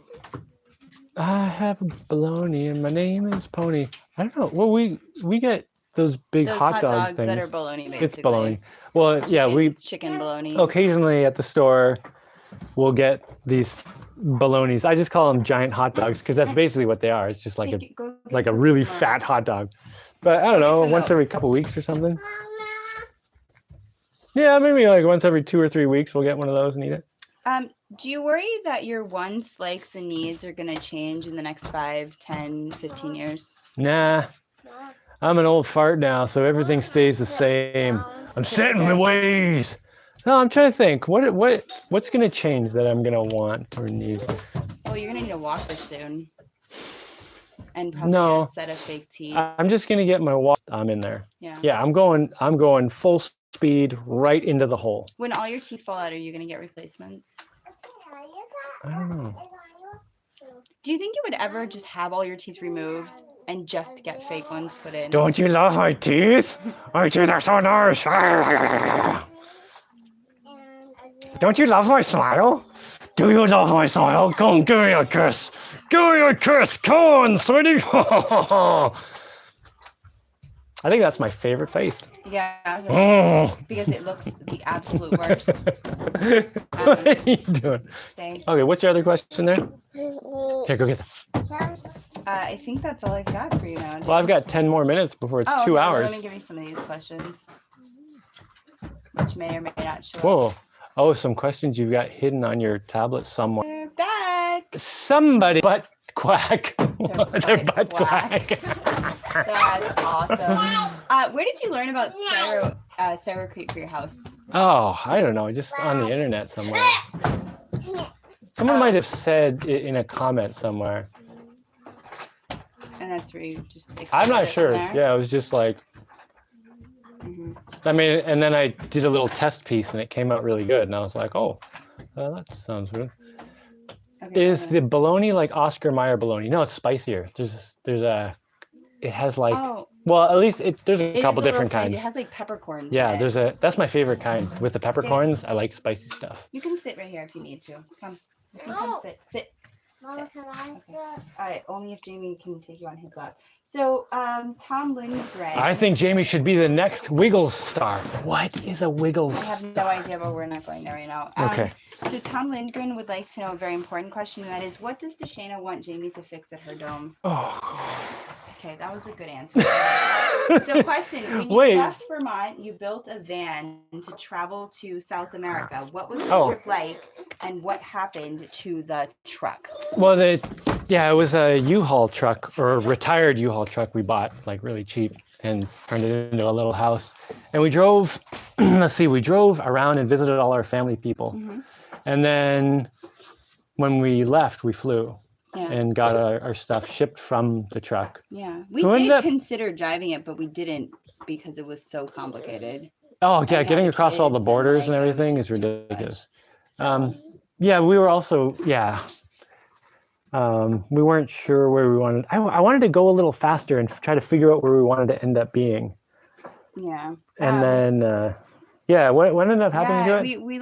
I have a bologna and my name is Pony. I don't know. Well, we get those big Those hot dog dogs things. that are bologna, basically. It's bologna. Well, yeah, It's chicken bologna. occasionally at the store we'll get these bolognas. I just call them giant hot dogs because that's basically what they are. It's just like Go a get really some fat more. hot dog. But I don't know, some once milk. every couple weeks or something. Yeah, maybe like once every 2 or 3 weeks we'll get one of those and eat it. Do you worry that your wants, likes, and needs are going to change in the next 5, 10, 15 years? Nah, I'm an old fart now, so everything stays the same. I'm set in my ways. No, I'm trying to think. What's gonna change that I'm gonna want or need? Oh, you're going to need a walker soon. And probably No. a set of fake teeth. I'm just gonna get my walk. I'm in there. Yeah. Yeah, I'm going full speed right into the hole. When all your teeth fall out, are you going to get replacements? I don't know. Do you think you would ever just have all your teeth removed and just get fake ones put in? Don't you love my teeth? My teeth are so nice. Don't you love my smile? Do you love my smile? Come, give me a kiss. Give me a kiss. Come on, sweetie. I think that's my favorite face. Yeah, that's Oh. because it looks the absolute worst. What are you doing? Stay. Okay, what's your other question there? Here, go get that. I think that's all I've got for you now. Well, I've got 10 more minutes before it's 2 okay, well, hours. Let me give you some of these questions, which may or may not show up. Whoa. Oh, some questions you've got hidden on your tablet somewhere. We're back. Somebody butt quack. Their butt butt quack. That's awesome. Where did you learn about Ceracrete for your house? Oh, I don't know, just on the internet somewhere. Someone might have said it in a comment somewhere. And that's where you just I'm not extracted it from sure. there? Yeah, it was just like, I mean, and then I did a little test piece and it came out really good. And I was like, oh, that sounds good. Okay, Is the bologna like Oscar Mayer bologna? No, it's spicier. It has like, oh, well, at least there's a it is couple a little different spicy. kinds. It has like peppercorns Yeah, in it. that's my favorite kind. With the peppercorns, I like spicy stuff. You can sit right here if you need to. Come. You can come sit. Sit. Mama, can I sit? All right, only if Jaimie can take you on his lap. So, Tom Lindgren. I think Jaimie should be the next Wiggles star. What is a Wiggles I have star? no idea, but we're not going there right now. Okay. So Tom Lindgren would like to know a very important question, and that is, what does Dashaina want Jaimie to fix at her dome? Oh. Okay, that was a good answer. So question, when you Wait. left Vermont, you built a van to travel to South America. What was the Oh. trip like, and what happened to the truck? Well, it was a U-Haul truck, or a retired U-Haul truck we bought, like really cheap, and turned it into a little house. And we drove, we drove around and visited all our family people. Mm-hmm. And then when we left, we flew Yeah. and got our stuff shipped from the truck. Yeah, we Who ended did up- consider driving it, but we didn't because it was so complicated. Oh, yeah, And getting the across all the kids and, borders like, and it was everything is just too much. ridiculous. So, Yeah, we were also, we weren't sure where we wanted. I wanted to go a little faster and try to figure out where we wanted to end up being. yeah. And then, what ended up happening to it? We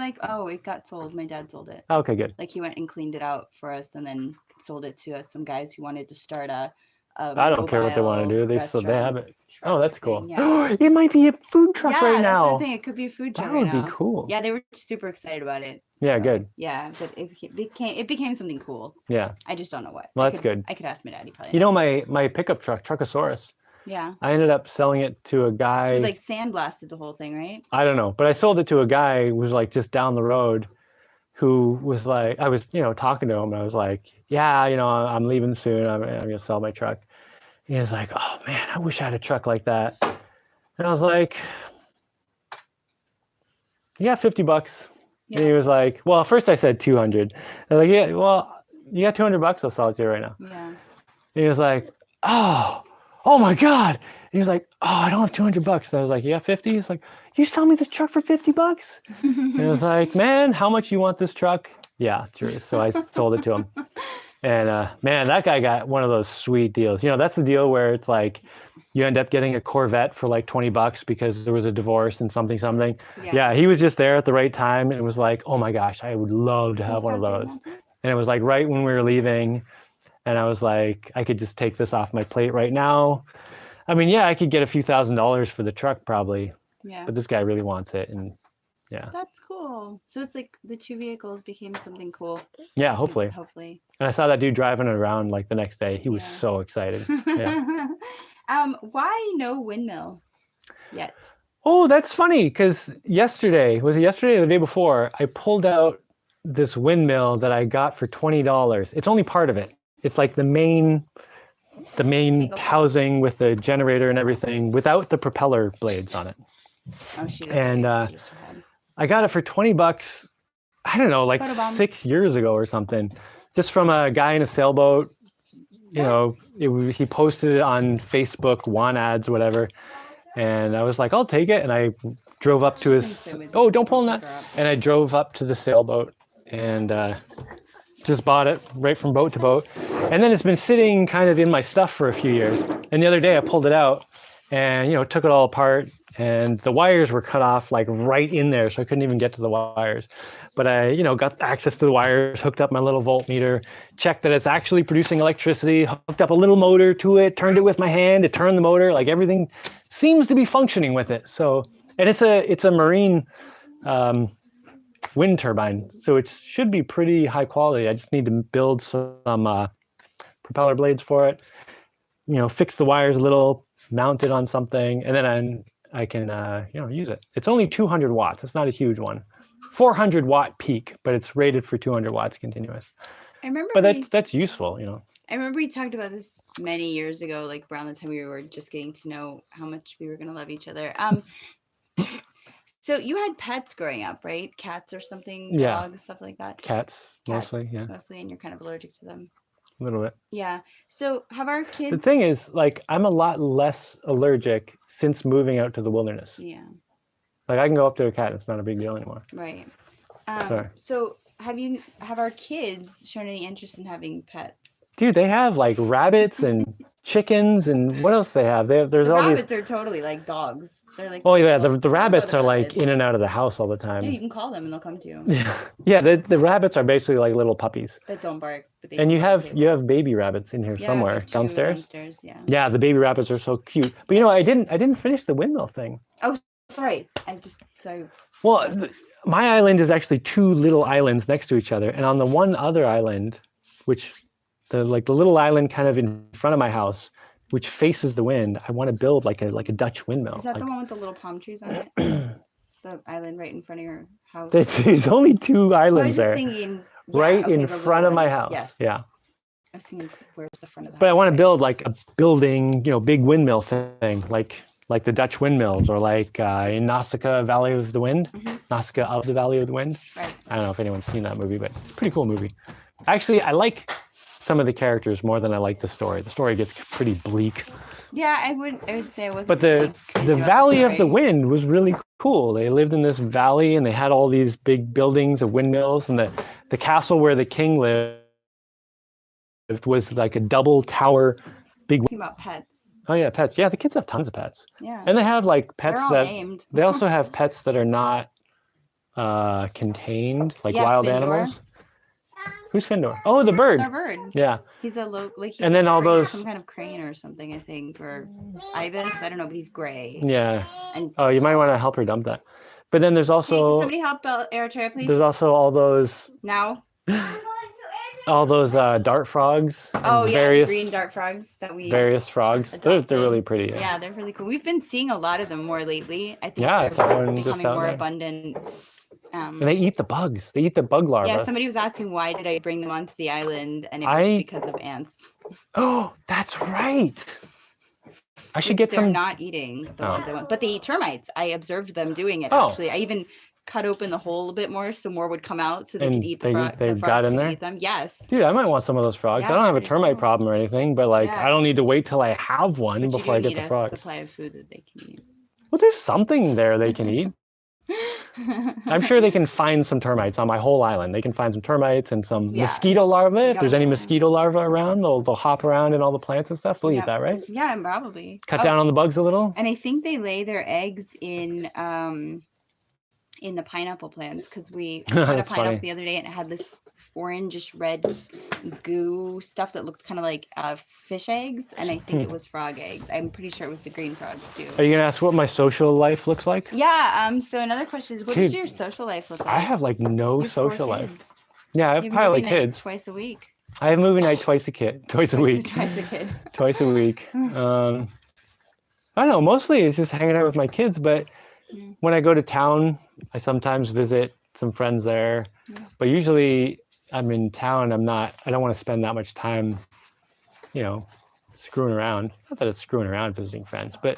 it got sold. My dad sold it. Okay, good. Like, he went and cleaned it out for us and then sold it to some guys who wanted to start a I don't care what they want to do. They have it. Oh, that's cool. Yeah. It might be a food truck Yeah, right that's now. the thing. It could be a food truck That right would now. be cool. Yeah, they were super excited about it. Yeah, So, good. Yeah, but it became something cool. Yeah. I just don't know what. Well, I that's could- good. I could ask my daddy probably. You know, knows. my pickup truck, Truckosaurus, Yeah. I ended up selling it to a guy. You, like, sandblasted the whole thing, right? I don't know, but I sold it to a guy who was like just down the road, who was like, I was, talking to him, and I was like, yeah, I'm leaving soon. I'm gonna sell my truck. And he was like, oh man, I wish I had a truck like that. And I was like, you got $50. Yeah. And he was like, well, first I said 200. I was like, yeah, well, you got $200. I'll sell it to you right now. Yeah. And he was like, oh my God. And he was like, oh, I don't have $200. And I was like, you got 50? He's like, you sell me the truck for $50? And I was like, man, how much you want this truck? Yeah, true. So I sold it to him. And man, that guy got one of those sweet deals. That's the deal where it's like you end up getting a Corvette for like $20 because there was a divorce and something. Yeah, he was just there at the right time, and it was like, oh my gosh, I would love to have one of those. And it was like right when we were leaving, and I was like, I could just take this off my plate right now. I mean, yeah, I could get a few $1,000s for the truck probably, Yeah. but this guy really wants it, and yeah. That's cool. So it's like the two vehicles became something cool. Yeah, hopefully. Hopefully. And I saw that dude driving it around like the next day. He was Yeah. so excited. Yeah. Why no windmill yet? Oh, that's funny, because was it yesterday or the day before, I pulled out this windmill that I got for $20. It's only part of it. It's like the main housing with the generator and everything without the propeller blades on it. Oh, she And I got it for $20, I don't know, like Photo bomb. 6 years ago or something, just from a guy in a sailboat. He posted it on Facebook, want ads, whatever. And I was like, I'll take it. And I drove up to his, don't pull on that. And I drove up to the sailboat and just bought it right from boat to boat. And then it's been sitting kind of in my stuff for a few years. And the other day I pulled it out and, took it all apart. And the wires were cut off like right in there, so I couldn't even get to the wires. But I, got access to the wires, hooked up my little voltmeter, checked that it's actually producing electricity, hooked up a little motor to it, turned it with my hand to turn the motor. Like everything seems to be functioning with it. So, and it's a marine wind turbine, so it should be pretty high quality. I just need to build some propeller blades for it. Fix the wires a little, mount it on something, and then I can use it. It's only 200 watts. It's not a huge one. 400 watt peak, but it's rated for 200 watts continuous. I remember. But that's useful, I remember we talked about this many years ago, like around the time we were just getting to know how much we were gonna love each other. So you had pets growing up, right? Cats or something, Yeah. dogs, stuff like that. Cats, Cats, mostly, yeah, mostly, and you're kind of allergic to them. a little bit. Yeah. So have our The kids? thing is, like, I'm a lot less allergic since moving out to the wilderness. Yeah. Like, I can go up to a cat, it's not a big deal anymore. Right. Sorry. So have our kids shown any interest in having pets? Dude, they have like rabbits and chickens and what else they have? There's The all rabbits these. are totally like dogs. They're like. Oh yeah, physical. the Tell me about rabbits the are like rabbits. in and out of the house all the Yeah, you time. can call them and they'll come to you. Yeah, yeah. The rabbits are basically like little puppies. That don't bark. But they And do you bark have at you people. have baby rabbits in here Yeah, we somewhere have two downstairs. downstairs. Yeah. Yeah, the baby rabbits are so cute. But you know, I didn't finish the windmill thing. Oh, sorry. Sorry. Well, my island is actually two little islands next to each other, and on the one other island, which the little island kind of in front of my house, which faces the wind, I want to build like a Dutch windmill. Is that like, the one with the little palm trees on it? The island right in front of your house. there's only two I was islands just there, thinking. right okay, in the front little of my one. house. Yes. Yeah. I was thinking, where's the front of the house? But I want to build like a building, big windmill thing, like the Dutch windmills, or like in Nausicaa Valley of the Wind, Nausicaa of the Valley of the Wind. Right. I don't know if anyone's seen that movie, but it's a pretty cool movie. Actually, I like some of the characters more than I like the story. The story gets pretty bleak. Yeah, I would say it wasn't. But really crazy the about Valley of the story. Wind was really cool. They lived in this valley and they had all these big buildings of windmills, and the castle where the king lived was like a double tower big. Talking about pets. Oh yeah, pets. Yeah, the kids have tons of pets. Yeah. And they have like pets They're all that named. they also have pets that are not contained, like Yeah, wild Findor. animals. Who's Findor? Oh, the bird. Our bird. Yeah. He's a he's And then a all crane, those- some kind of crane or something, I think, or ibis. I don't know, but he's gray. Yeah. And Oh, you might want to help her dump that. But then there's hey, can also somebody help Eritrea, please? there's also all those Now. dart frogs. And Oh yeah, various the green dart frogs that we. various frogs. They're adopted. really pretty. Yeah, they're really cool. We've been seeing a lot of them more lately. I think Yeah, I they're saw one just becoming out more there. abundant. And they eat the bugs. They eat the bug larvae. Yeah, somebody was asking why did I bring them onto the island, and it was I- because of ants. Oh, that's right. I should Which get they're some. not eating the Oh. ones I want, but they eat termites. I observed them doing it Oh. actually. I even cut open the hole a bit more so more would come out, so they And could eat they- the, they the got frogs in could there? eat them. Yes. Dude, I might want some of those frogs. Yeah, I don't it's have a pretty termite cool. problem or anything, but like Yeah. I don't need to wait till I have one But before I you do get need the a frogs. supply of food that they can eat. Well, there's something there they can eat. I'm sure they can find some termites on my whole island. They can find some termites and some Yeah. mosquito larvae. If there's any Yeah. mosquito larvae around, they'll hop around in all the plants and stuff. They'll Yeah. eat that, right? Yeah, probably. Cut down on the bugs a little. And I think they lay their eggs in the pineapple plants because we had a That's pineapple funny. the other day and it had this orangish red goo stuff that looked kind of like fish eggs, and I think it was frog eggs. I'm pretty sure it was the green frogs too. Are you gonna ask what my social life looks like? Yeah. So another question is, what does Dude, your social life look like? I have like no You have 4 social life. kids. Yeah, I have You probably movie night kids. twice a week. I have movie night twice a week. Twice a kid. Twice a week. I don't know. Mostly it's just hanging out with my kids, but Mm. when I go to town, I sometimes visit some friends there. Yeah. But usually I'm in town. I don't want to spend that much time, screwing around. Not that it's screwing around visiting friends, but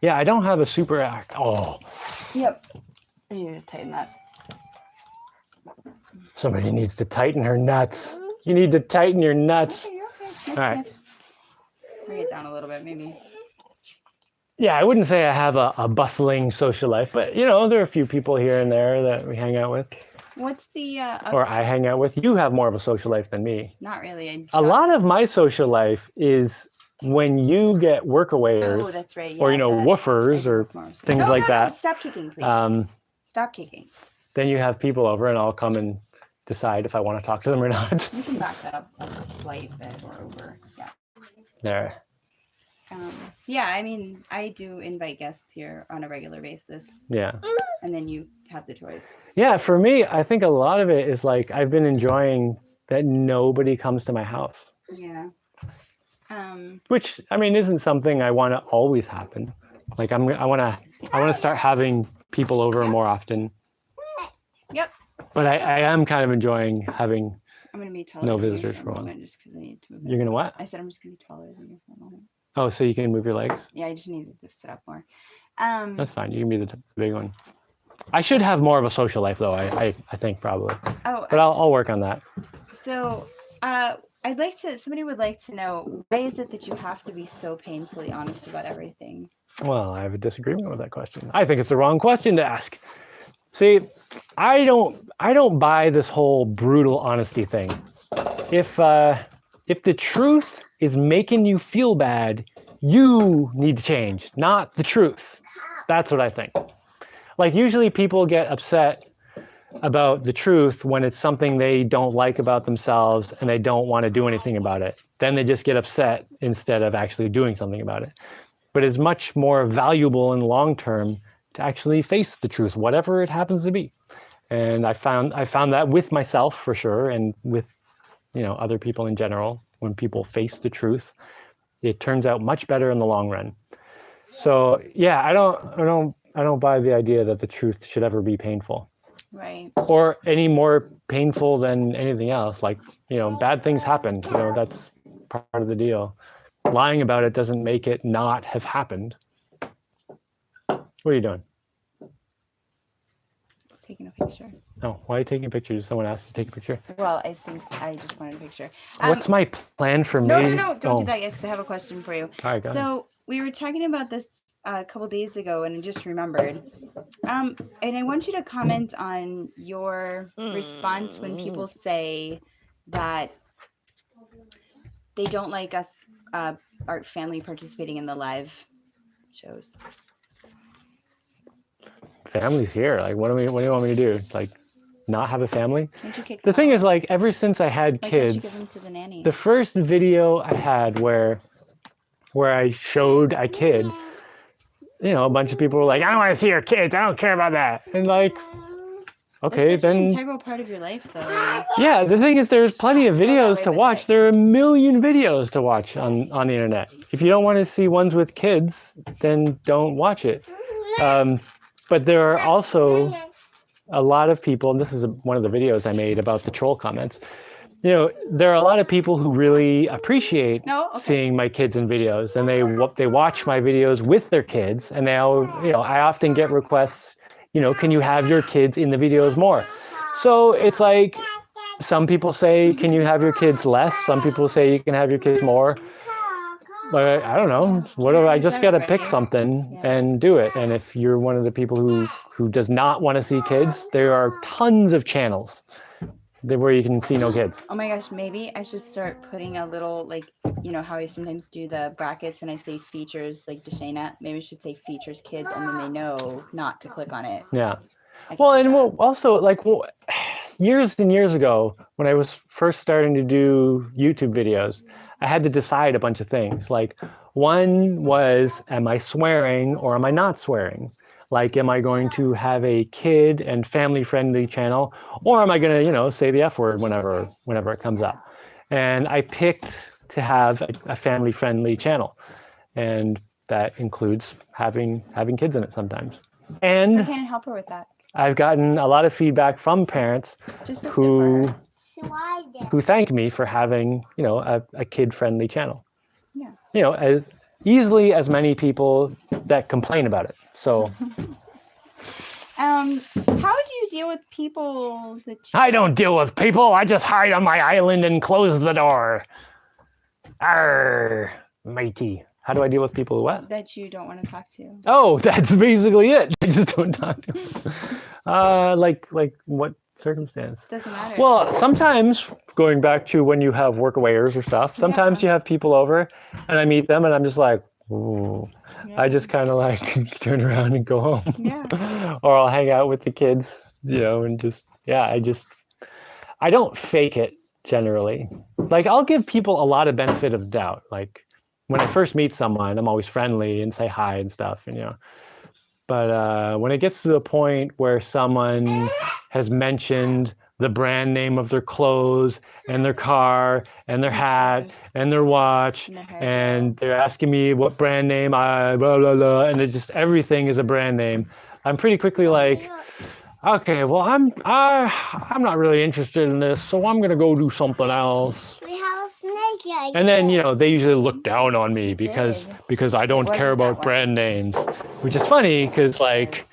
yeah, I don't have a super. Oh, Yep. I need to tighten that. somebody needs to tighten her nuts. You need to tighten your nuts. Okay, All right. Bring it down a little bit, maybe. Yeah, I wouldn't say I have a bustling social life, but there are a few people here and there that we hang out with, What's the or I hang out with. You have more of a social life than me. Not really. A lot of my social life is when you get workaways, Oh, that's right. or yeah, that- woofers, I or work more, so- things No, like no, that. No, stop kicking, please. Stop kicking. Then you have people over, and I'll come and decide if I want to talk to them or not. You can back that up a slight bit or over. Yeah. There. Yeah, I mean, I do invite guests here on a regular basis, Yeah. and then you have the choice. Yeah, for me, I think a lot of it is like I've been enjoying that nobody comes to my house, Yeah. which I mean isn't something I want to always happen. Like I want to start having people over more often. Yep. But I am kind of enjoying having. I'm gonna be taller. No than you visitors for for a while. moment, just because I need to move. You're gonna what? I said I'm just gonna be taller than you for a moment. Oh, so you can move your legs? Yeah, I just needed to sit up more. That's fine. You can be the big one. I should have more of a social life, though. I think probably. Oh, But I'll work on that. So, somebody would like to know, why is it that you have to be so painfully honest about everything? Well, I have a disagreement with that question. I think it's the wrong question to ask. See, I don't buy this whole brutal honesty thing. If the truth is making you feel bad, you need to change, not the truth. That's what I think. Like usually people get upset about the truth when it's something they don't like about themselves and they don't want to do anything about it. Then they just get upset instead of actually doing something about it. But it's much more valuable in the long term to actually face the truth, whatever it happens to be. And I found that with myself for sure, and with other people in general. When people face the truth, it turns out much better in the long run. So yeah, I don't buy the idea that the truth should ever be painful. Right. Or any more painful than anything else. Like, bad things happen. That's part of the deal. Lying about it doesn't make it not have happened. What are you doing? Taking a picture. Oh, why are you taking pictures? Someone asked you to take a picture? Well, I think I just wanted a picture. What's my plan for me? No, don't do that yet, because I have a question for you. All right, go ahead. So we were talking about this a couple days ago, and I just remembered. And I want you to comment on your response when people say that they don't like us, our family, participating in the live shows. Family's here. Like, what do you want me to do? Like, not have a family? Don't you kick The them thing out? is, like, ever since I had Why kids, don't you give them to the nanny? the first video I had where I showed a kid, a bunch of people were like, I don't want to see your kids. I don't care about that. And like, okay, They're such an then. integral part of your life, though. Yeah, the thing is, there's plenty of videos to watch. There are a million videos to watch on the internet. If you don't want to see ones with kids, then don't watch it. But there are also a lot of people, and this is one of the videos I made about the troll comments. There are a lot of people who really appreciate seeing my kids in videos, and they watch my videos with their kids, and I often get requests, can you have your kids in the videos more? So it's like, some people say, can you have your kids less? Some people say you can have your kids more. But I don't know. I just got to pick something and do it. And if you're one of the people who does not want to see kids, there are tons of channels where you can see no kids. Oh my gosh, maybe I should start putting a little, like, how I sometimes do the brackets and I say features, like Dashaina. Maybe I should say features kids, and then they know not to click on it. Yeah. Well, and also, like, years and years ago, when I was first starting to do YouTube videos, I had to decide a bunch of things. Like, one was, am I swearing or am I not swearing? Like, am I going to have a kid and family-friendly channel, or am I going to, say the F word whenever it comes up? And I picked to have a family-friendly channel, and that includes having kids in it sometimes. And I can't help her with that. I've gotten a lot of feedback from parents who thank me for having, a kid-friendly channel. Yeah. As easily as many people that complain about it. So. How do you deal with people that I don't deal with people. I just hide on my island and close the door. Arr, matey. How do I deal with people who what? That you don't want to talk to. Oh, that's basically it. I just don't talk to them. Like what circumstance? Doesn't matter. Well, sometimes, going back to when you have workaways or stuff, sometimes you have people over and I meet them and I'm just like, ooh. Yeah. I just kind of like turn around and go home. Yeah. Or I'll hang out with the kids, and just, I don't fake it generally. Like, I'll give people a lot of benefit of the doubt. Like, when I first meet someone, I'm always friendly and say hi and stuff, But when it gets to the point where someone has mentioned the brand name of their clothes and their car and their hat and their watch, and they're asking me what brand name blah, blah, blah, and it's just everything is a brand name, I'm pretty quickly like, okay, well, I'm not really interested in this, so I'm gonna go do something else. We have a snake And then, you know, they usually look down on me You because did. I don't care wasn't that about one. brand names, which is funny because like,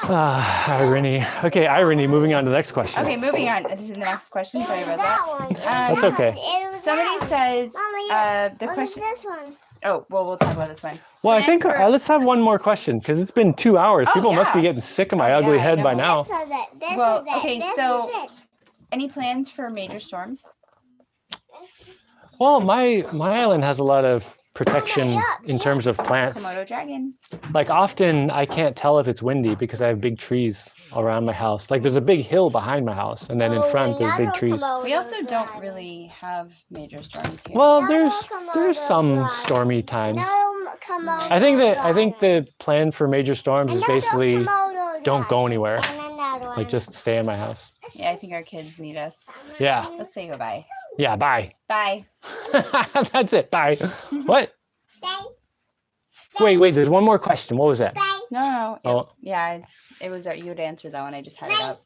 irony. Okay, irony, moving on to the next question. Okay, moving on. This is the next question. Sorry about that. That's okay. Somebody says the What is question. this one? Oh, well, we'll talk about this one. Well, I think Plan for- let's have one more question because it's been 2 hours. Oh, People must be yeah. getting sick of my Oh, ugly yeah, I head by know. now. This is it. This Well, is it. okay, This so- is it. Any plans for major storms? Well, my island has a lot of protection in terms of plants. Komodo dragon. Like often I can't tell if it's windy because I have big trees around my house. Like there's a big hill behind my house and then in front there's big trees. We also don't really have major storms here. Well, there's some stormy times. I think the plan for major storms is basically don't go anywhere. Like just stay in my house. Yeah, I think our kids need us. Yeah. Let's say goodbye. Yeah, bye. Bye. That's it. Bye. What? Wait, there's one more question. What was that? No. Oh. It was you would answer that one. I just had it up.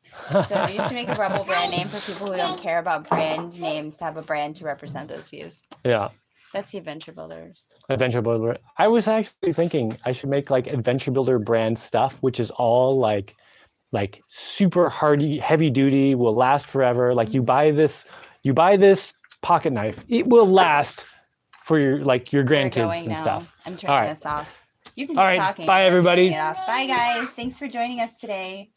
So you should make a rebel brand name for people who don't care about brand names to have a brand to represent those views. Yeah. That's the Adventure Builders. Adventure Builder. I was actually thinking I should make like Adventure Builder brand stuff, which is all like super hardy, heavy duty, will last forever. Like you buy this pocket knife, it will last for your We're grandkids going and now. stuff. I'm turning All right. this off. You can All keep right. talking. Bye, I'm turning everybody. it off. Bye, guys. Thanks for joining us today.